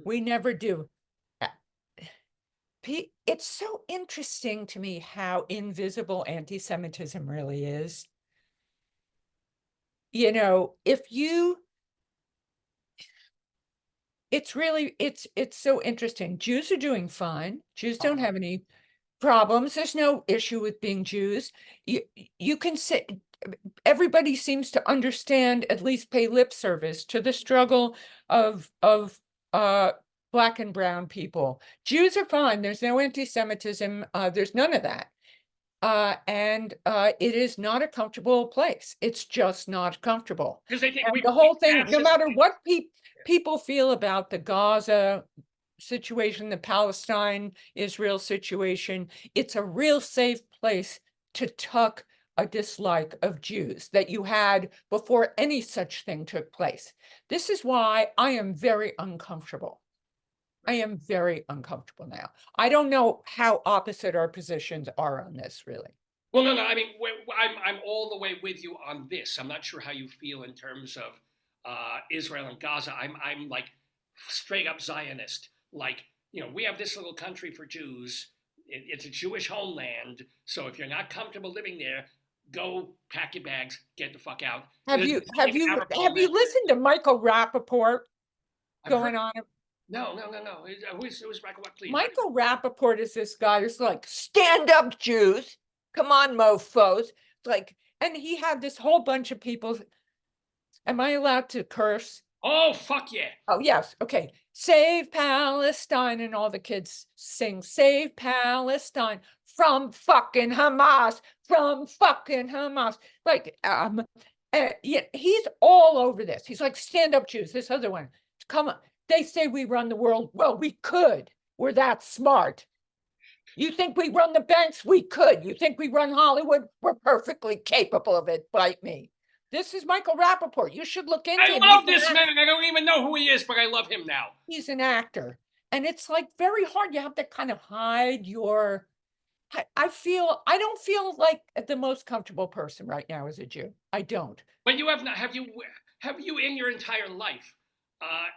We never do. It's so interesting to me how invisible anti-Semitism really is. It's so interesting. Jews are doing fine. Jews don't have any problems. There's no issue with being Jews. You can say everybody seems to understand, at least pay lip service to the struggle of Black and brown people. Jews are fine. There's no anti-Semitism. There's none of that. And it is not a comfortable place. It's just not comfortable. Because they think the whole thing, no matter what people feel about the Gaza situation, the Palestine-Israel situation, it's a real safe place to tuck a dislike of Jews that you had before any such thing took place. This is why I am very uncomfortable. I am very uncomfortable now. I don't know how opposite our positions are on this, really. Well, no. I mean, I'm all the way with you on this. I'm not sure how you feel in terms of Israel and Gaza. I'm like straight up Zionist. Like, we have this little country for Jews. It's a Jewish homeland. So if you're not comfortable living there, go pack your bags, get the fuck out. Have This you is have like you Arab have you moment. listened to Michael Rappaport I've heard. going on? No. Who's Michael? What, please? Michael Rappaport is this guy who's like, stand up, Jews. Come on, mofos. Like, and he had this whole bunch of people. Am I allowed to curse? Oh, fuck yeah. Oh, yes. Okay. Save Palestine. And all the kids sing, Save Palestine from fucking Hamas, from fucking Hamas. Like, yeah, he's all over this. He's like, stand up, Jews. This other one, come on. They say we run the world. Well, we could. We're that smart. You think we run the banks? We could. You think we run Hollywood? We're perfectly capable of it. Bite me. This is Michael Rappaport. You should look into him. I love this man. I don't even know who he is, but I love him now. He's an actor. And it's like very hard. You have to kind of hide your. I don't feel like the most comfortable person right now as a Jew. I don't. But you have not. Have you in your entire life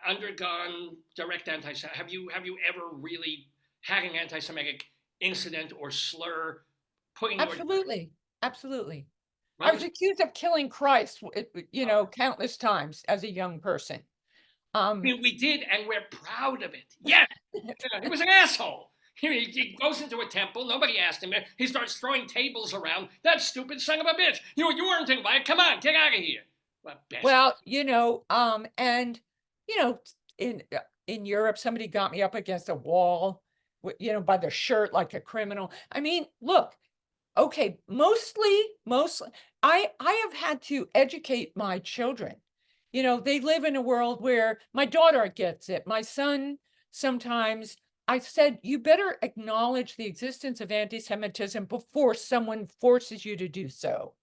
undergone direct anti-Semitic? Have you ever really had an anti-Semitic incident or slur putting Absolutely. Absolutely. Well, I was accused of killing Christ, countless times as a young person. I mean, we did, and we're proud of it. Yeah, he was an asshole. He goes into a temple. Nobody asked him. He starts throwing tables around. That stupid son of a bitch. You weren't invited. Come on, get out of here. Well, and in Europe, somebody got me up against a wall, by the shirt like a criminal. I mean, look, okay, mostly, I have had to educate my children. They live in a world where my daughter gets it. My son, sometimes I said, you better acknowledge the existence of anti-Semitism before someone forces you to do so.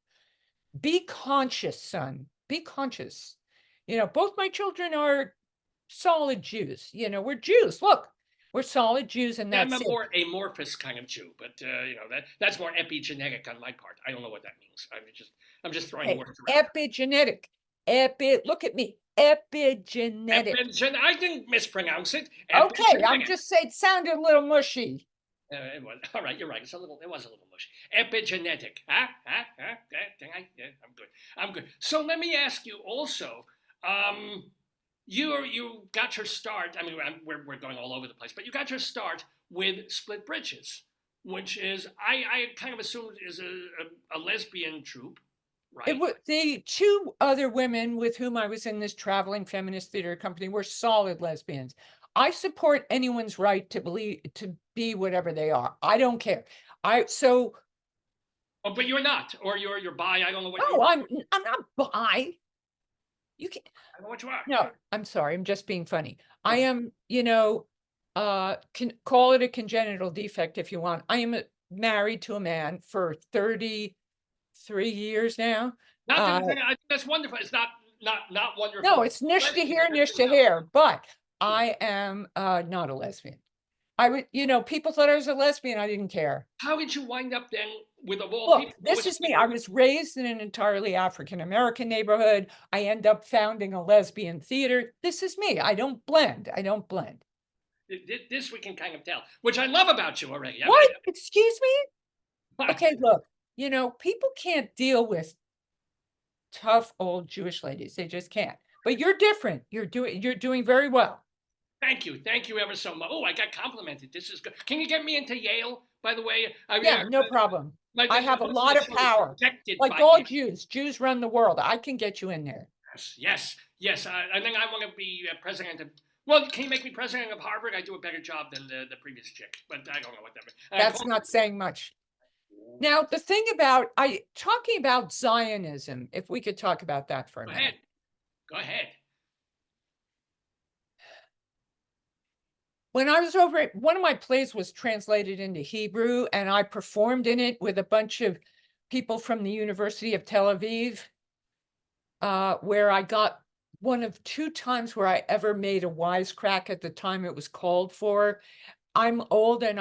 Be conscious, son. Be conscious. Both my children are solid Jews. We're Jews. Look, we're solid Jews, and that's I'm a more amorphous kind of Jew, but that's more epigenetic on my part. I don't know what that means. I'm just throwing words around. Epigenetic. Look at me. Epigenetic. I didn't mispronounce it. Okay, I'm just saying it sounded a little mushy. It was, all right, you're right. It was a little mushy. Epigenetic. I'm good. So let me ask you also, you got your start. I mean, we're going all over the place, but you got your start with Split Britches, which is I kind of assumed is a lesbian troupe. Right. It was the two other women with whom I was in this traveling feminist theater company were solid lesbians. I support anyone's right to be whatever they are. I don't care. Oh, but you're not, or you're bi. I don't know what. No, I'm not bi. You can't. I don't know what you are. No, I'm sorry. I'm just being funny. I am, can call it a congenital defect if you want. I am married to a man for 33 years now. That's wonderful. It's not wonderful. No, it's nish to hear, nish to hear. But I am not a lesbian. I would, people thought I was a lesbian. I didn't care. How did you wind up then with a wall? Look, this is me. I was raised in an entirely African-American neighborhood. I end up founding a lesbian theater. This is me. I don't blend. This we can kind of tell, which I love about you already. What? Excuse me? Okay, look, people can't deal with tough old Jewish ladies. They just can't. But you're different. You're doing very well. Thank you ever so much. Oh, I got complimented. This is good. Can you get me into Yale, by the way? No problem. I have a lot of power. Like all Jews. Jews run the world. I can get you in there. Yes. I think I want to be president of. Well, can you make me president of Harvard? I do a better job than the previous chick, but I don't know what that means. That's not saying much. Now, the thing about talking about Zionism, if we could talk about that for a minute. Go ahead. When I was over, one of my plays was translated into Hebrew, and I performed in it with a bunch of people from the University of Tel Aviv, where I got one of 2 times where I ever made a wisecrack at the time it was called for. I'm old, and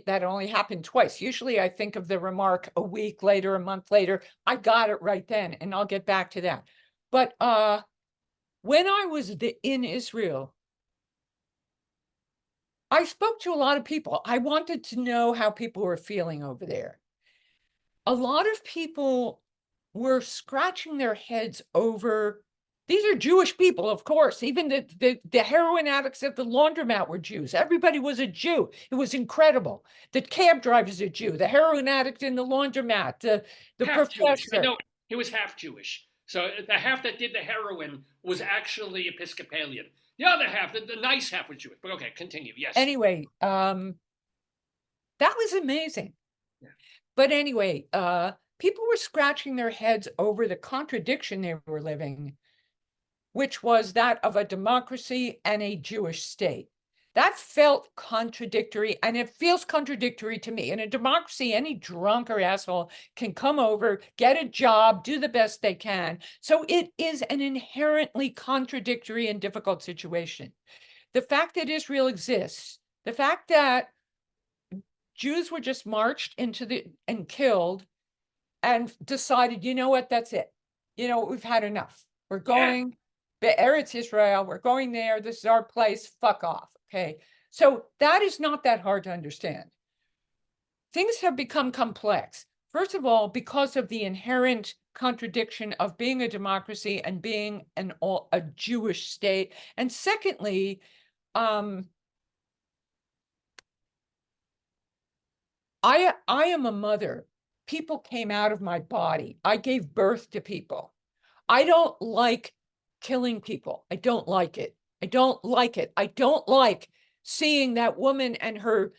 that only happened twice. Usually I think of the remark a week later, a month later. I got it right then, and I'll get back to that. But when I was in Israel, I spoke to a lot of people. I wanted to know how people were feeling over there. A lot of people were scratching their heads over, these are Jewish people, of course. Even the heroin addicts at the laundromat were Jews. Everybody was a Jew. It was incredible. The cab driver's a Jew. The heroin addict in the laundromat, the half Jewish. professor. No, he was half Jewish. So the half that did the heroin was actually Episcopalian. The other half, the nice half, was Jewish. But okay, continue. Yes. Anyway, that was amazing. Yeah. But anyway, people were scratching their heads over the contradiction they were living, which was that of a democracy and a Jewish state. That felt contradictory, and it feels contradictory to me. In a democracy, any drunk or asshole can come over, get a job, do the best they can. So it is an inherently contradictory and difficult situation. The fact that Israel exists, the fact that Jews were just marched into and killed and decided, you know what, that's it. You know, we've had enough. We're going, the Eretz Israel, we're going there. This is our place. Fuck off. Okay. So that is not that hard to understand. Things have become complex. First of all, because of the inherent contradiction of being a democracy and being a Jewish state. And secondly, I am a mother. People came out of my body. I gave birth to people. I don't like killing people. I don't like it. I don't like it. I don't like seeing that woman and her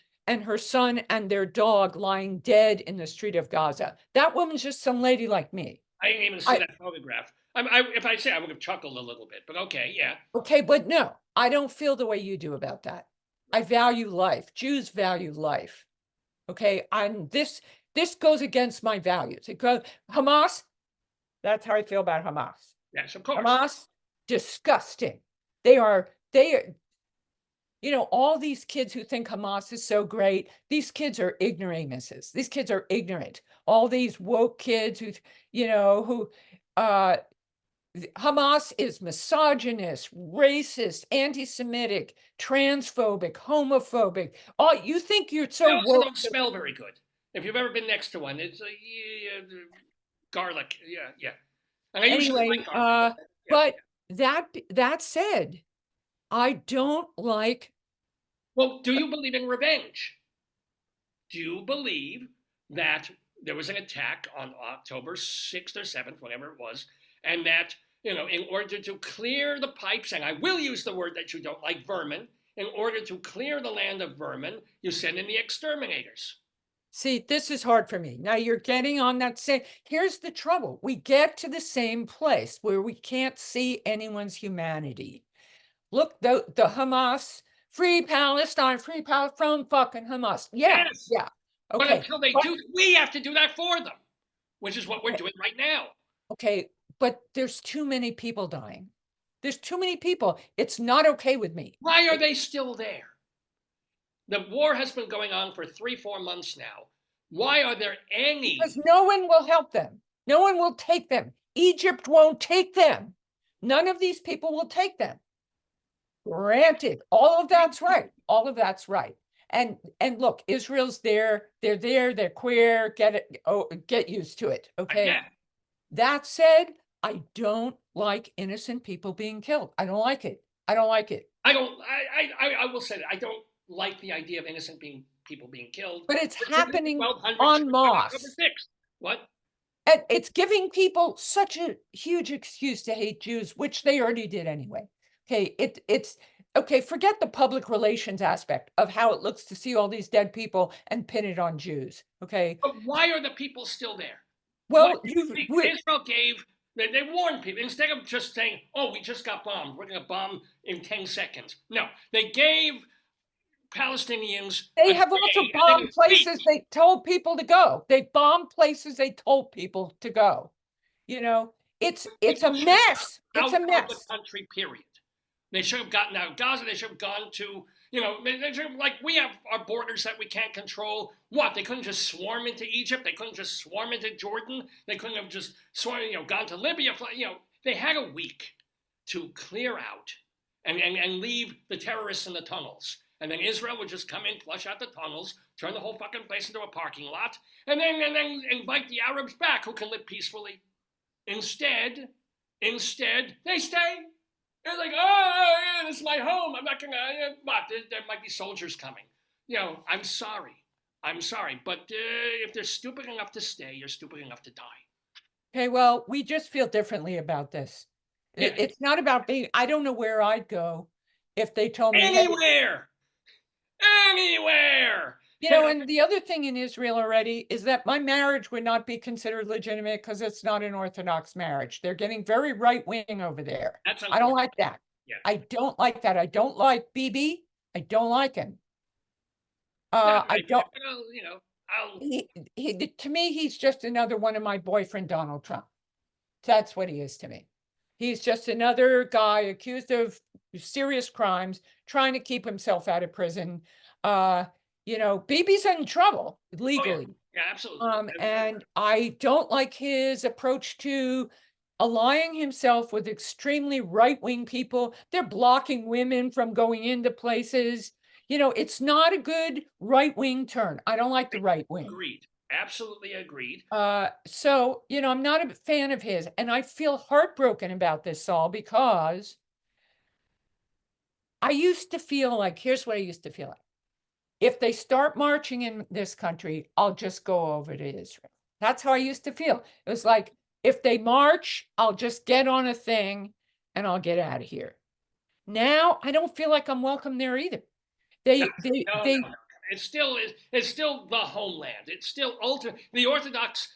son and their dog lying dead in the street of Gaza. That woman's just some lady like me. I didn't even see that photograph. If I say, I would have chuckled a little bit, but okay, yeah. Okay, but no, I don't feel the way you do about that. I value life. Jews value life. Okay, and this goes against my values. It goes, Hamas, that's how I feel about Hamas. Yes, of course. Hamas, disgusting. They are, you know, all these kids who think Hamas is so great, these kids are ignoramuses. These kids are ignorant. All these woke kids who, you know, Hamas is misogynist, racist, anti-Semitic, transphobic, homophobic. Oh, you think you're so they also woke. Don't smell very good. If you've ever been next to one, it's garlic. Yeah. And I usually like garlic. But that said, I don't like. Well, do you believe in revenge? Do you believe that there was an attack on October 6th or 7th, whatever it was, and that, you know, in order to clear the pipes, and I will use the word that you don't like, vermin, in order to clear the land of vermin, you send in the exterminators. See, this is hard for me. Now you're getting on that same, here's the trouble. We get to the same place where we can't see anyone's humanity. Look, the Hamas, free Palestine from fucking Hamas. Yeah, yes. Yeah. Okay. But until they do, we have to do that for them, which is what we're doing right now. Okay, but there's too many people dying. There's too many people. It's not okay with me. Why are they still there? The war has been going on for 3-4 months now. Why are there any? Because no one will help them. No one will take them. Egypt won't take them. None of these people will take them. Granted, all of that's right. All of that's right. And look, Israel's there. They're there. They're queer. Get used to it. Okay. Yeah. That said, I don't like innocent people being killed. I don't like it. I don't like it. I will say that I don't like the idea of innocent people being killed. But it's happening en masse. What? And it's giving people such a huge excuse to hate Jews, which they already did anyway. Okay, it's okay. Forget the public relations aspect of how it looks to see all these dead people and pin it on Jews. Okay, but why are the people still there? Well, Israel gave. They warned people instead of just saying, "Oh, we just got bombed. We're going to bomb in 10 seconds." No, they gave Palestinians. They have also bombed places they told people to go. They bombed places they told people to go. You know, it's a mess. It's a mess. The country, period. They should have gotten out of Gaza. They should have gone to, you know, they should have, like we have our borders that we can't control. What? They couldn't just swarm into Egypt. They couldn't just swarm into Jordan. They couldn't have just swarm, you know, gone to Libya. You know, they had a week to clear out and leave the terrorists in the tunnels. And then Israel would just come in, flush out the tunnels, turn the whole fucking place into a parking lot, and then invite the Arabs back who can live peacefully. Instead, they stay. They're like, oh, yeah, this is my home. I'm not going to, but there might be soldiers coming. I'm sorry. But if they're stupid enough to stay, you're stupid enough to die. Okay, well, we just feel differently about this. Yeah. It's not about being, I don't know where I'd go if they told me. Anywhere. And the other thing in Israel already is that my marriage would not be considered legitimate because it's not an Orthodox marriage. They're getting very right-wing over there. I don't like that. Yeah. I don't like that. I don't like Bibi. I don't like him. I don't. To me, he's just another one of my boyfriend, Donald Trump. That's what he is to me. He's just another guy accused of serious crimes, trying to keep himself out of prison. Bibi's in trouble legally. Oh, yeah, absolutely. And I don't like his approach to allying himself with extremely right-wing people. They're blocking women from going into places. It's not a good right-wing turn. I don't like the right wing. Agreed. Absolutely agreed. So, I'm not a fan of his, and I feel heartbroken about this, Saul, because I used to feel like, here's what I used to feel like. If they start marching in this country, I'll just go over to Israel. That's how I used to feel. It was like, if they march, I'll just get on a thing and I'll get out of here. Now, I don't feel like I'm welcome there either. No. It's still the homeland. It's still the Orthodox,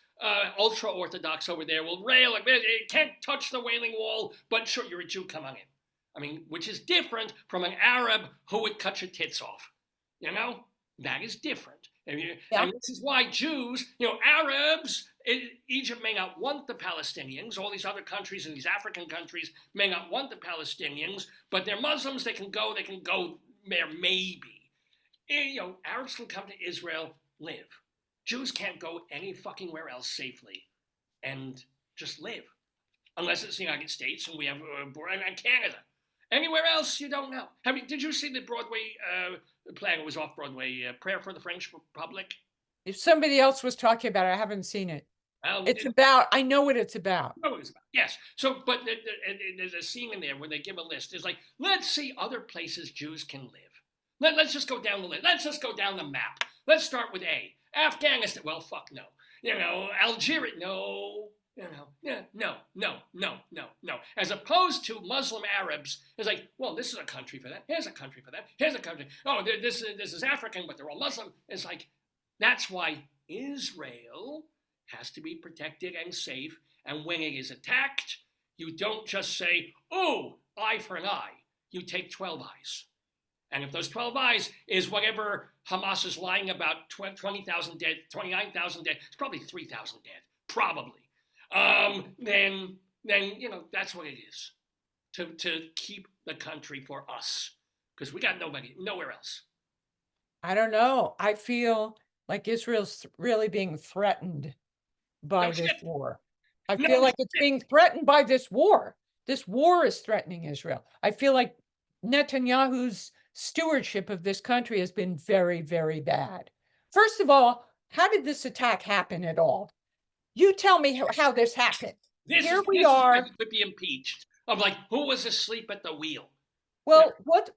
ultra-Orthodox over there will rail like, it can't touch the Wailing Wall, but sure, you're a Jew, come on in. I mean, which is different from an Arab who would cut your tits off. That is different. And this is why Jews, Arabs, Egypt may not want the Palestinians. All these other countries and these African countries may not want the Palestinians, but they're Muslims. They can go there maybe. Arabs can come to Israel, live. Jews can't go any fucking where else safely and just live. Unless it's the United States and we have and Canada. Anywhere else, you don't know. Did you see the Broadway play? It was off Broadway, Prayer for the French Republic? If somebody else was talking about it, I haven't seen it. I know what it's about. Yes. So, but there's a scene in there where they give a list. It's like, let's see other places Jews can live. Let's just go down the list. Let's just go down the map. Let's start with A. Afghanistan. Well, fuck no. Algeria. No. No. As opposed to Muslim Arabs, it's like, well, this is a country for that. Here's a country for that. Here's a country. Oh, this is African, but they're all Muslim. It's like, that's why Israel has to be protected and safe. And when it is attacked, you don't just say, oh, eye for an eye. You take 12 eyes. And if those 12 eyes is whatever Hamas is lying about, 20,000 dead, 29,000 dead, it's probably 3,000 dead, probably. Then that's what it is. To keep the country for us. Because we got nowhere else. I don't know. I feel like Israel's really being threatened by this war. I feel like it's being threatened by this war. This war is threatening Israel. I feel like Netanyahu's stewardship of this country has been very, very bad. First of all, how did this attack happen at all? You tell me how this happened. Here we are. Could be impeached. I'm like, who was asleep at the wheel? Well, what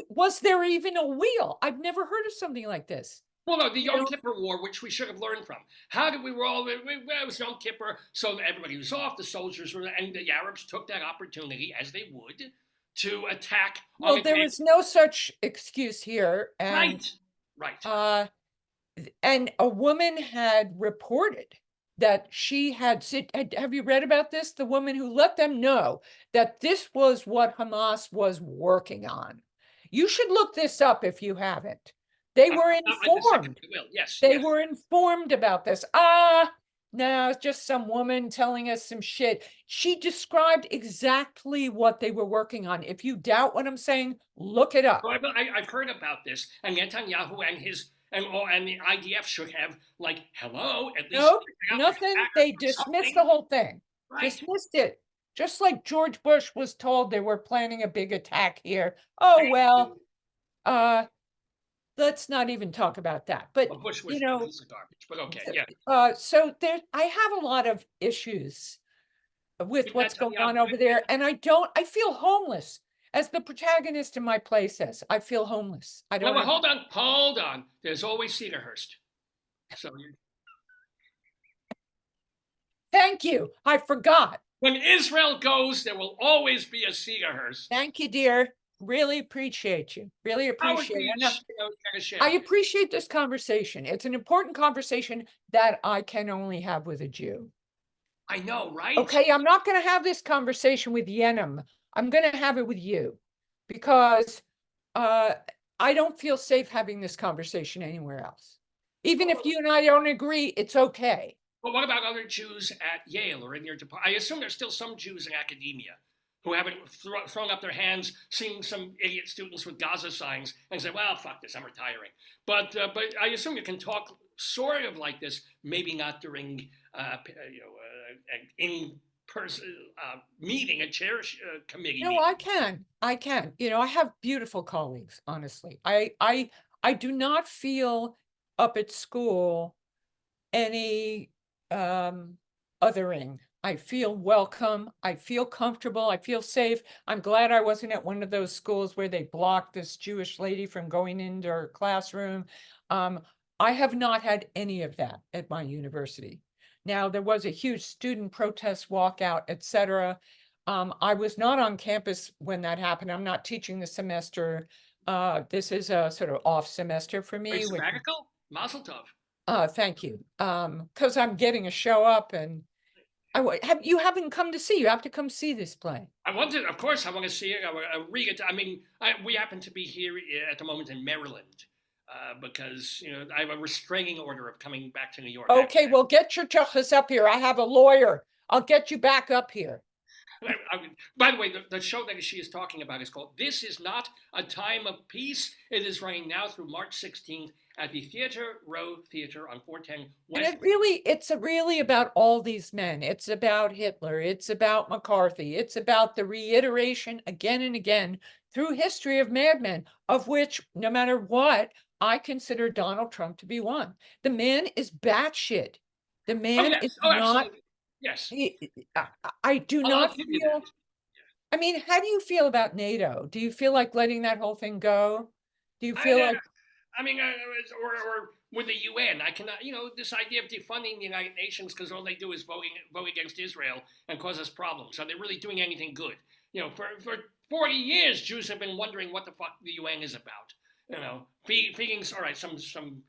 was there even a wheel? I've never heard of something like this. Well, no, the Yom Kippur War, which we should have learned from. How did it was Yom Kippur, so everybody was off, the soldiers were, and the Arabs took that opportunity, as they would, to attack. Well, there was no such excuse here. And, right. And a woman had reported that she had, have you read about this? The woman who let them know that this was what Hamas was working on. You should look this up if you haven't. They were informed. They were informed about this. No, it's just some woman telling us some shit. She described exactly what they were working on. If you doubt what I'm saying, look it up. Well, I've heard about this, and Netanyahu and the IDF should have, like, hello, at least. Nope, nothing. They dismissed the whole thing. Right. Dismissed it. Just like George Bush was told they were planning a big attack here. Oh, well, let's not even talk about that. But, well, Bush was a piece of garbage, but okay, yeah. So I have a lot of issues with what's going on over there. And I feel homeless. As the protagonist in my play says, I feel homeless. I don't Well, hold on. There's always Cedarhurst. So Thank you. I forgot. When Israel goes, there will always be a Cedarhurst. Thank you, dear. Really appreciate you. Really appreciate it. I appreciate this conversation. It's an important conversation that I can only have with a Jew. I know, right? Okay, I'm not going to have this conversation with Yenim. I'm going to have it with you because I don't feel safe having this conversation anywhere else. Even if you and I don't agree, it's okay. But what about other Jews at Yale or in your department? I assume there's still some Jews in academia who haven't thrown up their hands, seeing some idiot students with Gaza signs and say, well, fuck this, I'm retiring. But I assume you can talk sort of like this, maybe not during an in-person meeting, a chair committee No, meeting. I can. I have beautiful colleagues, honestly. I do not feel up at school any othering. I feel welcome. I feel comfortable. I feel safe. I'm glad I wasn't at one of those schools where they blocked this Jewish lady from going into her classroom. I have not had any of that at my university. Now, there was a huge student protest walkout, etc. I was not on campus when that happened. I'm not teaching the semester. This is a sort of off semester for me. It's radical? Mazel tov. Thank you. Because I'm getting a show up, and you haven't come to see. You have to come see this play. Of course, I want to see it. I want to read it. I mean, we happen to be here at the moment in Maryland because I have a restraining order of coming back to New York. Okay, well, get your tuchus up here. I have a lawyer. I'll get you back up here. By the way, the show that she is talking about is called "This Is Not a Time of Peace." It is running now through March 16th at the Theater Row Theater on 410 West. And it's really about all these men. It's about Hitler. It's about McCarthy. It's about the reiteration again and again through history of madmen, of which, no matter what, I consider Donald Trump to be one. The man is batshit. The man is not. Absolutely. Yes. I do not feel. I mean, how do you feel about NATO? Do you feel like letting that whole thing go? Do you feel like? I mean, or with the UN, I cannot. This idea of defunding the United Nations because all they do is vote against Israel and cause us problems. Are they really doing anything good? For 40 years, Jews have been wondering what the fuck the UN is about. Feeding some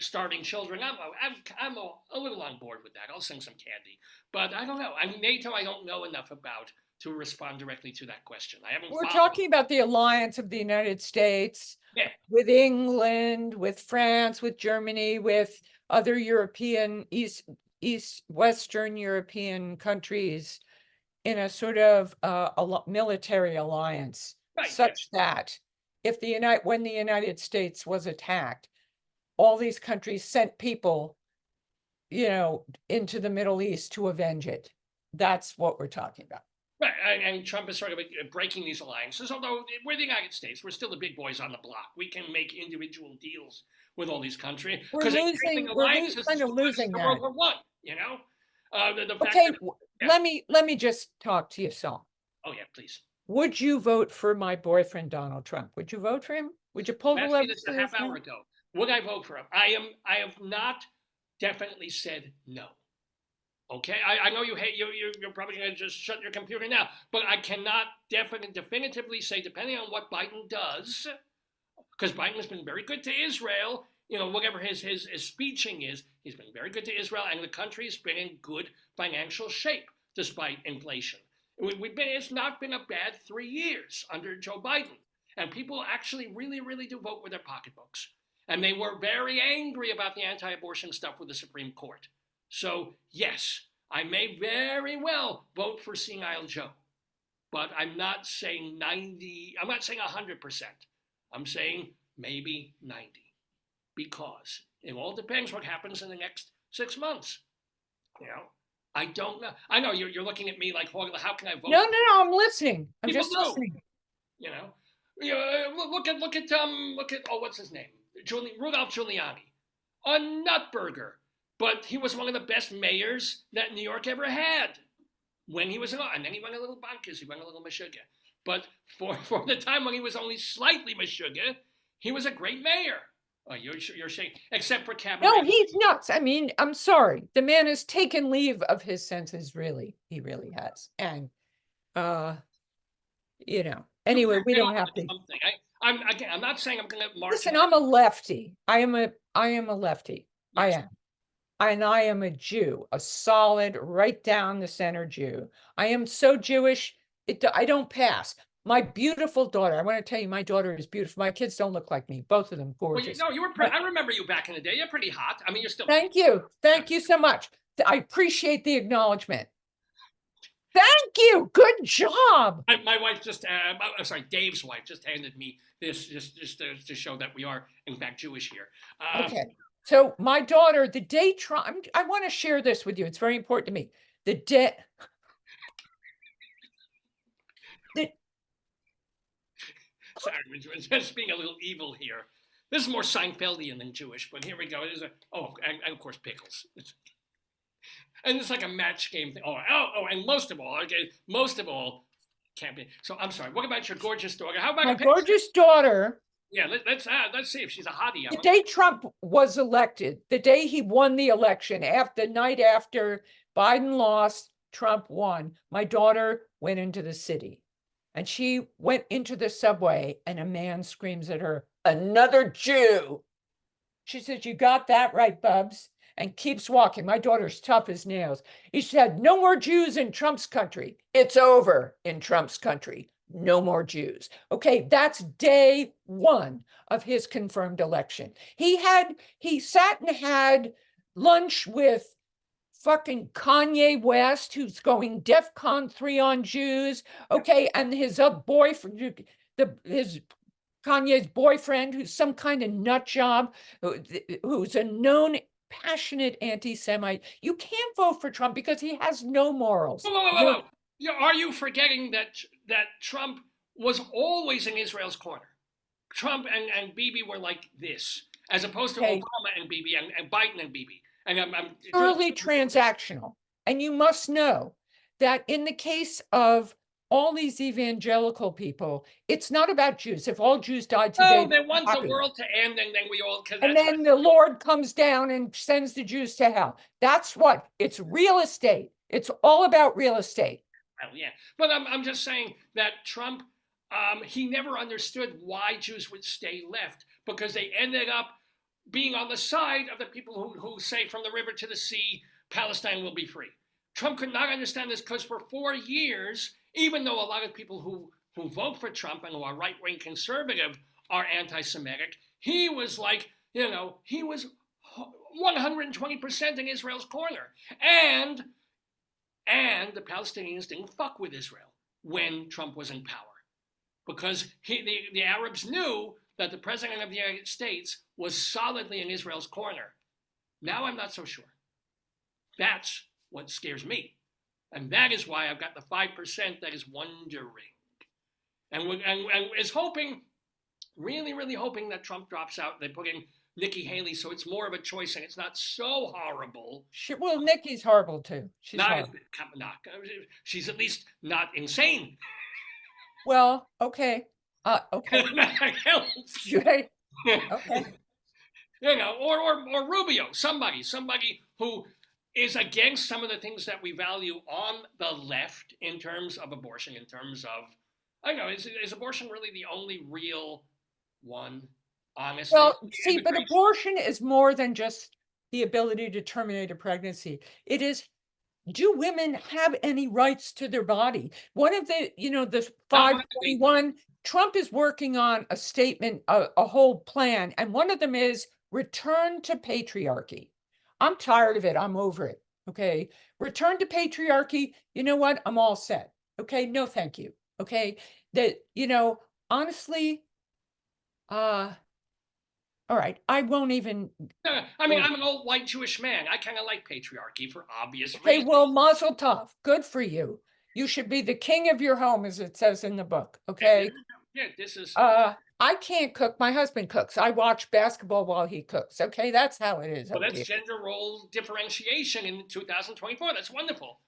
starving children. I'm a little on board with that. I'll sing some candy, but I don't know. I mean, NATO, I don't know enough about to respond directly to that question. We're talking about the alliance of the United States with England, with France, with Germany, with other European, Western European countries in a sort of military alliance, such that when the United States was attacked, all these countries sent people, into the Middle East to avenge it. That's what we're talking about. Right, and Trump is sort of breaking these alliances, although we're the United States. We're still the big boys on the block. We can make individual deals with all these countries. We're kind of losing that. World War I, Okay, let me just talk to you, Saul. Oh, yeah, please. Would you vote for my boyfriend, Donald Trump? Would you vote for him? Would you pull the lever? A half hour ago. Would I vote for him? I have not definitely said no. Okay, I know you're probably going to just shut your computer now, but I cannot definitively say, depending on what Biden does, because Biden has been very good to Israel, whatever his speeching is, he's been very good to Israel, and the country's been in good financial shape despite inflation. It's not been a bad 3 years under Joe Biden, and people actually really, really do vote with their pocketbooks. And they were very angry about the anti-abortion stuff with the Supreme Court. So, yes, I may very well vote for Senile Joe, but I'm not saying 90, I'm not saying 100%. I'm saying maybe 90, because it all depends what happens in the next 6 months. I don't know. I know you're looking at me like, how can I vote? No, I'm listening. I'm just listening. Look at what's his name? Rudolph Giuliani, a nutburger. But he was one of the best mayors that New York ever had. when he was in, and then he went a little bonkers, he went a little meshuggah. But for the time when he was only slightly meshuggah, he was a great mayor. Oh, you're saying, except for cabaret. No, he's nuts. I mean, I'm sorry. The man has taken leave of his senses, really. He really has. And, you know, anyway, we don't have to. I'm not saying I'm going to march. Listen, I'm a lefty. I am a lefty. Yes. I am. And I am a Jew, a solid, right down the center Jew. I am so Jewish, I don't pass. My beautiful daughter, I want to tell you, my daughter is beautiful. My kids don't look like me, both of them gorgeous. Well, you were I remember you back in the day. You're pretty hot. I mean, you're still. Thank you. Thank you so much. I appreciate the acknowledgement. Thank you. Good job. My wife just, sorry, Dave's wife just handed me this just to show that we are, in fact, Jewish here. Okay. So my daughter, the day Trump, I want to share this with you. It's very important to me. The day. Sorry, we're just being a little evil here. This is more Seinfeldian than Jewish, but here we go. And of course, pickles. And it's like a match game thing. And most of all, can't be. So I'm sorry. What about your gorgeous daughter? How about my gorgeous daughter? Yeah, let's see if she's a hottie. The day Trump was elected, the day he won the election, the night after Biden lost, Trump won, my daughter went into the city. And she went into the subway and a man screams at her, "Another Jew." She says, "You got that right, Bubs," and keeps walking. My daughter's tough as nails. He said, "No more Jews in Trump's country. It's over in Trump's country. No more Jews." Okay, that's day one of his confirmed election. He sat and had lunch with fucking Kanye West, who's going DEFCON 3 on Jews. Okay, and his boyfriend, Kanye's boyfriend, who's some kind of nut job, who's a known passionate anti-Semite. You can't vote for Trump because he has no morals. Whoa. Are you forgetting that Trump was always in Israel's corner? Trump and Bibi were like this, as opposed to Obama and Bibi and Biden and Bibi. And I'm purely transactional. And you must know that in the case of all these evangelical people, it's not about Jews. If all Jews died today, they want the world to end, and then we all. And then the Lord comes down and sends the Jews to hell. That's what it's real estate. It's all about real estate. Well, yeah, but I'm just saying that Trump, he never understood why Jews would stay left, because they ended up being on the side of the people who say from the river to the sea, Palestine will be free. Trump could not understand this because for 4 years, even though a lot of people who vote for Trump and who are right-wing conservative are anti-Semitic, he was like, he was 120% in Israel's corner. And the Palestinians didn't fuck with Israel when Trump was in power, because the Arabs knew that the president of the United States was solidly in Israel's corner. Now I'm not so sure. That's what scares me. And that is why I've got the 5% that is wondering. And is hoping, really, really hoping that Trump drops out. They put in Nikki Haley, so it's more of a choice and it's not so horrible. Well, Nikki's horrible too. She's she's at least not insane. Well, okay. Okay. Okay. Okay. Or Rubio, somebody who is against some of the things that we value on the left in terms of abortion, in terms of, I don't know, is abortion really the only real one, honestly? Well, see, but abortion is more than just the ability to terminate a pregnancy. It is, do women have any rights to their body? One of the, the 521, Trump is working on a statement, a whole plan, and one of them is return to patriarchy. I'm tired of it. I'm over it. Okay. Return to patriarchy. You know what? I'm all set. Okay. No, thank you. Okay. That, honestly, all right. I won't even. I mean, I'm an old white Jewish man. I kind of like patriarchy for obvious reasons. Okay. Well, mazel tov. Good for you. You should be the king of your home, as it says in the book. Okay. Yeah, this is. I can't cook. My husband cooks. I watch basketball while he cooks. Okay, that's how it is. Well, that's gender role differentiation in 2024. That's wonderful.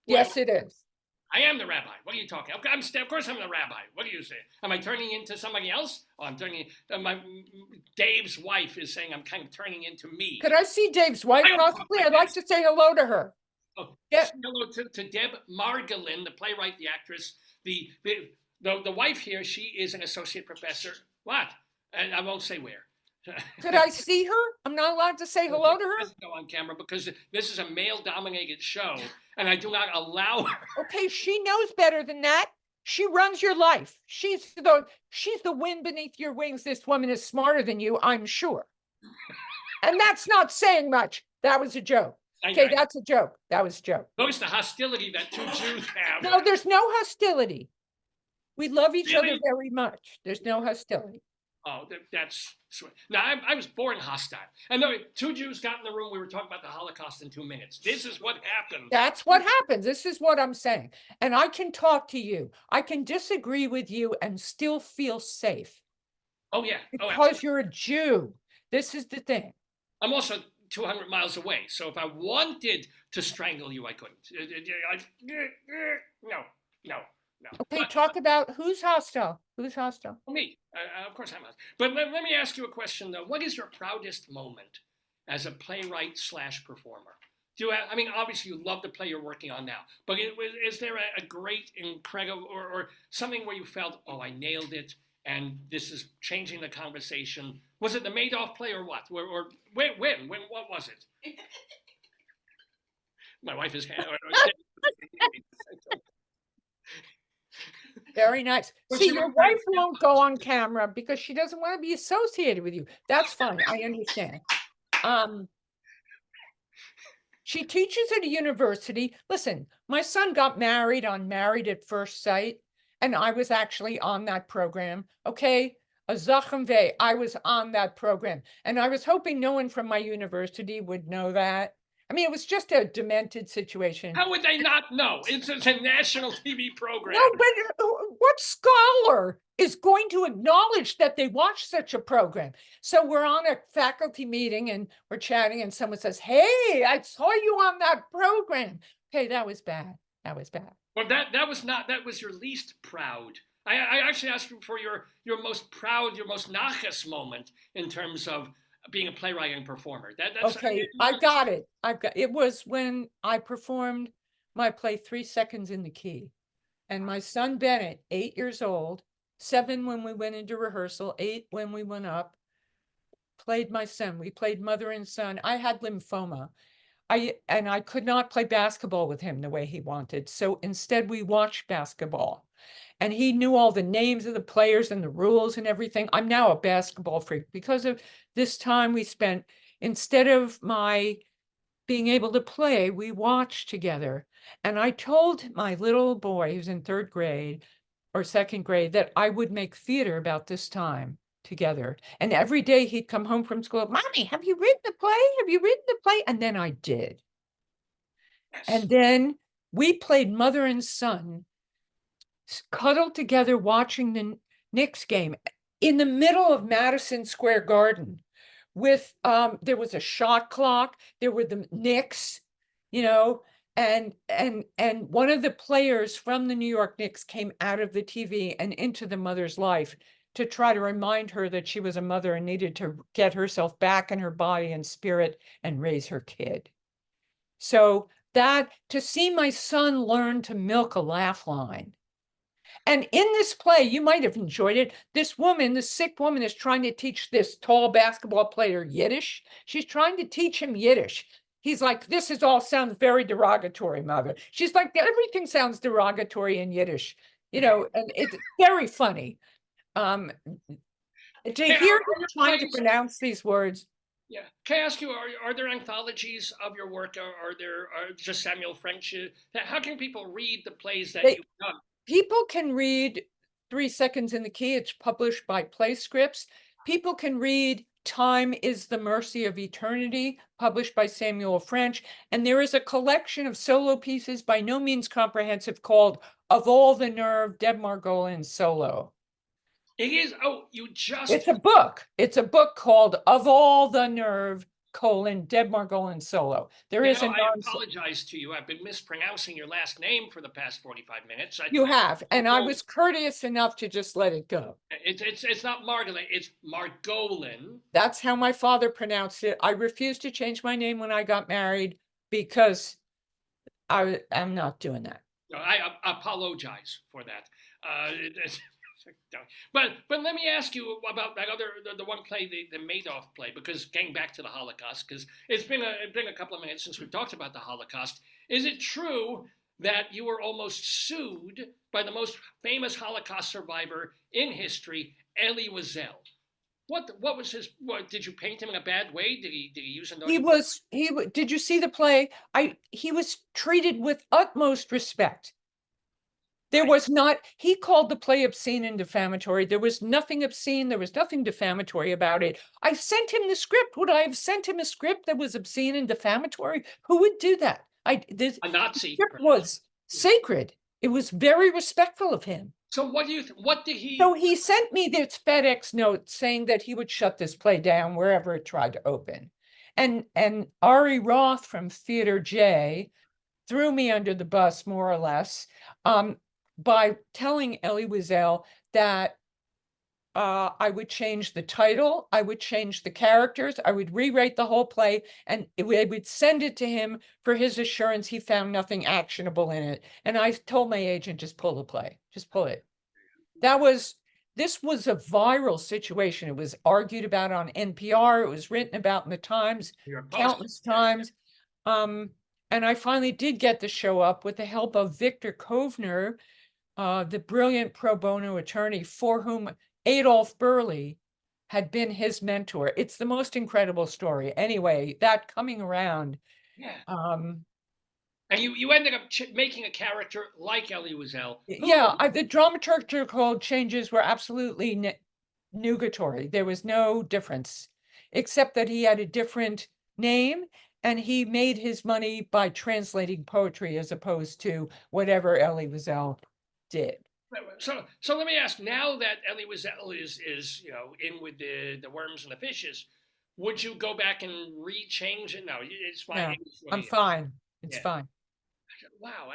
Yes, it is. I am the rabbi. What are you talking? Okay, of course I'm the rabbi. What do you say? Am I turning into somebody else? Oh, I'm turning. Dave's wife is saying I'm kind of turning into me. Could I see Dave's wife possibly? I'd like to say hello to her. Oh, hello to Deb Margolin, the playwright, the actress, the wife here. She is an associate professor. What? And I won't say where. Could I see her? I'm not allowed to say hello to her? She doesn't go on camera because this is a male-dominated show, and I do not allow her. Okay, she knows better than that. She runs your life. She's the wind beneath your wings. This woman is smarter than you, I'm sure. And that's not saying much. That was a joke. Okay, that's a joke. That was a joke. Notice the hostility that two Jews have. No, there's no hostility. We love each other very much. There's no hostility. Oh, that's sweet. Now, I was born hostile. And then two Jews got in the room. We were talking about the Holocaust in 2 minutes. This is what happened. That's what happens. This is what I'm saying. And I can talk to you. I can disagree with you and still feel safe. Oh, yeah. Because you're a Jew. This is the thing. I'm also 200 miles away. So if I wanted to strangle you, I couldn't. No. Okay, talk about who's hostile. Who's hostile? Me. Of course I'm hostile. But let me ask you a question, though. What is your proudest moment as a playwright / performer? I mean, obviously you love the play you're working on now, but is there a great, incredible, or something where you felt, oh, I nailed it, and this is changing the conversation? Was it the Madoff play or what? Or when? What was it? My wife is... Very nice. See, your wife won't go on camera because she doesn't want to be associated with you. That's fine. I understand. She teaches at a university. Listen, my son got married on Married at First Sight, and I was actually on that program. Okay, a Zachem Veh, I was on that program, and I was hoping no one from my university would know that. I mean, it was just a demented situation. How would they not know? It's a national TV program. No, but what scholar is going to acknowledge that they watch such a program? So we're on a faculty meeting and we're chatting and someone says, hey, I saw you on that program. Okay, that was bad. That was bad. Well, that was your least proud. I actually asked you for your most proud, your most nachas moment in terms of being a playwright and performer. That's okay. I got it. It was when I performed my play 3 Seconds in the Key, and my son Bennett, 8 years old, 7 when we went into rehearsal, 8 when we went up, played my son. We played mother and son. I had lymphoma. I could not play basketball with him the way he wanted. So instead we watched basketball. And he knew all the names of the players and the rules and everything. I'm now a basketball freak because of this time we spent. Instead of my being able to play, we watched together. And I told my little boy, who's in 3rd grade or 2nd grade, that I would make theater about this time together. And every day he'd come home from school, Mommy, have you written the play? Have you written the play? And then I did. Yes. And then we played mother and son, cuddled together watching the Knicks game in the middle of Madison Square Garden with, there was a shot clock, there were the Knicks, and one of the players from the New York Knicks came out of the TV and into the mother's life to try to remind her that she was a mother and needed to get herself back in her body and spirit and raise her kid. So that, to see my son learn to milk a laugh line. And in this play, you might have enjoyed it. This woman, the sick woman, is trying to teach this tall basketball player Yiddish. She's trying to teach him Yiddish. He's like, this all sounds very derogatory, mother. She's like, everything sounds derogatory in Yiddish, and it's very funny. To hear her trying to pronounce these words. Yeah. Can I ask you, are there anthologies of your work, or are there just Samuel French? How can people read the plays that you've done? People can read 3 Seconds in the Key. It's published by Play Scripts. People can read Time is the Mercy of Eternity, published by Samuel French. And there is a collection of solo pieces, by no means comprehensive, called Of All the Nerve, Deb Margolin solo. It is. Oh, you just. It's a book. It's a book called Of All the Nerve, Deb Margolin solo. There You is know, a I non. apologize to you. I've been mispronouncing your last name for the past 45 minutes. You have, and I Well, was courteous enough to just let it go. it's not Margolin, it's Margolin. That's how my father pronounced it. I refused to change my name when I got married because I'm not doing that. I apologize for that. But let me ask you about that other the one play, the Madoff play, because getting back to the Holocaust, because it's been a couple of minutes since we've talked about the Holocaust. Is it true that you were almost sued by the most famous Holocaust survivor in history, Elie Wiesel? What was his? What did you paint him in a bad way? Did he use a? Did you see the play? He was treated with utmost respect. There was not, he called the play obscene and defamatory. There was nothing obscene. There was nothing defamatory about it. I sent him the script. Would I have sent him a script that was obscene and defamatory? Who would do that? A Nazi. The script was sacred. It was very respectful of him. So what did he? So he sent me this FedEx note saying that he would shut this play down wherever it tried to open. And Ari Roth from Theater J threw me under the bus, more or less, by telling Elie Wiesel that I would change the title, I would change the characters, I would rewrite the whole play, and I would send it to him for his assurance he found nothing actionable in it. And I told my agent, just pull the play, just pull it. This was a viral situation. It was argued about on NPR. It was written about in the Times countless times. And I finally did get the show up with the help of Victor Kovner, the brilliant pro bono attorney for whom Adolph Burley had been his mentor. It's the most incredible story. Anyway, that coming around. Yeah. And you ended up making a character like Elie Wiesel. Yeah, the dramaturgical changes were absolutely nugatory. There was no difference, except that he had a different name and he made his money by translating poetry as opposed to whatever Elie Wiesel did. So let me ask, now that Elie Wiesel is in with the worms and the fishes, would you go back and rechange it? No, it's fine. No, I'm fine. It's fine. Wow,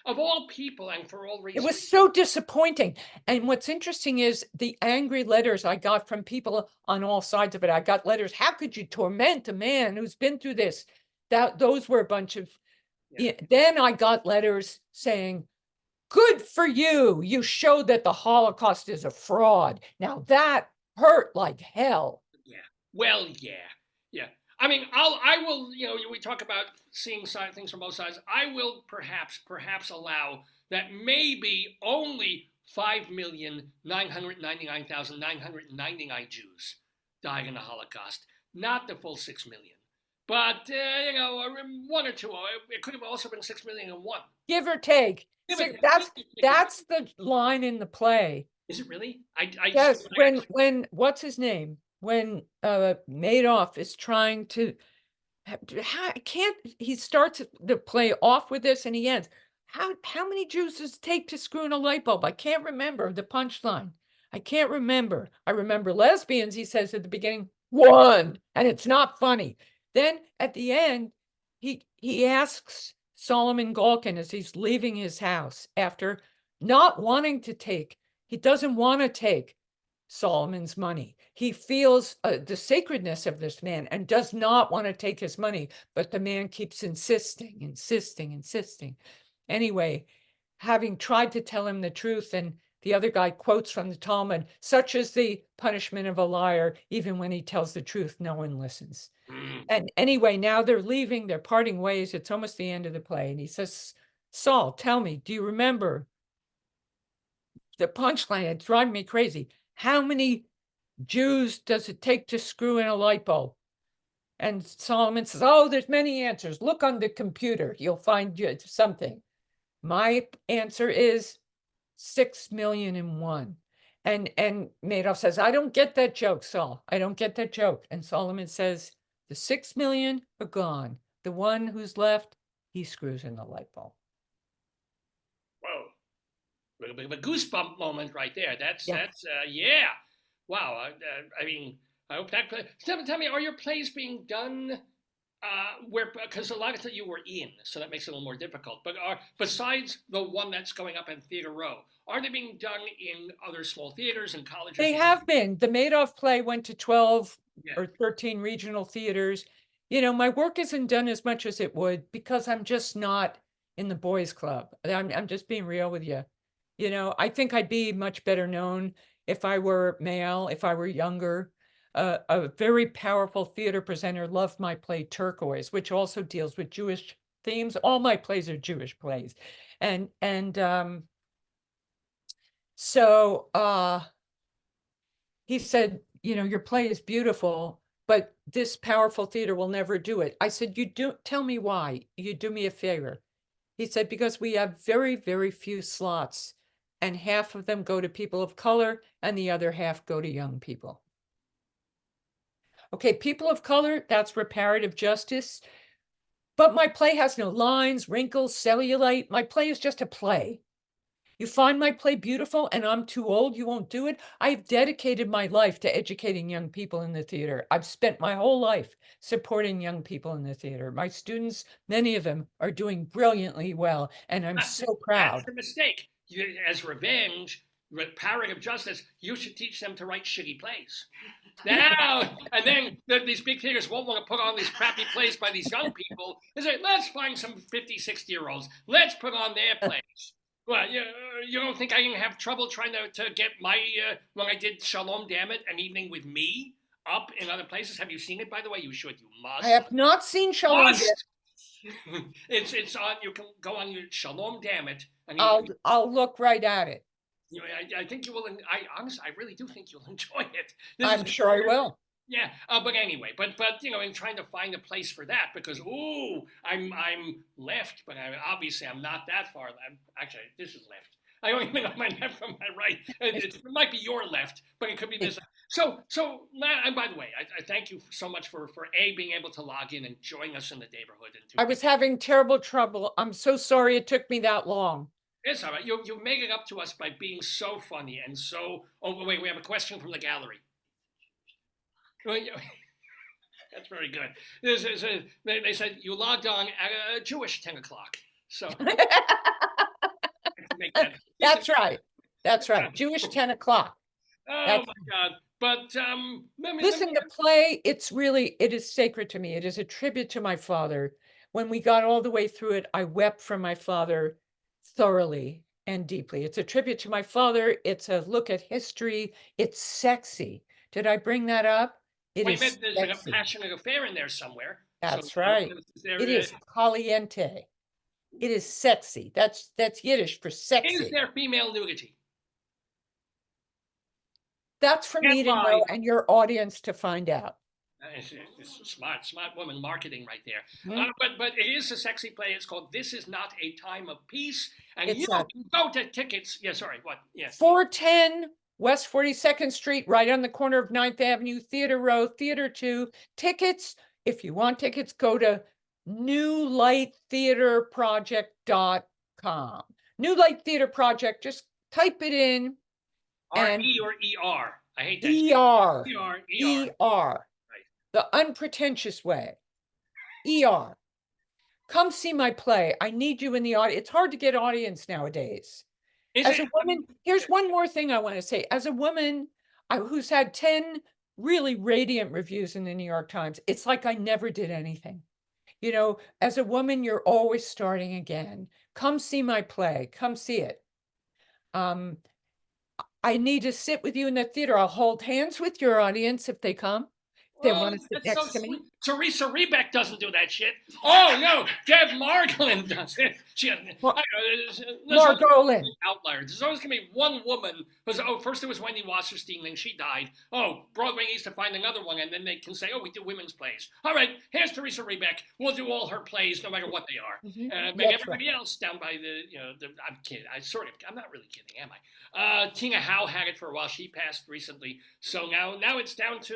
of all people and for all reasons. It was so disappointing. And what's interesting is the angry letters I got from people on all sides of it. I got letters, how could you torment a man who's been through this? Those were a bunch of, then I got letters saying, good for you. You showed that the Holocaust is a fraud. Now that hurt like hell. Yeah. Well, yeah. I mean, I will, we talk about seeing things from both sides. I will perhaps allow that maybe only 5,999,999 Jews died in the Holocaust, not the full 6 million. But, 1 or 2, it could have also been 6 million and 1. Give or take. That's the line in the play. Is it really? Yes, when what's his name? When Madoff is trying to, he starts the play off with this and he ends. How many Jews does it take to screw in a light bulb? I can't remember the punchline. I can't remember. I remember lesbians, he says at the beginning, 1, and it's not funny. Then at the end, he asks Solomon Galkin as he's leaving his house after not wanting to take, he doesn't want to take Solomon's money. He feels the sacredness of this man and does not want to take his money, but the man keeps insisting. Anyway, having tried to tell him the truth, and the other guy quotes from the Talmud, such is the punishment of a liar, even when he tells the truth, no one listens. And anyway, now they're leaving, they're parting ways. It's almost the end of the play. And he says, Saul, tell me, do you remember the punchline? It's driving me crazy. How many Jews does it take to screw in a light bulb? And Solomon says, oh, there's many answers. Look on the computer. You'll find something. My answer is 6,000,001. And Madoff says, I don't get that joke, Saul. I don't get that joke. And Solomon says, the 6 million are gone. The one who's left, he screws in the light bulb. Whoa. A bit of a goosebump moment right there. That's. Wow. I mean, I hope that play. Tell me, are your plays being done where, because a lot of it you were in, so that makes it a little more difficult. But besides the one that's going up in Theater Row, are they being done in other small theaters and colleges? They have been. The Madoff play went to 12 Yeah. or 13 regional theaters. You know, my work isn't done as much as it would because I'm just not in the boys club. I'm just being real with you. You know, I think I'd be much better known if I were male, if I were younger. A very powerful theater presenter loved my play Turquoise, which also deals with Jewish themes. All my plays are Jewish plays. So he said, you know, your play is beautiful, but this powerful theater will never do it. I said, you do tell me why. You do me a favor. He said, because we have very, very few slots, and half of them go to people of color and the other half go to young people. Okay, people of color, that's reparative justice. But my play has no lines, wrinkles, cellulite. My play is just a play. You find my play beautiful and I'm too old, you won't do it. I've dedicated my life to educating young people in the theater. I've spent my whole life supporting young people in the theater. My students, many of them, are doing brilliantly well, and I'm so proud. That's the mistake. As revenge, reparative justice, you should teach them to write shitty plays. Now, and then these big theaters won't want to put on these crappy plays by these young people. They say, let's find some 50, 60-year-olds. Let's put on their plays. Well, you don't think I didn't have trouble trying to get my, when I did Shalom Dammit, An Evening with Me, up in other places? Have you seen it, by the way? You should. You must. I have not seen Shalom Dammit. It's on, you can go on your Shalom Dammit. I'll look right at it. You know, I think you will. Honestly, I really do think you'll enjoy it. I'm sure I will. Yeah, but anyway, but you know, in trying to find a place for that, because I'm left, but obviously I'm not that far. Actually, this is left. I don't even know my left from my right. It might be your left, but it could be this. So, and by the way, I thank you so much for being able to log in and join us in the Daverhood. I was having terrible trouble. I'm so sorry it took me that long. It's all right. You made it up to us by being so funny and so. Oh wait, we have a question from the gallery. That's very good. They said you logged on at a Jewish 10 o'clock. So that's right. That's right. Jewish 10 o'clock. Oh my God. But listen, the play, it is sacred to me. It is a tribute to my father. When we got all the way through it, I wept for my father thoroughly and deeply. It's a tribute to my father. It's a look at history. It's sexy. Did I bring that up? There's a passionate affair in there somewhere. That's right. It is caliente. It is sexy. That's Yiddish for sexy. Is there female nudity? That's for me to know and your audience to find out. It's smart woman marketing right there. But it is a sexy play. It's called "This Is Not a Time of Peace," and you can go to tickets. Yeah, sorry, what? Yeah, 410 West 42nd Street, right on the corner of 9th Avenue, Theater Row, Theater 2. Tickets, if you want tickets, go to newlighttheaterproject.com. New Light Theater Project, just type it in. R-E or E-R? I hate that. E-R. E-R. E-R. Right. The unpretentious way. E-R. Come see my play. I need you in the audience. It's hard to get audience nowadays. As a woman, here's one more thing I want to say. As a woman who's had 10 really radiant reviews in the New York Times, it's like I never did anything. You know, as a woman, you're always starting again. Come see my play. Come see it. I need to sit with you in the theater. I'll hold hands with your audience if they come. They want to sit next to me. Teresa Rebeck doesn't do that shit. Oh no, Deb Margolin does it. Margolin. Outlier. There's always gonna be one woman. First it was Wendy Wasserstein, then she died. Oh, Broadway needs to find another one, and then they can say, oh, we do women's plays. All right, here's Teresa Rebeck. We'll do all her plays, no matter what they are. And make everybody else down by I'm kidding. I'm not really kidding, am I? Tina Howe had it for a while. She passed recently. So now it's down to,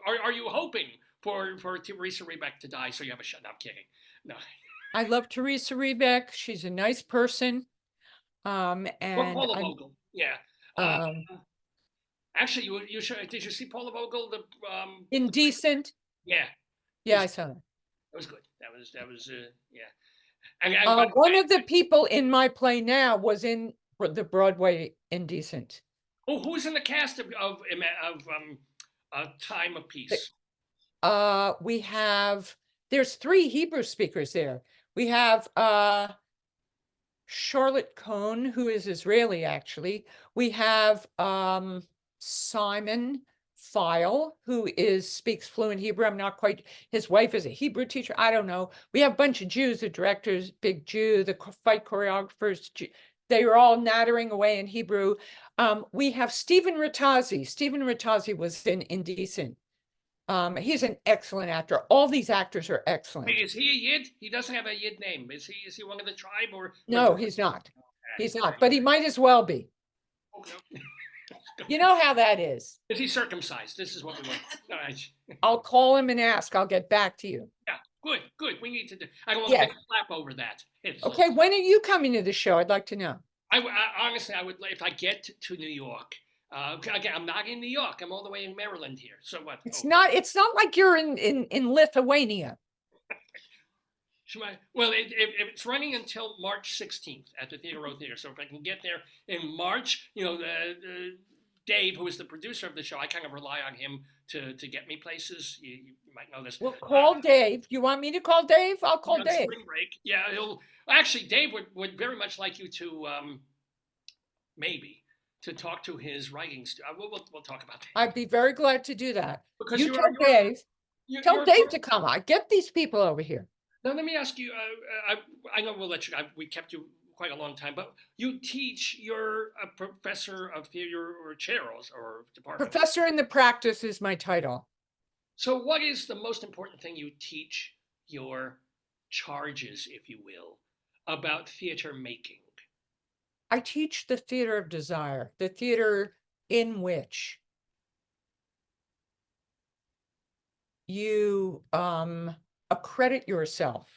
are you hoping for Teresa Rebeck to die so you have a shot? No, I'm kidding. No. I love Teresa Rebeck. She's a nice person. And we'll call a local. Yeah. Actually, you should. Did you see Paula Vogel? The Indecent. yeah, Yeah, I saw that. that was good. That was yeah. And One of the people in my play now was in the Broadway Indecent. oh, who's in the cast of Time of Peace? We have, there's 3 Hebrew speakers there. We have Charlotte Cohn, who is Israeli, actually. We have Simon File, who speaks fluent Hebrew. I'm not quite, his wife is a Hebrew teacher. I don't know. We have a bunch of Jews, the directors, big Jew, the fight choreographers, they are all nattering away in Hebrew. We have Stephen Rattazzi. Stephen Rattazzi was in Indecent. He's an excellent actor. All these actors are excellent. Wait, is he a Yid? He doesn't have a Yid name. Is he one of the tribe or? No, he's not. He's not, but he might as well be. Okay. You know how that is. Is he circumcised? This is what we want. All right. I'll call him and ask. I'll get back to you. Yeah, good. We need to do. I don't want to get slap over that. Okay, when are you coming to the show? I'd like to know. I honestly, I would if I get to New York. Again, I'm not in New York. I'm all the way in Maryland here. So what? It's not like you're in Lithuania. Well, it's running until March 16th at the Theater Row Theater. So if I can get there in March, Dave, who is the producer of the show, I kind of rely on him to get me places. You might know this. Well, call Dave. You want me to call Dave? I'll call Dave. Spring break. Yeah, actually, Dave would very much like you to maybe to talk to his writing. We'll talk about that. I'd be very glad to do that. Because you tell Dave. Tell Dave to come. I get these people over here. Now, let me ask you. I know we'll let you. We kept you quite a long time, but you teach. You're a professor of theater or chair or department. Professor in the practice is my title. So, what is the most important thing you teach your charges, if you will, about theater making? I teach the theater of desire, the theater in which you accredit yourself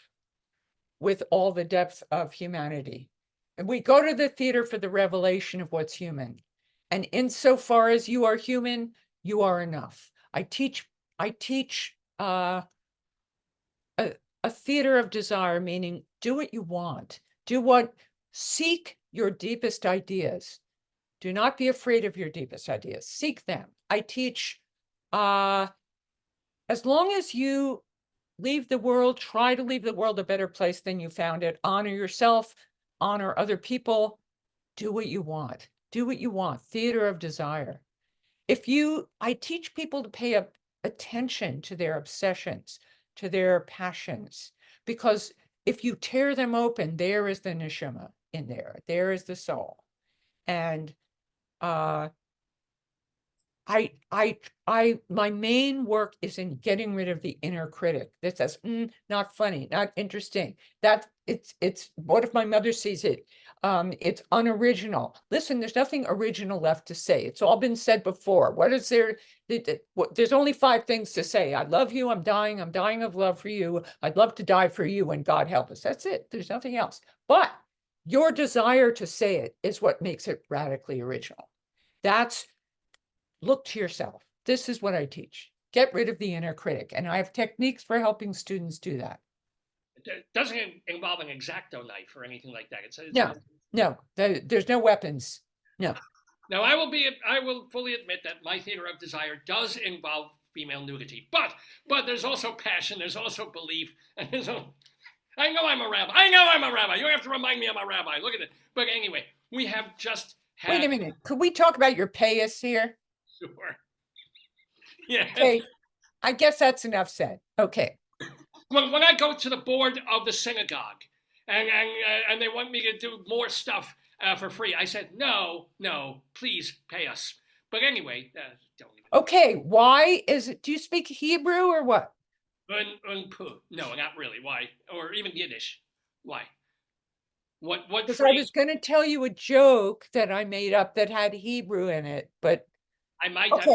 with all the depth of humanity. And we go to the theater for the revelation of what's human. And insofar as you are human, you are enough. I teach a theater of desire, meaning do what you want. Seek your deepest ideas. Do not be afraid of your deepest ideas. Seek them. I teach, as long as you try to leave the world a better place than you found it. Honor yourself, honor other people. Do what you want. Do what you want. Theater of desire. I teach people to pay attention to their obsessions, to their passions, because if you tear them open, there is the neshama in there. There is the soul. And my main work is in getting rid of the inner critic that says, not funny, not interesting. It's what if my mother sees it? It's unoriginal. Listen, there's nothing original left to say. It's all been said before. What is there? There's only 5 things to say. I love you. I'm dying of love for you. I'd love to die for you, and God help us. That's it. There's nothing else. But your desire to say it is what makes it radically original. Look to yourself. This is what I teach. Get rid of the inner critic. And I have techniques for helping students do that. It doesn't involve an X-Acto knife or anything like that. No, there's no weapons. No. Now, I will fully admit that my theater of desire does involve female nudity, but there's also passion, there's also belief, and I know I'm a rabbi. You don't have to remind me I'm a rabbi. Look at it. But anyway, we have just had... Wait a minute. Could we talk about your payas here? Sure. Yeah. Okay. I guess that's enough said. Okay. When I go to the board of the synagogue and they want me to do more stuff for free, I said, no, please pay us. But anyway, don't even. Okay. Why is it? Do you speak Hebrew or what? No, not really. Why? Or even Yiddish. Why? What? Because I was going to tell you a joke that I made up that had Hebrew in it, but I might not.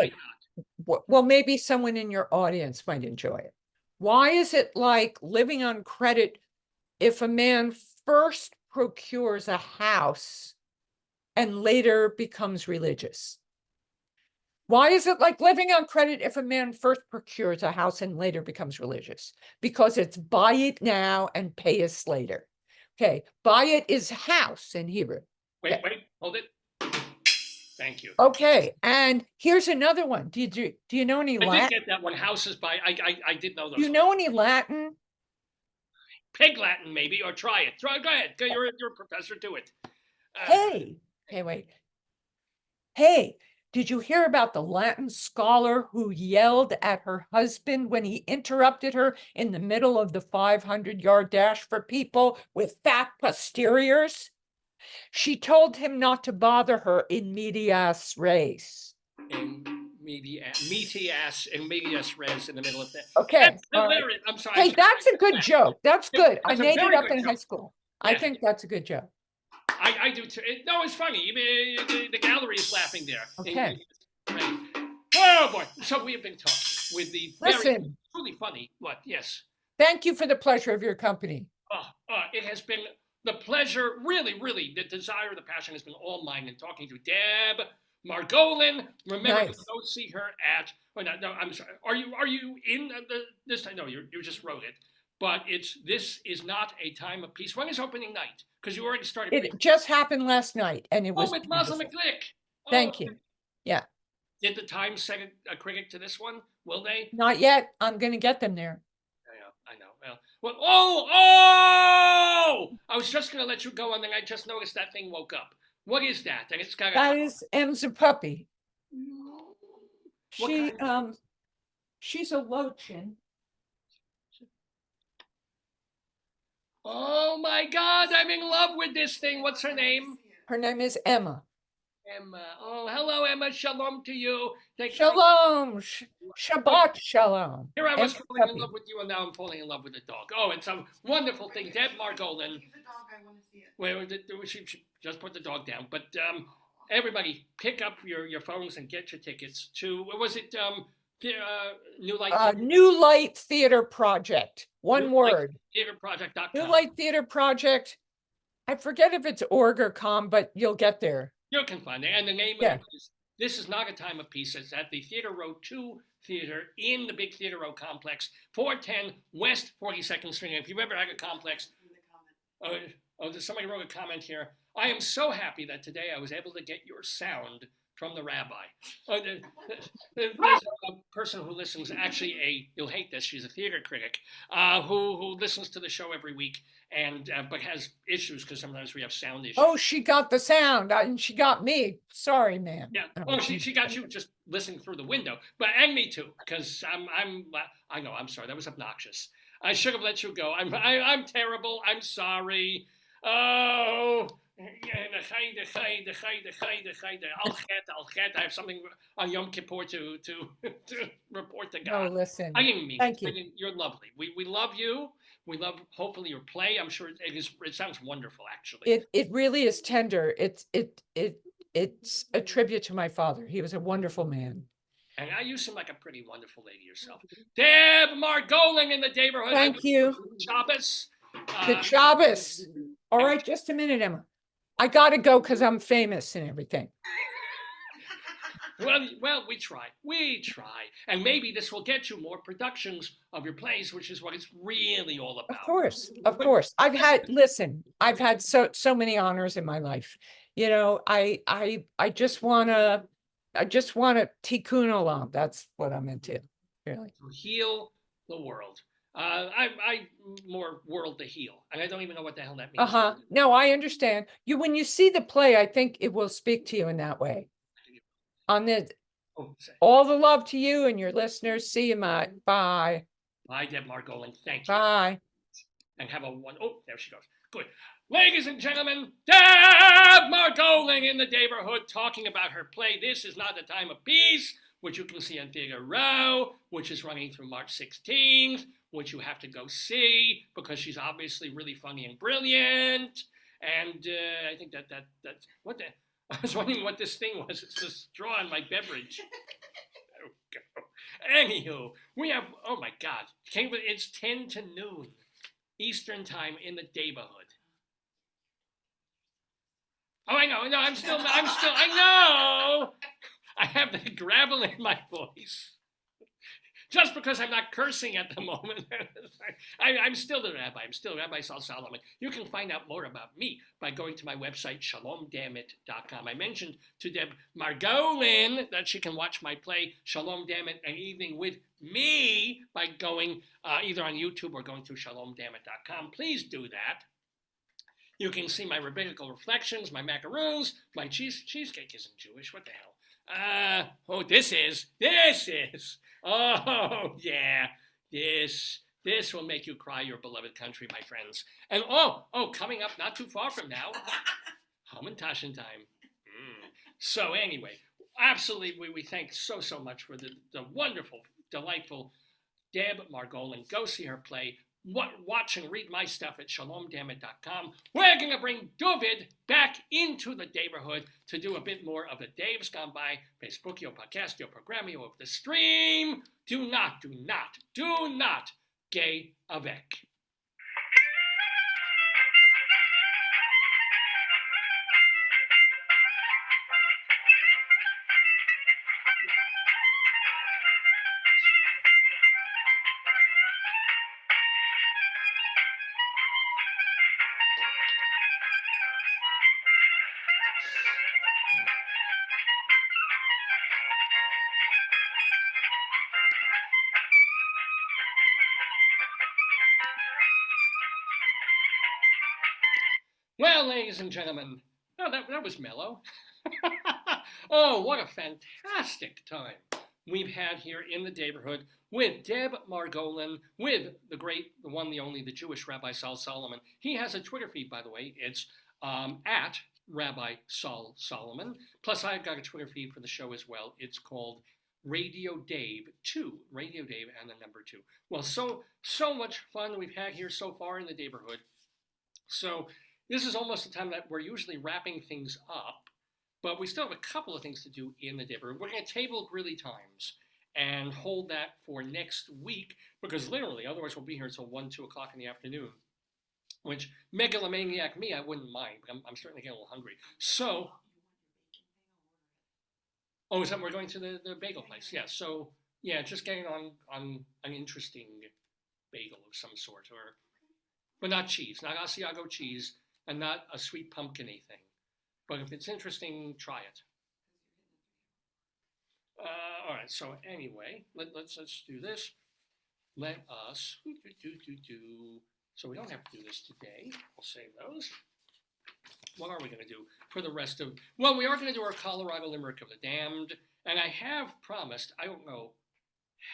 Well, maybe someone in your audience might enjoy it. Why is it like living on credit if a man first procures a house and later becomes religious? Why is it like living on credit if a man first procures a house and later becomes religious? Because it's buy it now and pay us later. Okay, buy it is house in Hebrew. Wait, hold it. Thank you. Okay, and here's another one. Do you know any I Latin? did get that one. Houses by. I did know those. Do you know any Latin? Pig Latin, maybe, or try it. Go ahead. You're a professor. Do it. Hey, wait. Hey, did you hear about the Latin scholar who yelled at her husband when he interrupted her in the middle of the 500-yard dash for people with fat posteriors? She told him not to bother her in medias res. In medias res in the middle of that. Okay. That's hilarious. I'm sorry. Hey, that's a good joke. That's good. I That's a made it very up good in high joke. school. Yeah. I think that's a good joke. I do too. No, it's funny. The gallery is laughing there. Okay. Right. Oh boy. So we have been talking with the Listen. truly funny. What? Yes. Thank you for the pleasure of your company. It has been the pleasure. Really, the desire, the passion has been all mine in talking to Deb Margolin. Remember to go see her at. Oh, no, I'm sorry. Are you in this? I know you just wrote it. But this is not a time of peace. When is opening night? Because you already started. It just happened last night, and it was with Muslim McGlick. Thank you. Yeah. Did the Times set a critic to this one? Will they? Not yet. I'm going to get them there. I know. Well, I was just going to let you go, and then I just noticed that thing woke up. What is that? And it's got that is M's a puppy. She's a lochin. Oh my God, I'm in love with this thing. What's her name? Her name is Emma. Emma. Oh, hello, Emma. Shalom to you. Shalom. Shabbat shalom. Here I was falling in love with you, and now I'm falling in love with the dog. Oh, it's a wonderful thing. Deb Margolin. The dog, I want to see it. Wait, she just put the dog down. But everybody, pick up your phones and get your tickets to, what was it? New Light? New Light Theater Project. One word. Theaterproject.com. New Light Theater Project. I forget if it's org or com, but you'll get there. You can find it. And the name of it is This Is Not a Time of Peace. It's at the Theater Row 2 Theater in the big Theater Row complex, 410 West 42nd Street. If you've ever had a complex, somebody wrote a comment here. I am so happy that today I was able to get your sound from the rabbi. There's a person who listens, actually you'll hate this, she's a theater critic, who listens to the show every week and but has issues because sometimes we have sound issues. Oh, she got the sound and she got me. Sorry, man. Yeah. Oh, she got you just listening through the window, and me too, because I know, I'm sorry, that was obnoxious. I should have let you go. I'm terrible. I'm sorry. Oh. I have something on Yom Kippur to report to God. No, listen. I didn't mean Thank it. you. You're lovely. We love you. We love hopefully your play. I'm sure it sounds wonderful actually. It really is tender. It's a tribute to my father. He was a wonderful man. And now you seem like a pretty wonderful lady yourself. Deb Margolin in the Daverhood. Thank you. Shabbos. The Shabbos. All right, just a minute, Emma. I gotta go because I'm famous and everything. Well, we try, and maybe this will get you more productions of your plays, which is what it's really all about. Of course. I've had so many honors in my life. You know, I just wanna tikkun olam. That's what I'm into, really. To heal the world. I more world to heal, and I don't even know what the hell that means. No, I understand. When you see the play, I think it will speak to you in that way. All the love to you and your listeners. See you, Matt. Bye. Bye, Deb Margolin. Thank you. Bye. And have a one. Oh, there she goes. Good. Ladies and gentlemen, Deb Margolin in the Daverhood talking about her play, This Is Not a Time of Peace, which you can see on Theater Row, which is running through March 16th, which you have to go see because she's obviously really funny and brilliant. And I think that's what I was wondering what this thing was. It's the straw in my beverage. Anywho, we have, oh my God, it's 10 to noon Eastern time in the Daverhood. Oh, I know, I know. I have the gravel in my voice. Just because I'm not cursing at the moment. I'm still the rabbi. I'm still Rabbi Sol Solomon. You can find out more about me by going to my website, shalomdamit.com. I mentioned to Deb Margolin that she can watch my play, Shalom Damn It, An Evening with Me, by going either on YouTube or going to shalomdamit.com. Please do that. You can see my rabbinical reflections, my macaroons, my cheesecake isn't Jewish. What the hell? This is. Oh, yeah, this will make you cry, your beloved country, my friends. And coming up not too far from now, home and Tashin time. So anyway, absolutely, we thank so much for the wonderful, delightful Deb Margolin. Go see her play. Watch and read my stuff at shalomdamit.com. We're going to bring David back into the Daverhood to do a bit more of the Dave's Gone By, Facebookio, Podcastio, Programmio of the stream. Do not gay avec. Well, ladies and gentlemen, that was mellow. Oh, what a fantastic time we've had here in the Daverhood with Deb Margolin, with the great, the one, the only, the Jewish Rabbi Sol Solomon. He has a Twitter feed, by the way. It's at Rabbi Sol Solomon. Plus, I've got a Twitter feed for the show as well. It's called Radio Dave 2. Radio Dave and the number 2. Well, so much fun we've had here so far in the Daverhood. So this is almost the time that we're usually wrapping things up, but we still have a couple of things to do in the Daverhood. We're going to table Grilly Times and hold that for next week, because literally, otherwise we'll be here until 1, 2 o'clock in the afternoon, which megalomaniac me, I wouldn't mind, but I'm certainly getting a little hungry. So, is that we're going to the bagel place? Yeah, so, yeah, just getting on an interesting bagel of some sort, but not cheese, not Asiago cheese, and not a sweet pumpkin-y thing. But if it's interesting, try it. All right, so anyway, let's do this. Let us So we don't have to do this today. We'll save those. What are we going to do for the rest of... Well, we are going to do our Colorado Limerick of the Damned, and I have promised, I don't know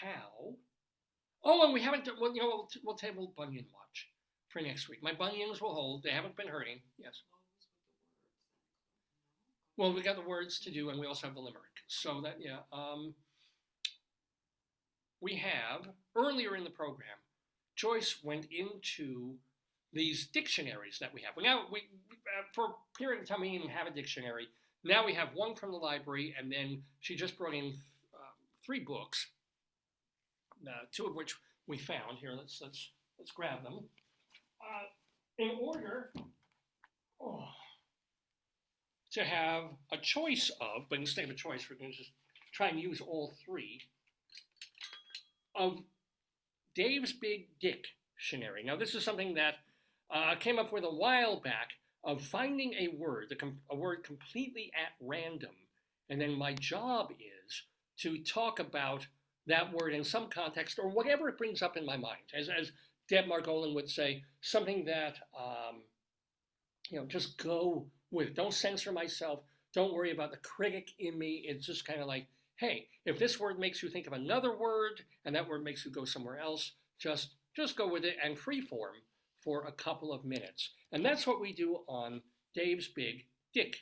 how... Oh, and we haven't... Well, we'll table Bunyan Watch for next week. My bunions will hold. They haven't been hurting. Yes. Well, we got the words to do, and we also have the limerick. So that, yeah. We have, earlier in the program, Joyce went into these dictionaries that we have. Now, for a period of time, we didn't have a dictionary. Now we have one from the library, and then she just brought in 3 books, 2 of which we found. Here, let's grab them. In order to have a choice of, but instead of a choice, we're going to just try and use all 3 of Dave's Big Dictionary. Now, this is something that came up with a while back, of finding a word completely at random, and then my job is to talk about that word in some context or whatever it brings up in my mind. As Deb Margolin would say, something that just go with. Don't censor myself. Don't worry about the critic in me. It's just kind of like, hey, if this word makes you think of another word and that word makes you go somewhere else, just go with it and freeform for a couple of minutes. And that's what we do on Dave's Big Dictionary.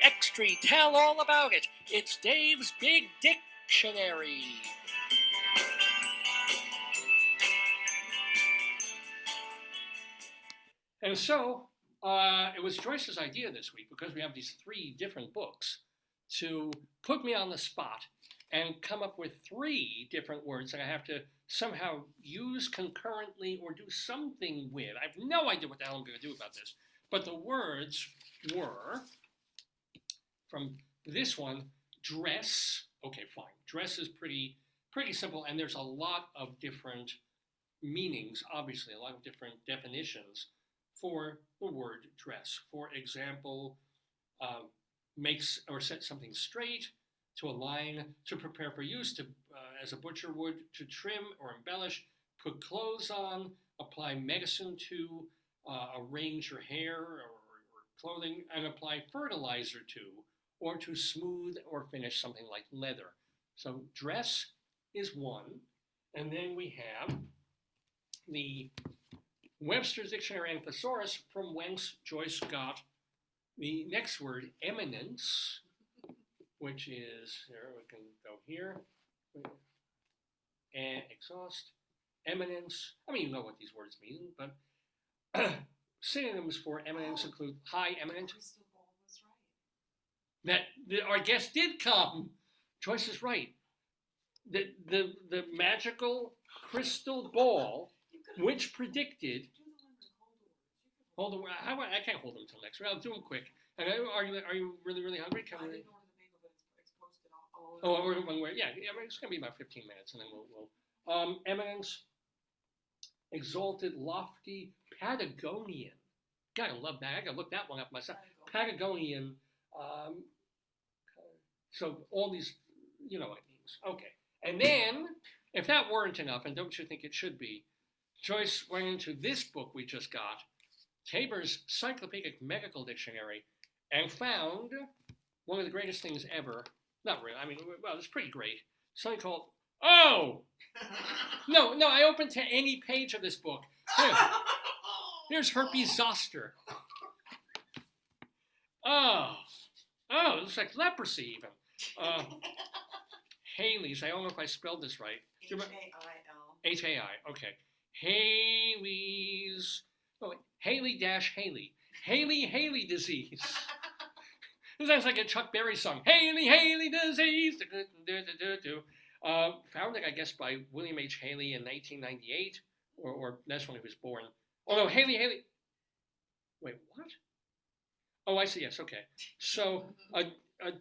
Extra, tell all about it. It's Dave's Big Dictionary. And so, it was Joyce's idea this week, because we have these 3 different books, to put me on the spot and come up with 3 different words that I have to somehow use concurrently or do something with. I have no idea what the hell I'm going to do about this. But the words were, from this one, dress. Okay, fine. Dress is pretty simple, and there's a lot of different meanings, obviously, a lot of different definitions for the word dress. For example, makes or set something straight, to align, to prepare for use, to as a butcher would, to trim or embellish, put clothes on, apply medicine to, arrange your hair or clothing, and apply fertilizer to, or to smooth or finish something like leather. So dress is one, and then we have the Webster's Dictionary and Thesaurus, from whence Joyce got the next word, eminence, which is, here, we can go here, and exhaust, eminence. I mean, you know what these words mean, but synonyms for eminence include high eminent. Crystal ball was right. Our guest did come. Joyce is right. The magical crystal ball, which predicted. Hold on, I can't hold them until next week. I'll do them quick. And are you really hungry? Can we? Oh, or one way. Yeah. It's gonna be about 15 minutes, and then we'll eminence, exalted, lofty, Patagonian. Gotta love that. I gotta look that one up myself. Patagonian. So all these, you know what it means. Okay. And then, if that weren't enough, and don't you think it should be, Joyce went into this book we just got, Tabor's Cyclopedic Medical Dictionary, and found one of the greatest things ever. Not really. I mean, well, it's pretty great. Something called, oh! No, I opened to any page of this book. Here's herpes zoster. Oh, it looks like leprosy even. Hailey's, I don't know if I spelled this right. H-A-I-L. H-A-I, okay. Hailey's, Hailey-Hailey. Hailey-Hailey Disease. This sounds like a Chuck Berry song. Hailey-Hailey Disease. Founded, I guess, by William H. Hailey in 1998, or that's when he was born. Oh no, Hailey-Hailey. Wait, what? Oh, I see. Yes, okay. So a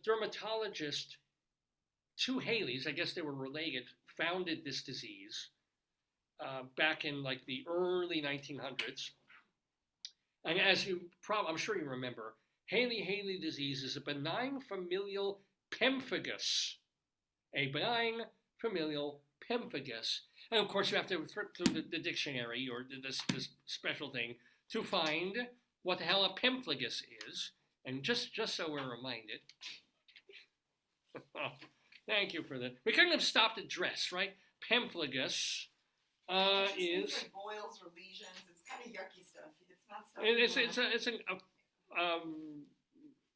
dermatologist, 2 Haileys, I guess they were related, founded this disease back in like the early 1900s. And as I'm sure you remember, Hailey-Hailey disease is a benign familial pemphigus. A benign familial pemphigus. And of course, you have to flip through the dictionary or this special thing to find what the hell a pemphigus is. And just so we're reminded. Thank you for that. We couldn't have stopped at dress, right? Pemphigus is like boils or lesions. It's kind of yucky stuff. It's not stuff. It's a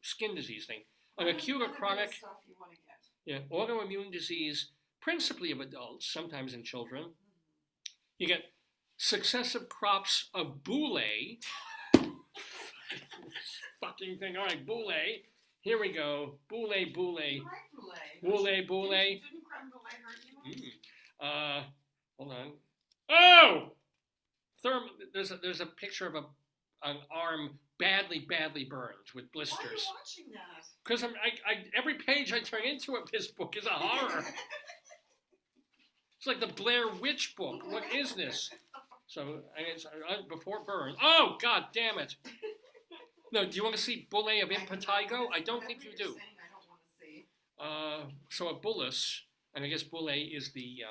skin disease thing. An acute or chronic stuff you want to get. Autoimmune disease, principally of adults, sometimes in children. You get successive crops of boule. Fucking thing. All right, boule. Here we go. Boule. I like boule. Boule. Didn't creme brulee hurt you? Hold on. Oh! There's a picture of an arm badly burned with blisters. Why are you watching that? Because every page I turn into of this book is a horror. It's like the Blair Witch book. What is this? So it's before burn. Oh, God damn it! No, do you want to see bulle of impetigo? I don't think you do. I don't want to see. So a bullus, and I guess bulle is the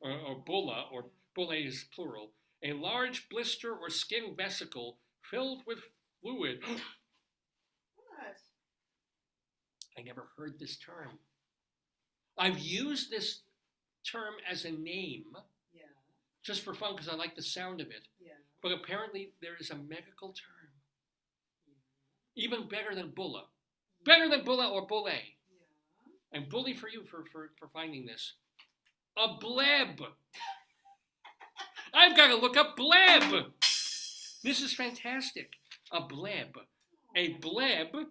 or bulla, or bulle is plural. A large blister or skin vesicle filled with fluid. What? I never heard this term. I've used this term as a name, just for fun because I like the sound of it. Yeah. But apparently there is a medical term. Even better than bulla. Better than bulla or bulle. Yeah. And bully for you for finding this. A bleb. I've got to look up bleb. This is fantastic. A bleb. A bleb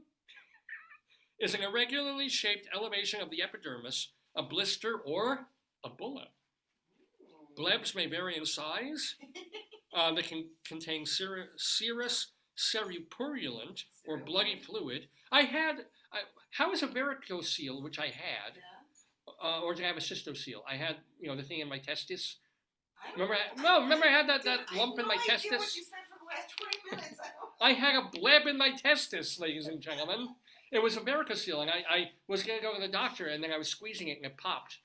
is an irregularly shaped elevation of the epidermis, a blister, or a bulla. Blebs may vary in size. They can contain serous cerupurulent or bloody fluid. How is a varicocele, which I had, or did I have a cystocele? I had, the thing in my testis. Remember I had that lump in my testis? I have no idea what you said for the last 20 minutes. I had a bleb in my testis, ladies and gentlemen. It was a varicocele, and I was going to go to the doctor, and then I was squeezing it, and it popped.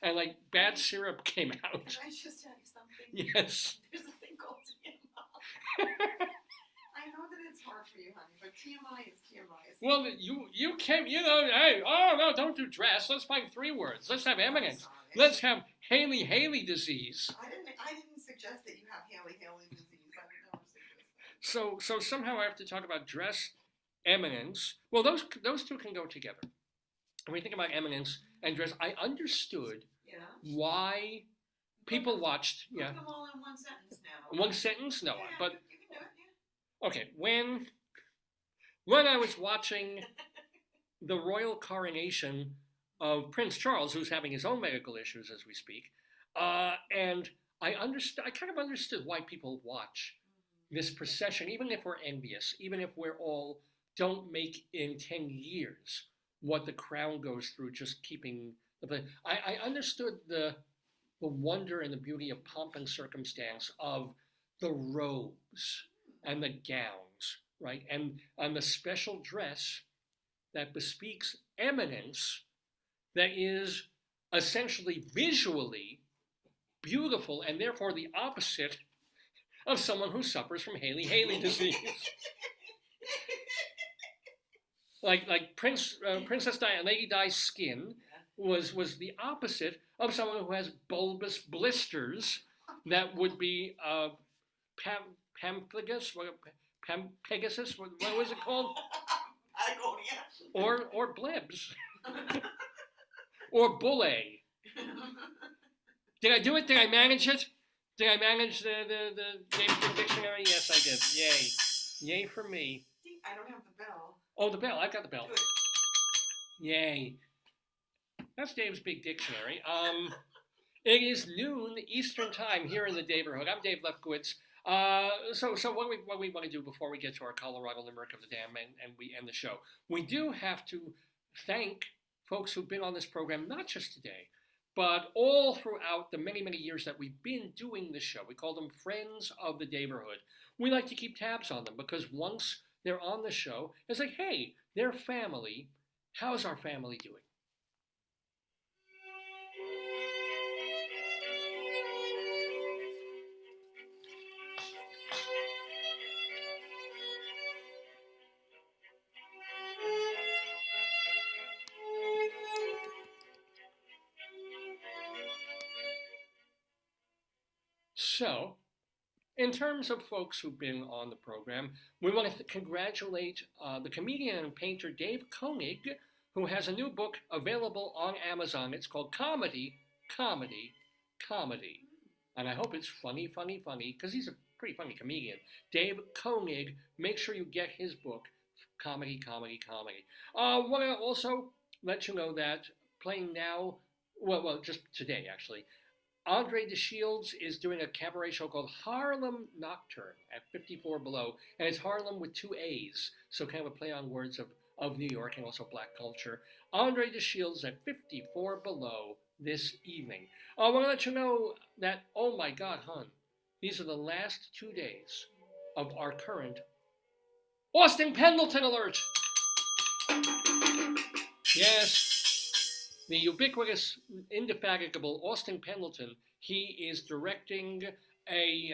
And, bad syrup came out. Can I just tell you something? Yes. There's a thing called TMI. I know that it's hard for you, honey, but TMI is TMI. Well, you came, hey, oh, no, don't do dress. Let's find 3 words. Let's have eminence. Let's have Hailey-Hailey disease. I didn't suggest that you have Hailey-Hailey disease. I would never suggest that. So somehow I have to talk about dress, eminence. Well, those 2 can go together. When we think about eminence and dress, I understood why people watched. Put them all in one sentence now. One sentence? No, but you can do it. Okay. When I was watching the royal coronation of Prince Charles, who's having his own medical issues as we speak, and I kind of understood why people watch this procession, even if we're envious, even if we're all don't make in 10 years what the crown goes through just keeping the place. I understood the wonder and the beauty of pomp and circumstance of the robes and the gowns, right? And the special dress that bespeaks eminence, that is essentially visually beautiful and therefore the opposite of someone who suffers from Hailey-Hailey disease. Like Princess Di and Lady Di's skin was the opposite of someone who has bulbous blisters that would be Pegasus. What was it called? Patagonia. Or blebs. Or bulle. Did I do it? Did I manage it? Did I manage the Daverhood dictionary? Yes, I did. Yay. Yay for me. I don't have the bell. Oh, the bell. I've got the bell. Good. Yay. That's Dave's big dictionary. It is noon Eastern time here in the Daverhood. I'm Dave Lefkowitz. So what we want to do before we get to our Colorado Limerick of the Dam and we end the show, we do have to thank folks who've been on this program, not just today, but all throughout the many, many years that we've been doing this show. We call them Friends of the Daverhood. We like to keep tabs on them because once they're on the show, it's like, hey, they're family. How's our family doing? So, in terms of folks who've been on the program, we want to congratulate the comedian and painter Dave Koenig, who has a new book available on Amazon. It's called Comedy, Comedy, Comedy. And I hope it's funny, funny, funny, because he's a pretty funny comedian. Dave Koenig, make sure you get his book, Comedy, Comedy, Comedy. I want to also let you know that playing now, well, just today actually, Andre DeShields is doing a cabaret show called Harlem Nocturne at 54 Below, and it's Harlem with 2 A's, so kind of a play on words of New York and also black culture. Andre DeShields at 54 Below this evening. I want to let you know that, oh my God, hon, these are the last 2 days of our current Austin Pendleton alert. Yes. The ubiquitous, indefatigable Austin Pendleton, he is directing a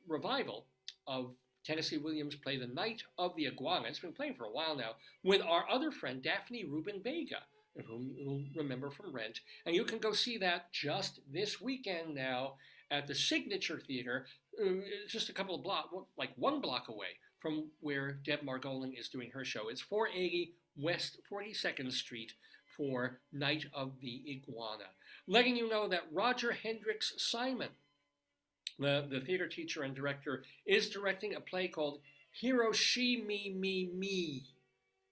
revival of Tennessee Williams' play The Night of the Iguana. It's been playing for a while now with our other friend, Daphne Rubin Vega, whom you'll remember from Rent. And you can go see that just this weekend now at the Signature Theater, just a couple of blocks, like 1 block away from where Deb Margolin is doing her show. It's 480 West 42nd Street for Night of the Iguana. Letting you know that Roger Hendricks Simon, the theater teacher and director, is directing a play called Hiroshi Me Me Me.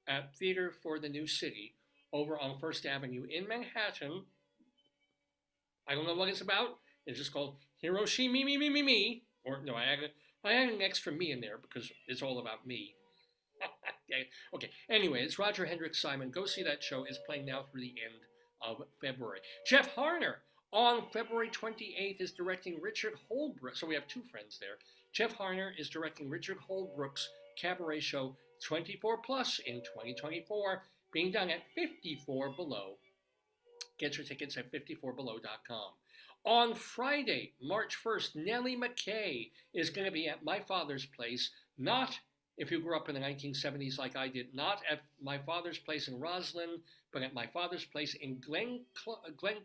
at Theater for the New City over on First Avenue in Manhattan. I don't know what it's about. It's just called Hiroshi Me Me Me Me Me. Or no, I added an extra me in there because it's all about me. Okay. Anyway, it's Roger Hendricks Simon. Go see that show. It's playing now through the end of February. Jeff Harner on February 28th is directing Richard Holbrook. So we have two friends there. Jeff Harner is directing Richard Holbrook's cabaret show 24 Plus in 2024, being done at 54 Below. Get your tickets at 54below.com. On Friday, March 1st, Nellie McKay is going to be at My Father's Place, not, if you grew up in the 1970s like I did, not at My Father's Place in Roslyn, but at My Father's Place in Glen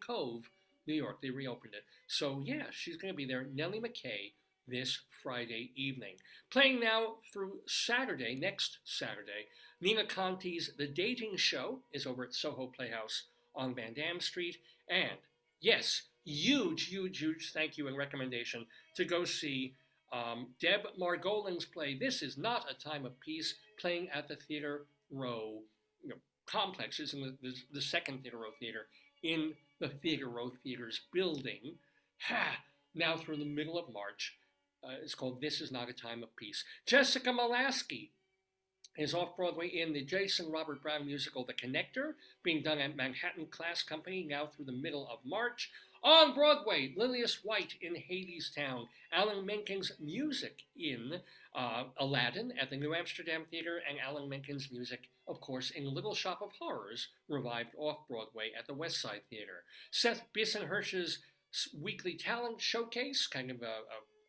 Cove, New York. They reopened it. So yeah, she's going to be there, Nellie McKay, this Friday evening. Playing now through Saturday, next Saturday, Nina Conti's The Dating Show is over at Soho Playhouse on Van Dam Street. And yes, huge thank you and recommendation to go see Deb Margolin's play This Is Not a Time of Peace, playing at the Theater Row complex. It's in the second Theater Row Theater in the Theater Row Theater's building. Now through the middle of March. It's called This Is Not a Time of Peace. Jessica Molaski is off-Broadway in the Jason Robert Brown musical The Connector, being done at Manhattan Class Company now through the middle of March. On Broadway, Lilias White in Hadestown, Alan Menken's music in Aladdin at the New Amsterdam Theater, and Alan Menken's music, of course, in Little Shop of Horrors, revived off-Broadway at the West Side Theater. Seth Bissenhirsch's weekly talent showcase, kind of a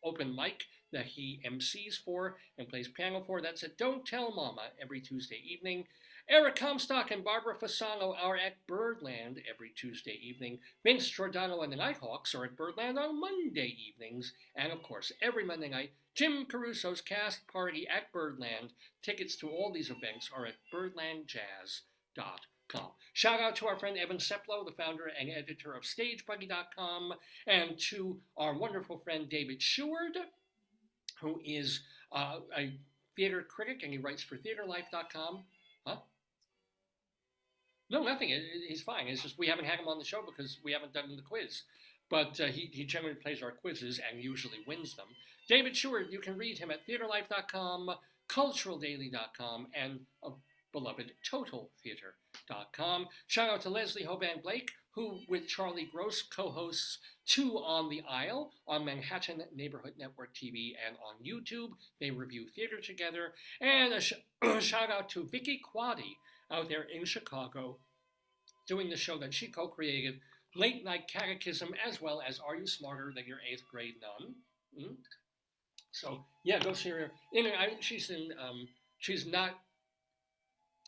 open mic that he MCs for and plays piano for. That's at Don't Tell Mama every Tuesday evening. Eric Comstock and Barbara Fasano are at Birdland every Tuesday evening. Vince Giordano and the Nighthawks are at Birdland on Monday evenings. And of course, every Monday night, Jim Caruso's cast party at Birdland. Tickets to all these events are at birdlandjazz.com. Shout out to our friend Evan Seplow, the founder and editor of StageBuddy.com, and to our wonderful friend David Sheward, who is a theater critic, and he writes for TheaterLife.com. Huh? No, nothing. He's fine. It's just we haven't had him on the show because we haven't done the quiz. But he generally plays our quizzes and usually wins them. David Sheward, you can read him at TheaterLife.com, CulturalDaily.com, and beloved TotalTheater.com. Shout out to Leslie Hoban Blake, who with Charlie Gross co-hosts Two on the Aisle on Manhattan Neighborhood Network TV and on YouTube. They review theater together. And a shout out to Vicky Quaddy out there in Chicago doing the show that she co-created, Late Night Catechism, as well as Are You Smarter Than Your 8th Grade Nun? So yeah, go see her. She's not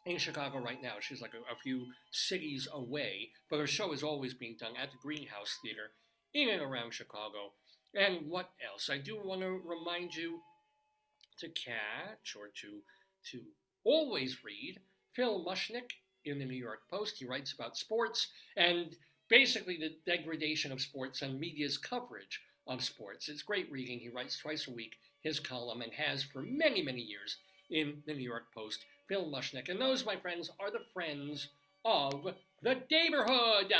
in Chicago right now. She's like a few cities away, but her show is always being done at the Greenhouse Theater in and around Chicago. And what else? I do want to remind you to catch or to always read Phil Mushnick in the New York Post. He writes about sports and basically the degradation of sports and media's coverage of sports. It's great reading. He writes twice a week his column and has for many, many years in the New York Post. Phil Mushnick. And those, my friends, are the friends of the Daverhood.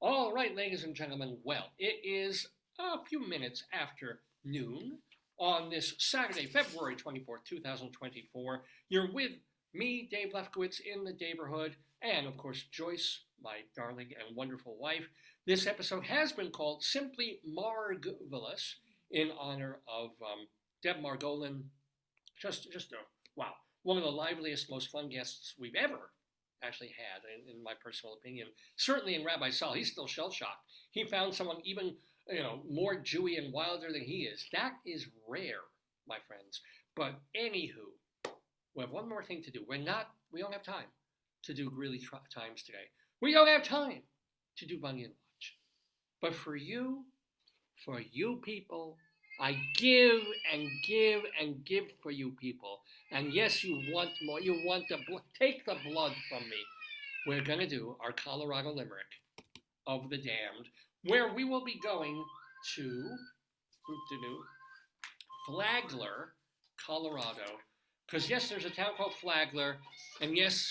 All right, ladies and gentlemen, well, it is a few minutes after noon on this Saturday, February 24th, 2024. You're with me, Dave Lefkowitz, in the Daverhood, and, of course, Joyce, my darling and wonderful wife. This episode has been called simply MARGVELOUS in honor of Deb Margolin. Just wow, one of the liveliest, most fun guests we've ever actually had, in my personal opinion. Certainly in Rabbi Sol, he's still shell-shocked. He found someone even more Jewy and wilder than he is. That is rare, my friends. But anywho, we have one more thing to do. We don't have time to do Greeley Times today. We don't have time to do Bunyan Watch. But for you people, I give and give and give for you people. And yes, you want more. You want take the blood from me. We're going to do our Colorado Limerick of the Damned, where we will be going to Flagler, Colorado. Because yes, there's a town called Flagler, and yes,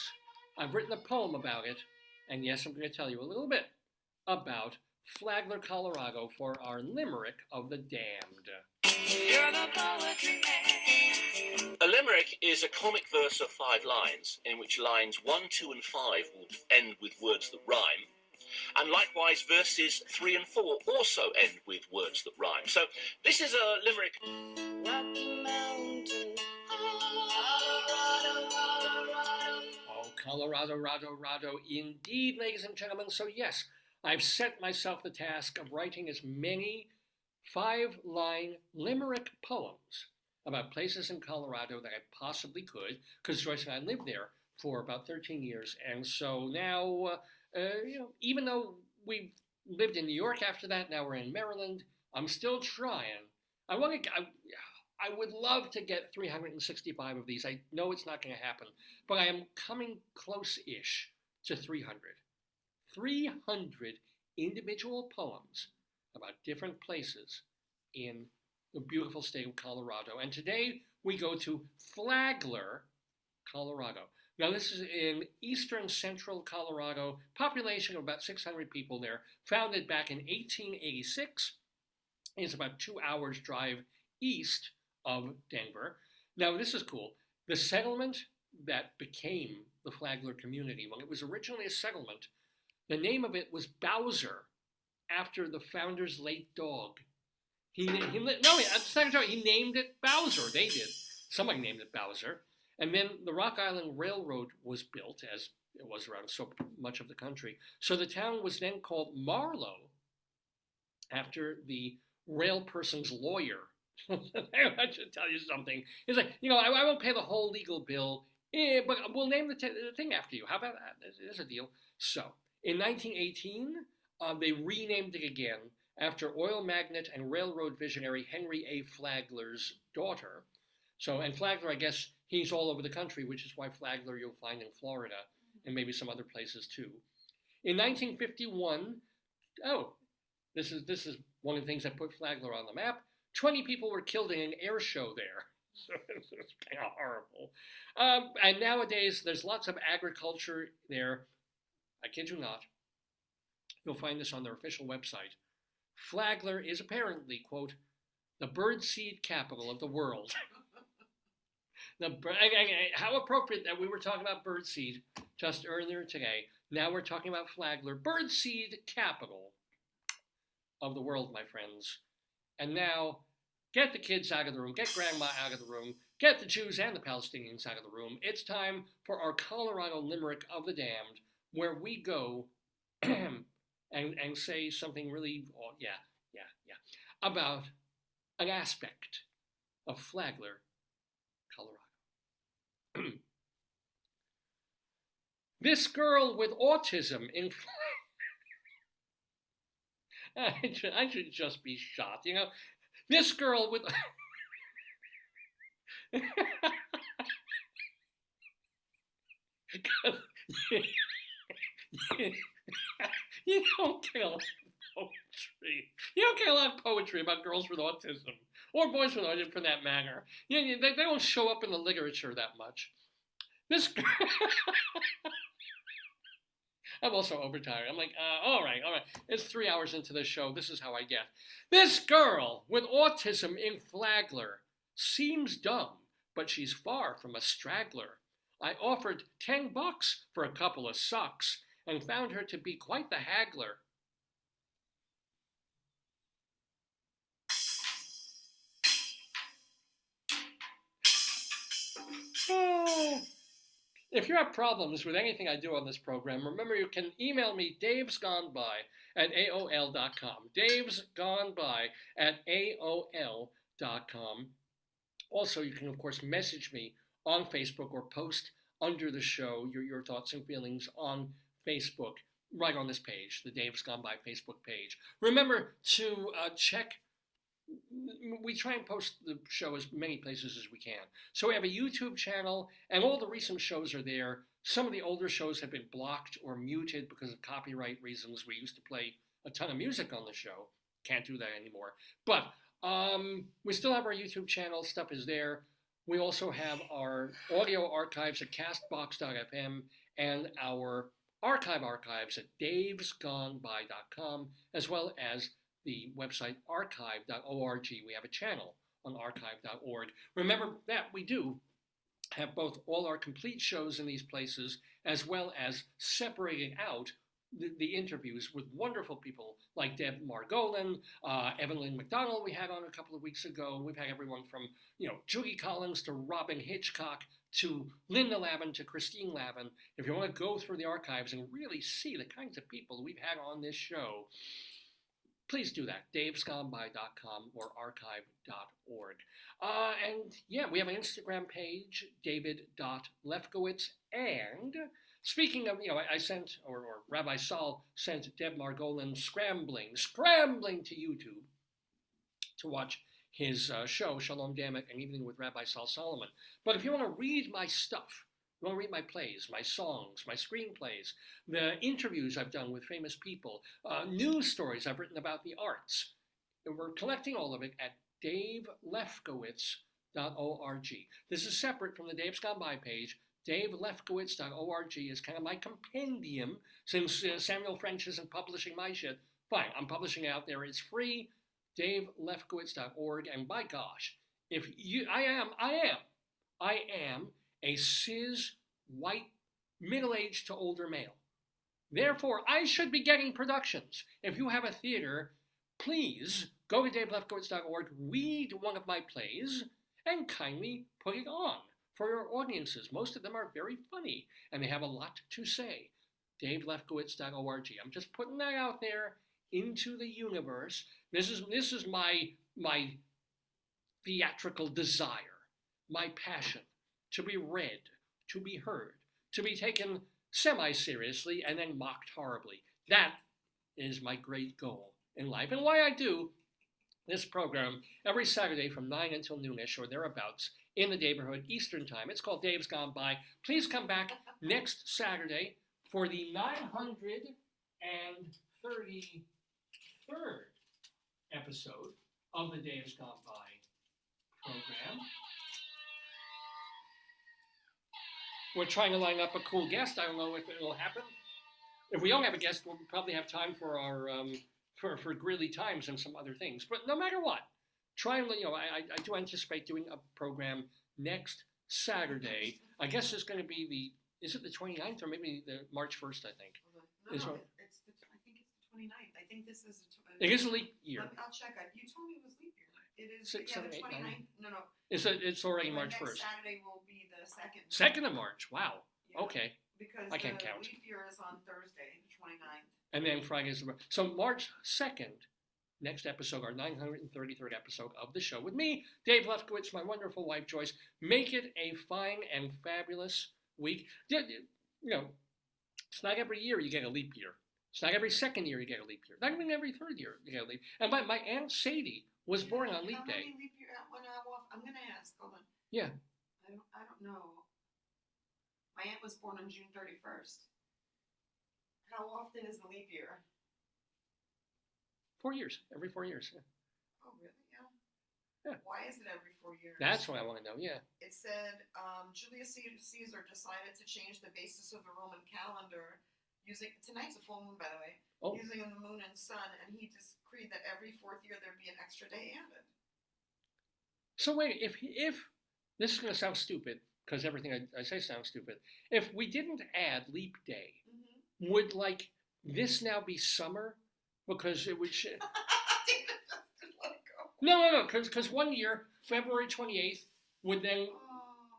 I've written a poem about it, and yes, I'm going to tell you a little bit about Flagler, Colorado for our Limerick of the Damned. You're the poetry man. A limerick is a comic verse of 5 lines, in which lines 1, 2, and 5 will end with words that rhyme. And likewise, verses 3 and 4 also end with words that rhyme. So this is a limerick. Rocky Mountain, Colorado, Colorado. Oh, Colorado, indeed, ladies and gentlemen. So yes, I've set myself the task of writing as many 5-line limerick poems about places in Colorado that I possibly could, because Joyce and I lived there for about 13 years. And so now, even though we lived in New York after that, now we're in Maryland, I'm still trying. I would love to get 365 of these. I know it's not going to happen, but I am coming close-ish to 300. 300 individual poems about different places in the beautiful state of Colorado. And today we go to Flagler, Colorado. Now this is in eastern central Colorado, population of about 600 people there, founded back in 1886. It's about 2 hours drive east of Denver. Now this is cool. The settlement that became the Flagler community, when it was originally a settlement, the name of it was Bowser, after the founder's late dog. He named it Bowser. They did. Somebody named it Bowser. And then the Rock Island Railroad was built, as it was around so much of the country. So the town was then called Marlow, after the rail person's lawyer. I should tell you something. He's like, I won't pay the whole legal bill, but we'll name the thing after you. How about that? There's a deal. So in 1918, they renamed it again after oil magnate and railroad visionary Henry A. Flagler's daughter. So, and Flagler, I guess, he's all over the country, which is why Flagler you'll find in Florida and maybe some other places too. In 1951, this is one of the things that put Flagler on the map. 20 people were killed in an air show there. So it's kind of horrible. And nowadays, there's lots of agriculture there. I kid you not. You'll find this on their official website. Flagler is apparently, quote, the birdseed capital of the world. How appropriate that we were talking about birdseed just earlier today. Now we're talking about Flagler, birdseed capital of the world, my friends. And now, get the kids out of the room, get grandma out of the room, get the Jews and the Palestinians out of the room. It's time for our Colorado Limerick of the Damned, where we go and say something really, about an aspect of Flagler, Colorado. This girl with autism in I should just be shot, This girl with you don't get a lot of poetry. You don't get a lot of poetry about girls with autism, or boys with autism for that matter. They don't show up in the literature that much. This girl... I'm also overtired. I'm like, all right. It's 3 hours into the show. This is how I get. This girl with autism in Flagler seems dumb, but she's far from a straggler. I offered $10 for a couple of socks and found her to be quite the haggler. Oh. If you have problems with anything I do on this program, remember you can email me davesgoneby@aol.com. davesgoneby@aol.com. Also, you can, of course, message me on Facebook or post under the show your thoughts and feelings on Facebook, right on this page, the Dave's Gone By Facebook page. Remember to check. We try and post the show as many places as we can. So we have a YouTube channel, and all the recent shows are there. Some of the older shows have been blocked or muted because of copyright reasons. We used to play a ton of music on the show. can't do that anymore. But we still have our YouTube channel. Stuff is there. We also have our audio archives at castbox.fm and our archives at davesgoneby.com, as well as the website archive.org. We have a channel on archive.org. Remember that we do have both all our complete shows in these places, as well as separating out the interviews with wonderful people like Deb Margolin, Evelyn McDonald we had on a couple of weeks ago. We've had everyone from, Judy Collins to Robin Hitchcock to Linda Lavin to Christine Lavin. If you want to go through the archives and really see the kinds of people we've had on this show, please do that, davesgoneby.com or archive.org. And yeah, we have an Instagram page, david.lefkowitz. And speaking of, I sent, or Rabbi Sol sent Deb Margolin scrambling to YouTube to watch his show, Shalom Dammit, An Evening with Rabbi Sol Solomon. But if you want to read my stuff, you want to read my plays, my songs, my screenplays, the interviews I've done with famous people, news stories I've written about the arts, and we're collecting all of it at davelefkowitz.org. This is separate from the Dave's Gone By page. davelefkowitz.org is kind of my compendium. Since Samuel French isn't publishing my shit, fine, I'm publishing it out there. It's free, davelefkowitz.org. And by gosh, if you, I am a cis, white, middle-aged to older male. Therefore, I should be getting productions. If you have a theater, please go to davelefkowitz.org, read one of my plays, and kindly put it on for your audiences. Most of them are very funny, and they have a lot to say. davelefkowitz.org. I'm just putting that out there into the universe. This is my theatrical desire, my passion, to be read, to be heard, to be taken semi-seriously and then mocked horribly. That is my great goal in life, and why I do this program every Saturday from 9 until noonish or thereabouts in the Daverhood Eastern Time. It's called Dave's Gone By. Please come back next Saturday for the 933rd episode of the Dave's Gone By program. We're trying to line up a cool guest. I don't know if it will happen. If we don't have a guest, we'll probably have time for our for grilly times and some other things. But no matter what, try and I do anticipate doing a program next Saturday. I guess it's going to be is it the 29th or maybe the March 1st? I think. No, I think it's the 29th. I think this is. It is a leap year. I'll check. You told me it was leap year. It is 6, 7, the 8, 29th. 9. No. It's already March 1st. Next Saturday will be the 2nd. 2nd of March. Wow. Yeah. Okay. Because I can't count. Leap year is on Thursday, the 29th. And then Friday's so March 2nd. Next episode, our 933rd episode of the show with me, Dave Lefkowitz, my wonderful wife Joyce. Make it a fine and fabulous week. It's not every year you get a leap year. It's not every second year you get a leap year. Not even every third year you get a leap. And my Aunt Sadie was born on leap day. How many leap year? I'm gonna ask. Hold on. Yeah. I don't know. My aunt was born on June 31st. How often is the leap year? 4 years. Every 4 years. Yeah. Oh, really? Yeah. Yeah. Why is it every 4 years? That's what I want to know. Yeah. It said Julius Caesar decided to change the basis of the Roman calendar using tonight's a full moon, by the way. Oh. Using the moon and sun, and he decreed that every 4th year there'd be an extra day added. So wait, if this is going to sound stupid because everything I say sounds stupid. If we didn't add leap day, would this now be summer? Because it would. No. Because 1 year, February 28th, would then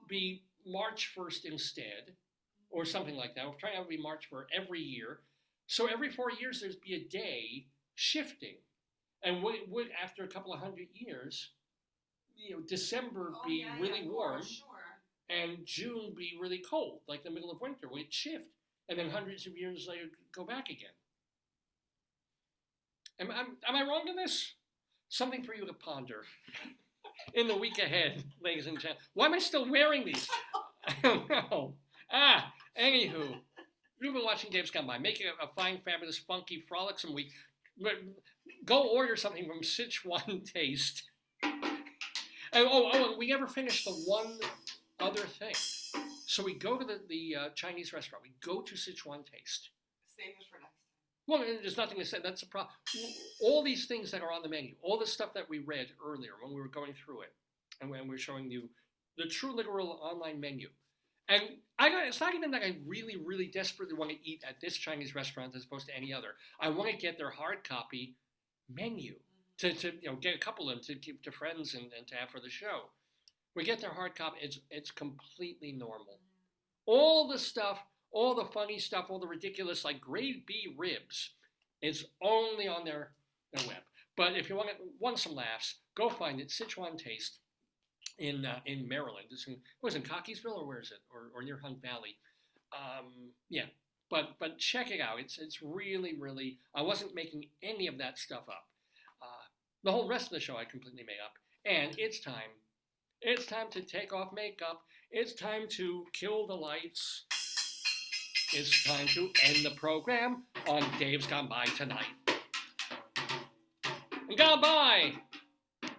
be March 1st instead, or something like that. We're trying to be March for every year. So every 4 years, there'd be a day shifting. And would after a couple of 100 years, December be really warm, sure. And June be really cold, like the middle of winter. We'd shift. And then hundreds of years later, go back again. Am I wrong in this? Something for you to ponder in the week ahead, ladies and gentlemen. Why am I still wearing these? I don't know. Anywho, you've been watching Dave's Gone By. Make it a fine, fabulous, funky, frolicsome week. Go order something from Sichuan Taste. And we never finished the one other thing. So we go to the Chinese restaurant. We go to Sichuan Taste. Save it for next time. Well, there's nothing to say. That's a problem. All these things that are on the menu, all the stuff that we read earlier when we were going through it, and when we were showing you the true literal online menu. And it's not even that I really, really desperately want to eat at this Chinese restaurant as opposed to any other. I want to get their hard copy menu to get a couple of them to give to friends and to have for the show. We get their hard copy. It's completely normal. All the stuff, all the funny stuff, all the ridiculous, like grade B ribs, is only on their web. But if you want some laughs, go find it. Sichuan Taste in Maryland. It was in Cockeysville, or where is it? Or near Hunt Valley. Yeah. But check it out. It's really, really. I wasn't making any of that stuff up. The whole rest of the show I completely made up. And it's time. It's time to take off makeup. It's time to kill the lights. It's time to end the program on Dave's Gone By Tonight. Gone By!